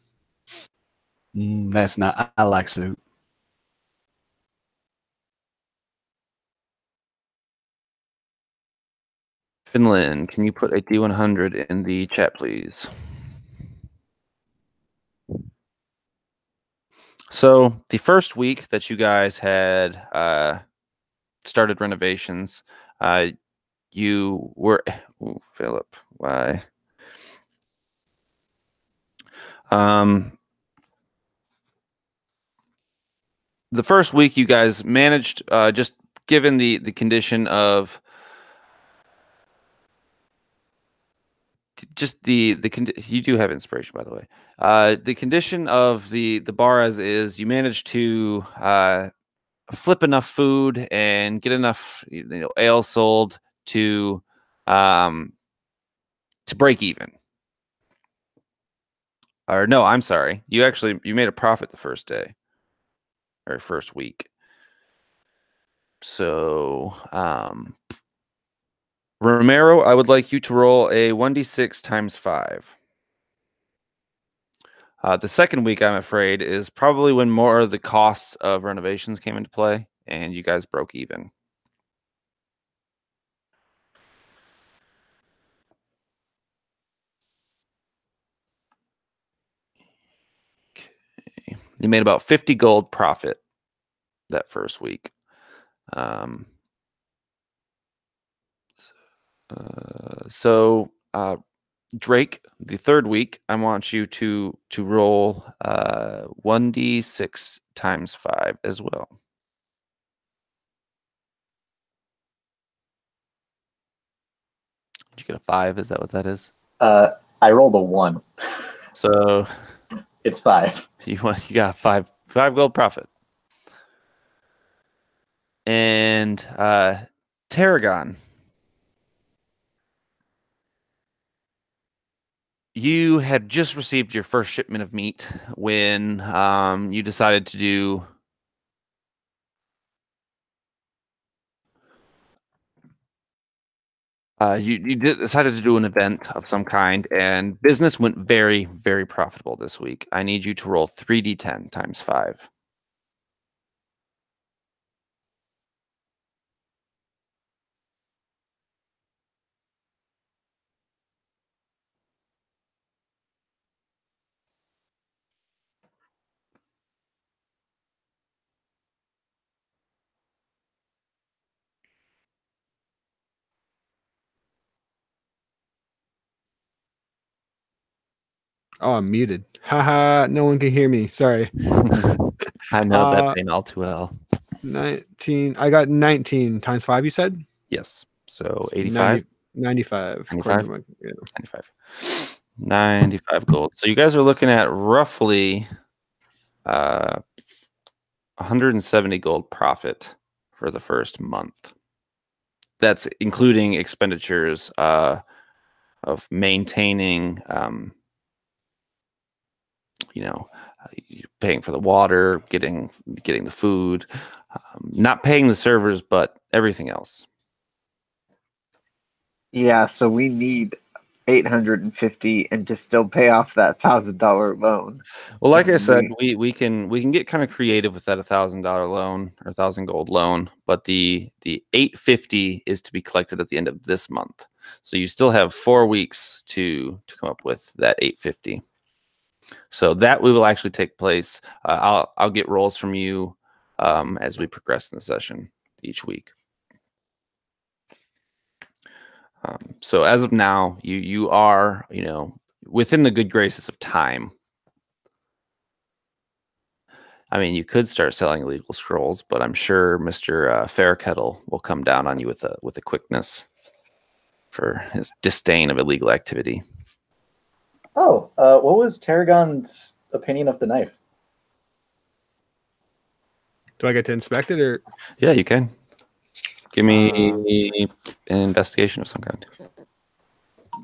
That's not. I like soup. Finland, can you put a D100 in the chat, please? So the first week that you guys had started renovations, you were Phillip. Why? The first week you guys managed, just given the condition of just you do have inspiration, by the way. The condition of the bar as is, you managed to flip enough food and get enough ale sold to break even. Or no, I'm sorry. You made a profit the first day or first week. So Romero, I would like you to roll a 1d6 times 5. The second week, I'm afraid, is probably when more of the costs of renovations came into play, and you guys broke even. Okay. You made about 50 gold profit that first week. Drake, the third week, I want you to roll 1d6 times 5 as well. Did you get a 5? Is that what that is? I rolled a 1. So It's 5. you got 5 gold profit. And Tarragon, you had just received your first shipment of meat when you decided to do decided to do an event of some kind, and business went very, very profitable this week. I need you to roll 3d10 times 5. Oh, I'm muted. Haha, no one can hear me. Sorry. I know that pain all too well. 19. I got 19 times 5, you said? Yes. So 85? 95. 95? Yeah. 95. 95 gold. So you guys are looking at roughly 170 gold profit for the first month. That's including expenditures of maintaining, paying for the water, getting the food, not paying the servers, but everything else. Yeah, so we need 850 and to still pay off that $1,000 loan. Well, like I said, we can get kind of creative with that $1,000 loan or 1,000 gold loan, but the 850 is to be collected at the end of this month. So you still have 4 weeks to come up with that 850. So that will actually take place. I'll get rolls from you as we progress in the session each week. So as of now, you are within the good graces of time. I mean, you could start selling illegal scrolls, but I'm sure Mr. Fairkettle will come down on you with a quickness for his disdain of illegal activity. Oh, what was Tarragon's opinion of the knife? Do I get to inspect it or? Yeah, you can. Give me an investigation of some kind.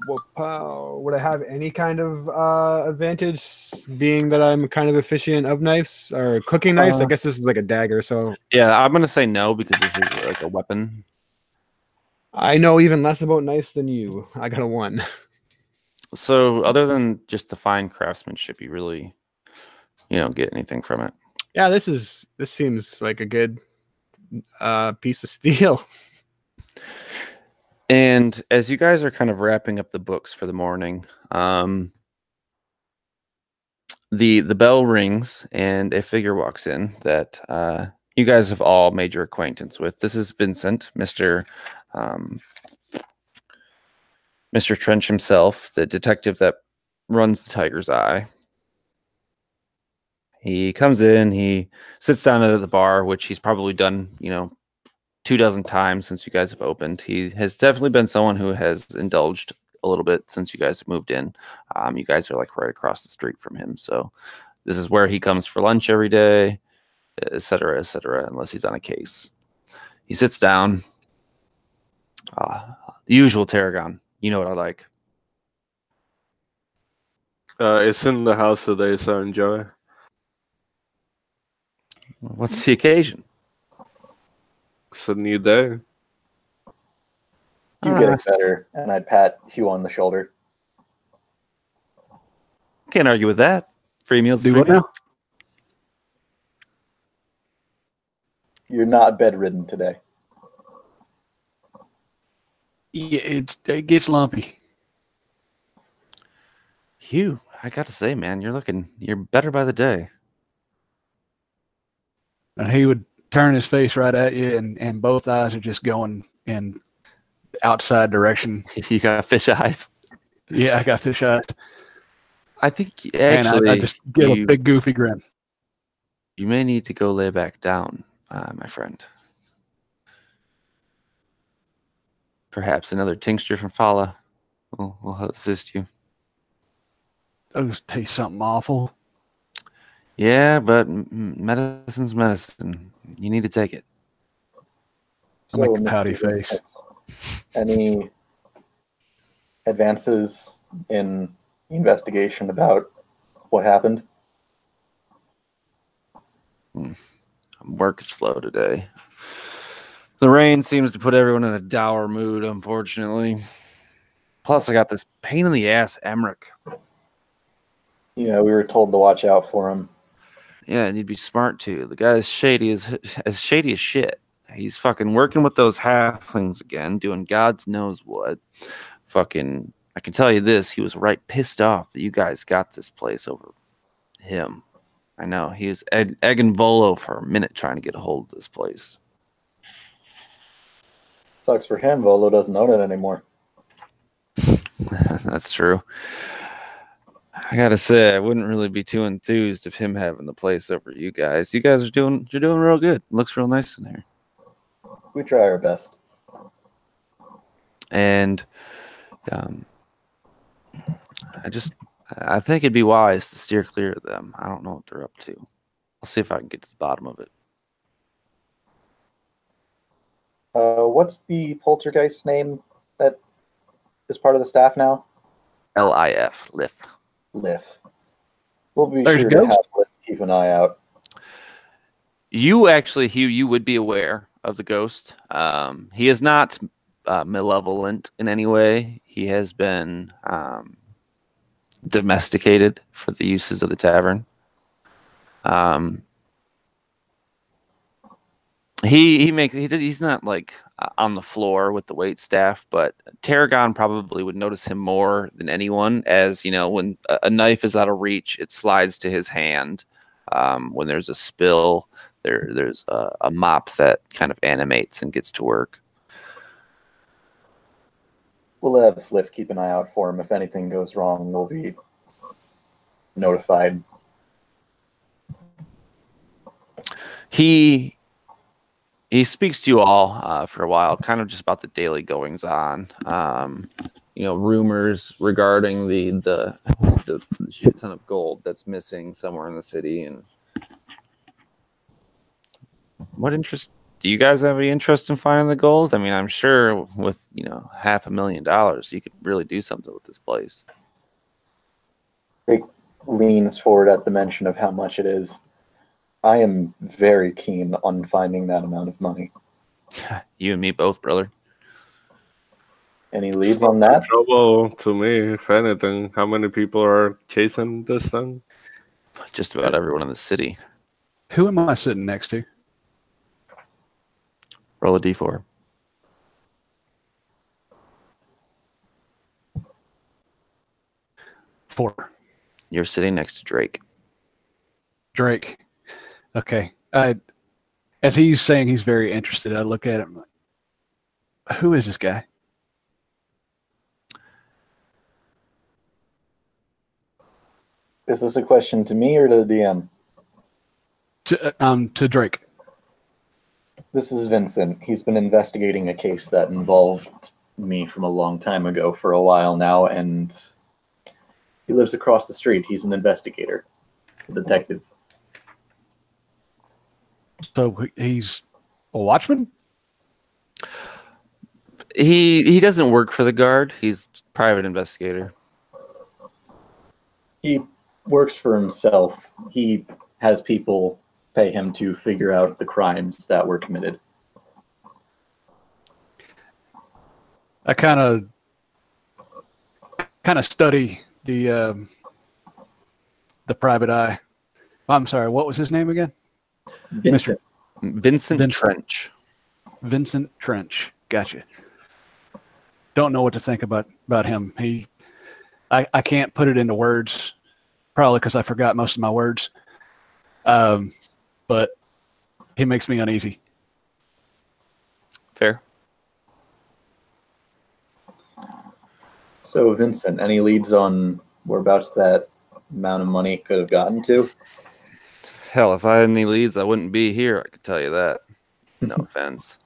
Would I have any kind of advantage, being that I'm kind of efficient of knives or cooking knives? I guess this is like a dagger, so. Yeah, I'm going to say no because this is like a weapon. I know even less about knives than you. I got a 1. So other than just the fine craftsmanship, you really don't get anything from it. Yeah, this seems like a good piece of steel. And as you guys are kind of wrapping up the books for the morning, the bell rings and a figure walks in that you guys have all made your acquaintance with. This is Vincent, Mr. Trench himself, the detective that runs the Tiger's Eye. He comes in, he sits down at the bar, which he's probably done, 24 times since you guys have opened. He has definitely been someone who has indulged a little bit since you guys have moved in. You guys are like right across the street from him. So this is where he comes for lunch every day, et cetera, unless he's on a case. He sits down. Usual Tarragon. You know what I like. It's in the house today, so enjoy. What's the occasion? It's a new day. You get it better, and I'd pat Hugh on the shoulder. Can't argue with that. Free meals. Do Free what meal. now? You're not bedridden today. Yeah, it gets lumpy. Hugh, I got to say, man, you're better by the day. He would turn his face right at you, and both eyes are just going in the outside direction. You got fish eyes. Yeah, I got fish eyes. I think actually, and I just give a big goofy grin. You may need to go lay back down, my friend. Perhaps another tincture from Fala will assist you. Those taste something awful. Yeah, but medicine's medicine. You need to take it. I make a pouty face. Any advances in investigation about what happened? I'm working slow today. The rain seems to put everyone in a dour mood, unfortunately. Plus, I got this pain in the ass Emmerich. Yeah, we were told to watch out for him. Yeah, and you'd be smart too. The guy's shady as shit. He's fucking working with those halflings again, doing God's knows what. Fucking, I can tell you this, he was right pissed off that you guys got this place over him. I know, he was egging Volo for a minute trying to get a hold of this place. Sucks for him, Volo doesn't own it anymore. That's true. I gotta say, I wouldn't really be too enthused of him having the place over you guys. You guys you're doing real good. Looks real nice in here. We try our best. And I think it'd be wise to steer clear of them. I don't know what they're up to. I'll see if I can get to the bottom of it. What's the poltergeist name that is part of the staff now? LIF, Lif. Lif. We'll be There's sure to Ghost. have Lif keep an eye out. You actually, Hugh, you would be aware of the ghost. He is not malevolent in any way. He has been domesticated for the uses of the tavern. He's not like on the floor with the wait staff, but Tarragon probably would notice him more than anyone, as you know, when a knife is out of reach, it slides to his hand. When there's a spill, there's a mop that kind of animates and gets to work. We'll have Flip keep an eye out for him. If anything goes wrong, we'll be notified. He speaks to you all for a while, kind of just about the daily goings on. Rumors regarding the shit ton of gold that's missing somewhere in the city. And what interest do you guys have any interest in finding the gold? I mean, I'm sure with $500,000, you could really do something with this place. Rick leans forward at the mention of how much it is. I am very keen on finding that amount of money. You and me both, brother. Any leads on that? Trouble to me, if anything. How many people are chasing this thing? Just about everyone in the city. Who am I sitting next to? Roll a d4. Four. You're sitting next to Drake. Drake. Okay. As he's saying he's very interested, I look at him like, who is this guy? Is this a question to me or to the DM? To Drake. This is Vincent. He's been investigating a case that involved me from a long time ago for a while now, and he lives across the street. He's an investigator, a detective. So he's a watchman? He doesn't work for the guard. He's a private investigator. He works for himself. He has people pay him to figure out the crimes that were committed. I kind of study the private eye. I'm sorry, what was his name again? Vincent. Vincent Trench. Vincent Trench. Gotcha. Don't know what to think about him. I can't put it into words, probably because I forgot most of my words. But he makes me uneasy. Fair. So, Vincent, any leads on whereabouts that amount of money could have gotten to? Hell, if I had any leads, I wouldn't be here. I could tell you that. No offense.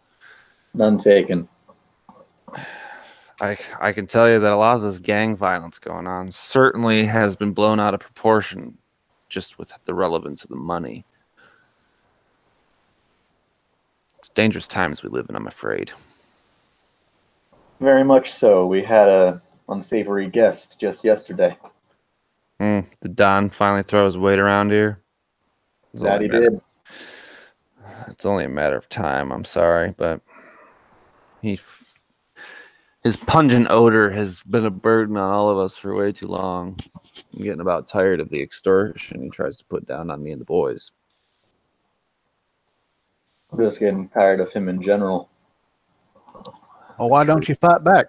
None taken. I can tell you that a lot of this gang violence going on certainly has been blown out of proportion just with the relevance of the money. It's dangerous times we live in, I'm afraid. Very much so. We had a unsavory guest just yesterday. Did Don finally throw his weight around here? That he did. It's only a matter of time. I'm sorry, but his pungent odor has been a burden on all of us for way too long. I'm getting about tired of the extortion he tries to put down on me and the boys. I'm just getting tired of him in general. Well, why don't you fight back?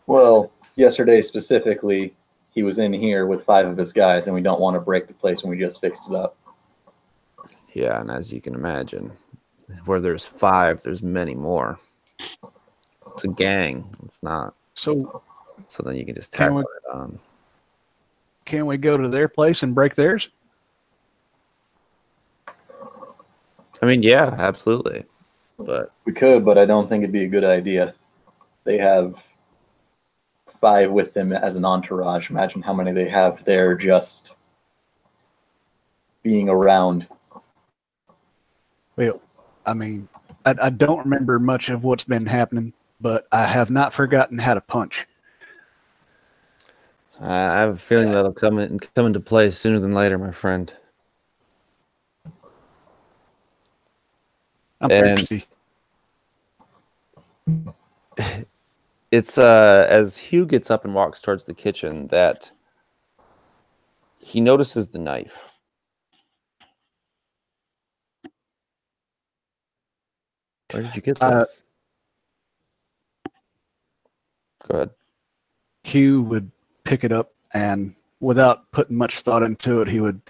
Well, yesterday specifically, he was in here with 5 of his guys, and we don't want to break the place when we just fixed it up. Yeah, and as you can imagine, where there's 5, there's many more. It's a gang. It's not. So So then you can just Can tackle we- it on. Can we go to their place and break theirs? I mean, yeah, absolutely. But We could, but I don't think it'd be a good idea. They have 5 with them as an entourage. Imagine how many they have there just being around. Well, I mean, I don't remember much of what's been happening, but I have not forgotten how to punch. I have a feeling that'll come into play sooner than later, my friend. I'm And- thirsty. It's as Hugh gets up and walks towards the kitchen that he notices the knife. Where did you get this? Go ahead. Hugh would pick it up and, without putting much thought into it, he would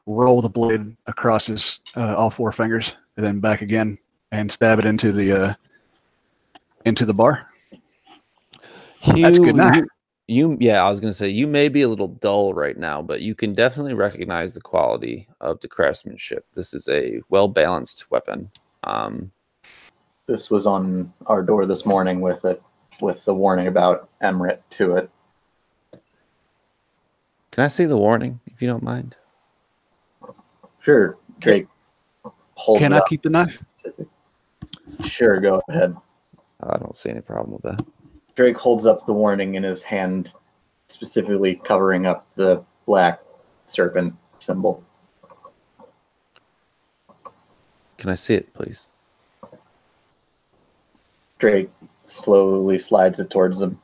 roll the blade across his all 4 fingers and then back again and stab it into the bar. Hugh, That's good knife. Yeah, I was gonna say you may be a little dull right now, but you can definitely recognize the quality of the craftsmanship. This is a well-balanced weapon. This was on our door this morning with the warning about Emrit to it. Can I see the warning, if you don't mind? Sure, Drake holds Can it I up. keep the knife? Sure, go ahead. I don't see any problem with that. Drake holds up the warning in his hand, specifically covering up the black serpent symbol. Can I see it, please? Drake slowly slides it towards them.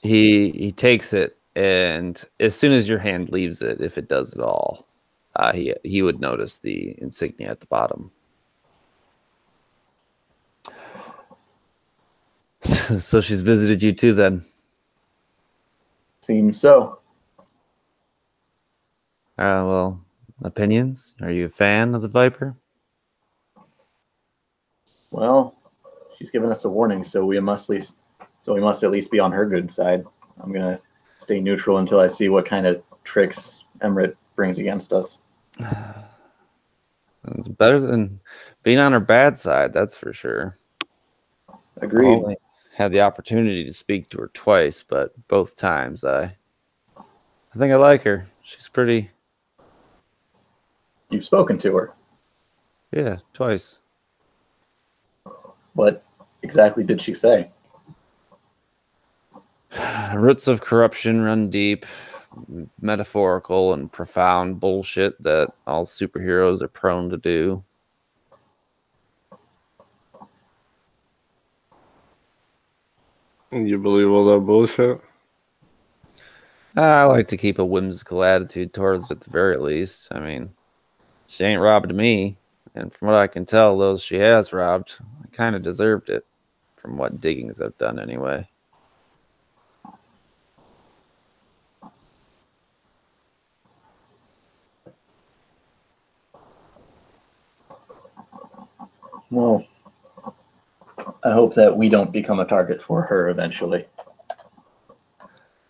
He takes it, and as soon as your hand leaves it, if it does at all, he would notice the insignia at the bottom. So she's visited you too, then. Seems so. Well, opinions? Are you a fan of the Viper? Well, she's given us a warning, so we must at least be on her good side. I'm gonna stay neutral until I see what kind of tricks Emrit brings against us. It's better than being on her bad side, that's for sure. Agreed. Only had the opportunity to speak to her twice, but both times I think I like her. She's pretty. You've spoken to her. Yeah, twice. What exactly did she say? Roots of corruption run deep, metaphorical and profound bullshit that all superheroes are prone to do. You believe all that bullshit? I like to keep a whimsical attitude towards it at the very least. I mean, she ain't robbed me, and from what I can tell, those she has robbed, I kind of deserved it, from what diggings I've done anyway. Well, I hope that we don't become a target for her eventually.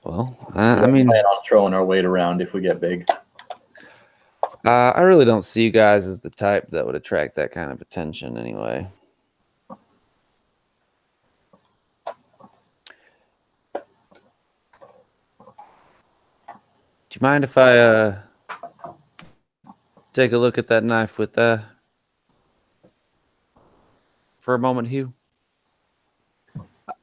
Well, We I don't mean, plan on throwing our weight around if we get big. I really don't see you guys as the type that would attract that kind of attention anyway. Do you mind if I take a look at that knife with for a moment, Hugh?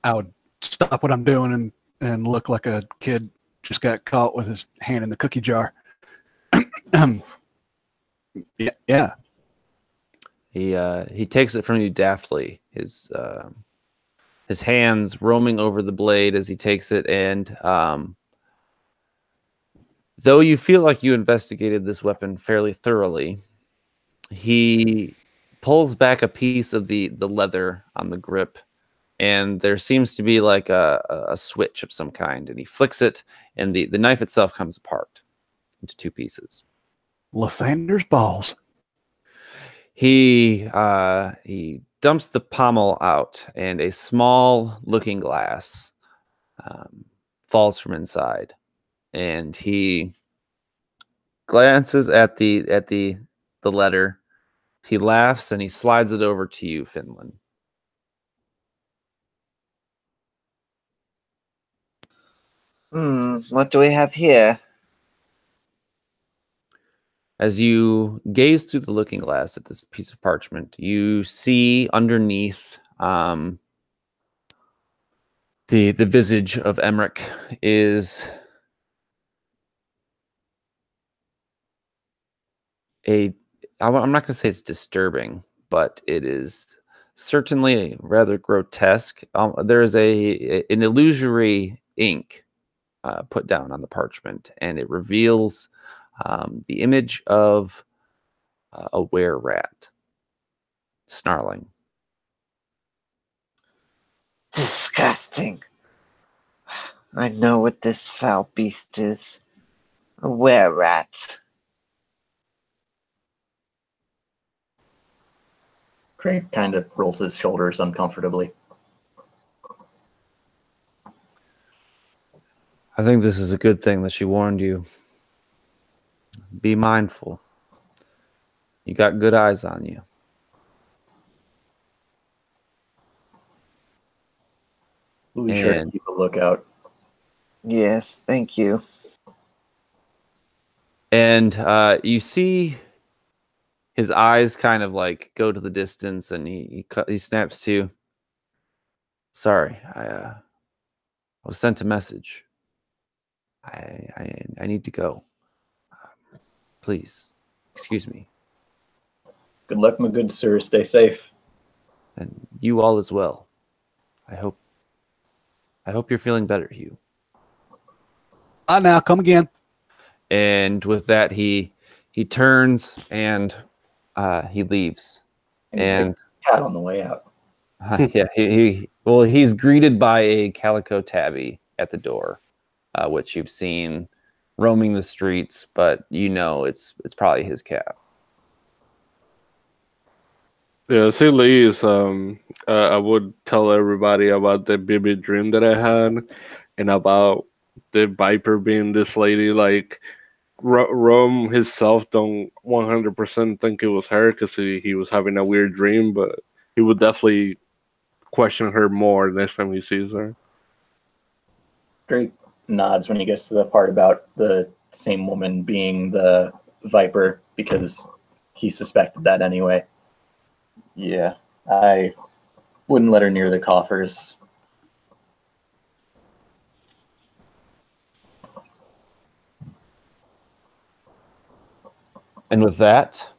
I would stop what I'm doing and look like a kid just got caught with his hand in the cookie jar. Yeah. He takes it from you daftly. His hands roaming over the blade as he takes it, and though you feel like you investigated this weapon fairly thoroughly, he pulls back a piece of the leather on the grip, and there seems to be like a switch of some kind, and he flicks it, and the knife itself comes apart into 2 pieces. Lathander's balls. He dumps the pommel out, and a small looking glass falls from inside, and he glances at the letter. He laughs and he slides it over to you, Finland. What do we have here? As you gaze through the looking glass at this piece of parchment, you see underneath the visage of Emmerich is I'm not going to say it's disturbing, but it is certainly rather grotesque. There is an illusory ink put down on the parchment, and it reveals the image of a were-rat snarling. Disgusting. I know what this foul beast is. A were-rat. Craig kind of rolls his shoulders uncomfortably. I think this is a good thing that she warned you. Be mindful. You got good eyes on you. We'll be sure to keep a lookout. Yes, thank you. And you see his eyes kind of like go to the distance, and he snaps to, sorry, I was sent a message. I need to go. Please, excuse me. Good luck, my good sir. Stay safe. And you all as well. I hope you're feeling better, Hugh. Now come again. And with that, he turns and he leaves. And cat on the way out. Yeah, he's greeted by a calico tabby at the door, which you've seen roaming the streets, but you know it's probably his cat. Yeah, as he leaves, I would tell everybody about the vivid dream that I had, and about the Viper being this lady. Like, Rome himself don't 100% think it was her, because he was having a weird dream, but he would definitely question her more next time he sees her. Drake nods when he gets to the part about the same woman being the Viper, because he suspected that anyway. Yeah, I wouldn't let her near the coffers. And with that,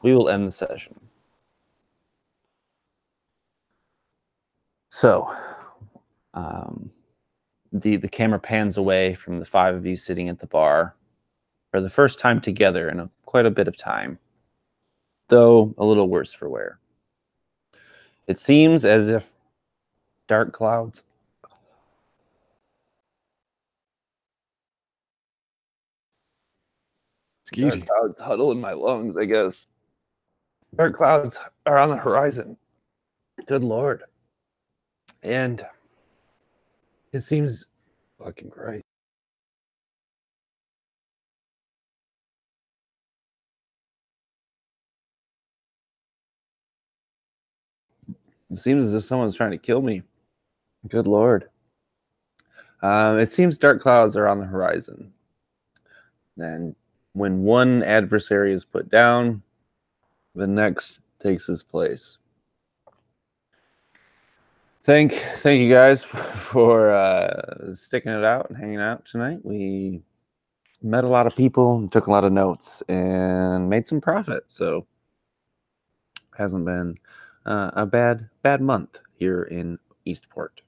we will end the session. So, the camera pans away from the five of you sitting at the bar for the first time together in quite a bit of time, though a little worse for wear. It seems as if dark clouds Excuse you. clouds huddle in my lungs, I guess. Dark clouds are on the horizon. Good Lord. And it seems fucking great. It seems as if someone's trying to kill me. Good Lord. It seems dark clouds are on the horizon. And when one adversary is put down, the next takes his place. Thank you guys for sticking it out and hanging out tonight. We met a lot of people, took a lot of notes, and made some profit. So hasn't been a bad month here in Eastport.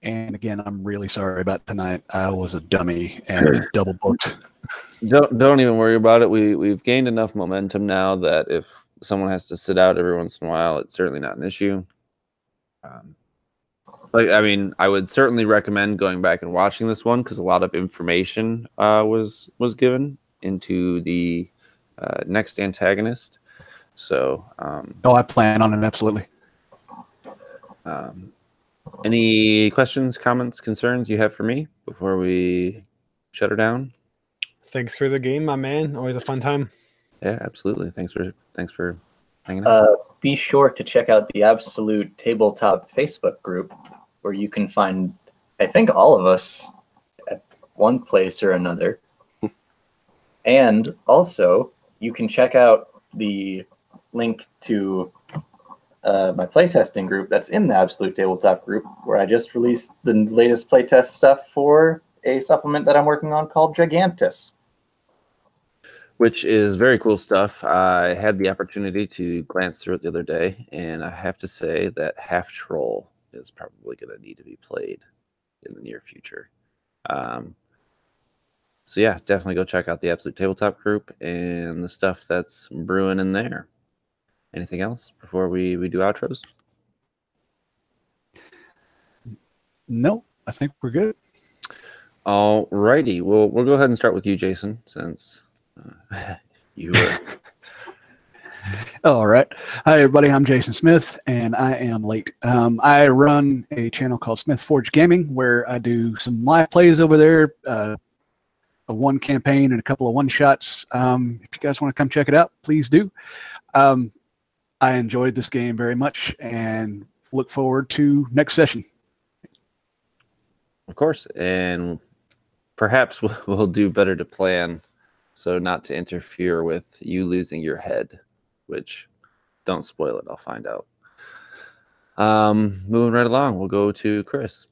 And again, I'm really sorry about tonight. I was a dummy and double booked. Don't even worry about it. We've gained enough momentum now that if someone has to sit out every once in a while, it's certainly not an issue. I would certainly recommend going back and watching this one, because a lot of information was given into the next antagonist. So I plan on it, absolutely. Any questions, comments, concerns you have for me before we shut her down? Thanks for the game, my man. Always a fun time. Yeah, absolutely. Thanks for hanging out. Be sure to check out the Absolute Tabletop Facebook group, where you can find, I think, all of us at one place or another. And also, you can check out the link to my playtesting group that's in the Absolute Tabletop group, where I just released the latest playtest stuff for a supplement that I'm working on called Gigantus. Which is very cool stuff. I had the opportunity to glance through it the other day, and I have to say that Half Troll is probably going to need to be played in the near future. So yeah, definitely go check out the Absolute Tabletop group and the stuff that's brewing in there. Anything else before we do outros? No, I think we're good. All righty. Well, we'll go ahead and start with you, Jason, since you were. All right. Hi, everybody. I'm Jason Smith, and I am late. I run a channel called Smith Forge Gaming, where I do some live plays over there, a one campaign and a couple of one-shots. If you guys want to come check it out, please do. I enjoyed this game very much and look forward to next session. Of course, and perhaps we'll do better to plan, so not to interfere with you losing your head, which don't spoil it. I'll find out. Moving right along, we'll go to Chris.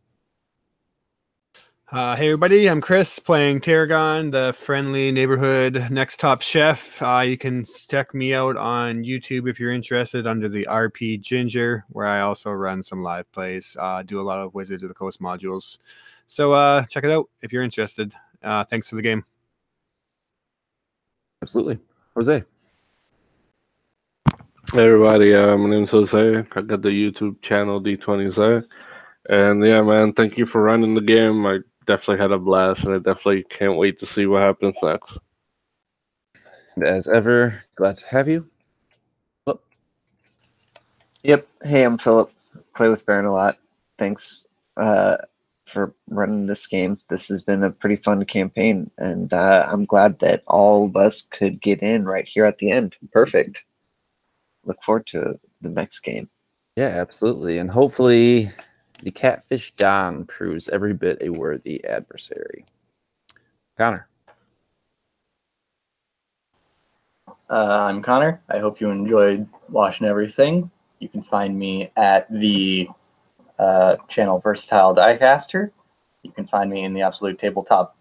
Hey everybody, I'm Chris playing Tarragon, the friendly neighborhood next top chef. You can check me out on YouTube if you're interested under the RP Ginger, where I also run some live plays, do a lot of Wizards of the Coast modules. So check it out if you're interested. Thanks for the game. Absolutely. Jose. Hey everybody, my name's Jose. I got the YouTube channel D20Z. And yeah, man, thank you for running the game. I definitely had a blast, and I definitely can't wait to see what happens next. And as ever, glad to have you. Phillip. Yep. Hey, I'm Phillip. Play with Baron a lot. Thanks for running this game. This has been a pretty fun campaign, and I'm glad that all of us could get in right here at the end. Perfect. Look forward to the next game. Yeah, absolutely. And hopefully the Catfish Don proves every bit a worthy adversary. Connor. I'm Connor. I hope you enjoyed watching everything. You can find me at the channel Versatile Diecaster. You can find me in the Absolute Tabletop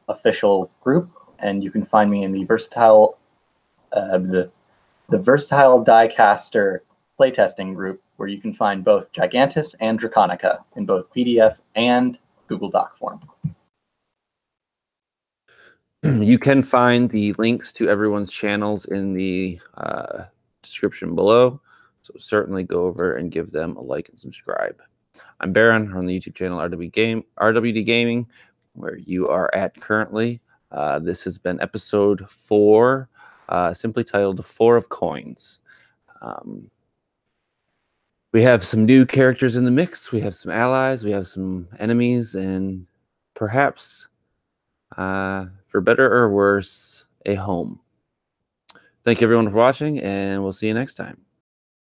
official group, and you can find me in the Versatile Diecaster playtesting group, where you can find both Gigantus and Draconica in both PDF and Google Doc form. You can find the links to everyone's channels in the description below, so certainly go over and give them a like and subscribe. I'm Baron on the YouTube channel RWD Gaming, where you are at currently. This has been episode 4, simply titled 4 of Coins. We have some new characters in the mix. We have some allies. We have some enemies, and perhaps, for better or worse, a home. Thank you everyone for watching, and we'll see you next time.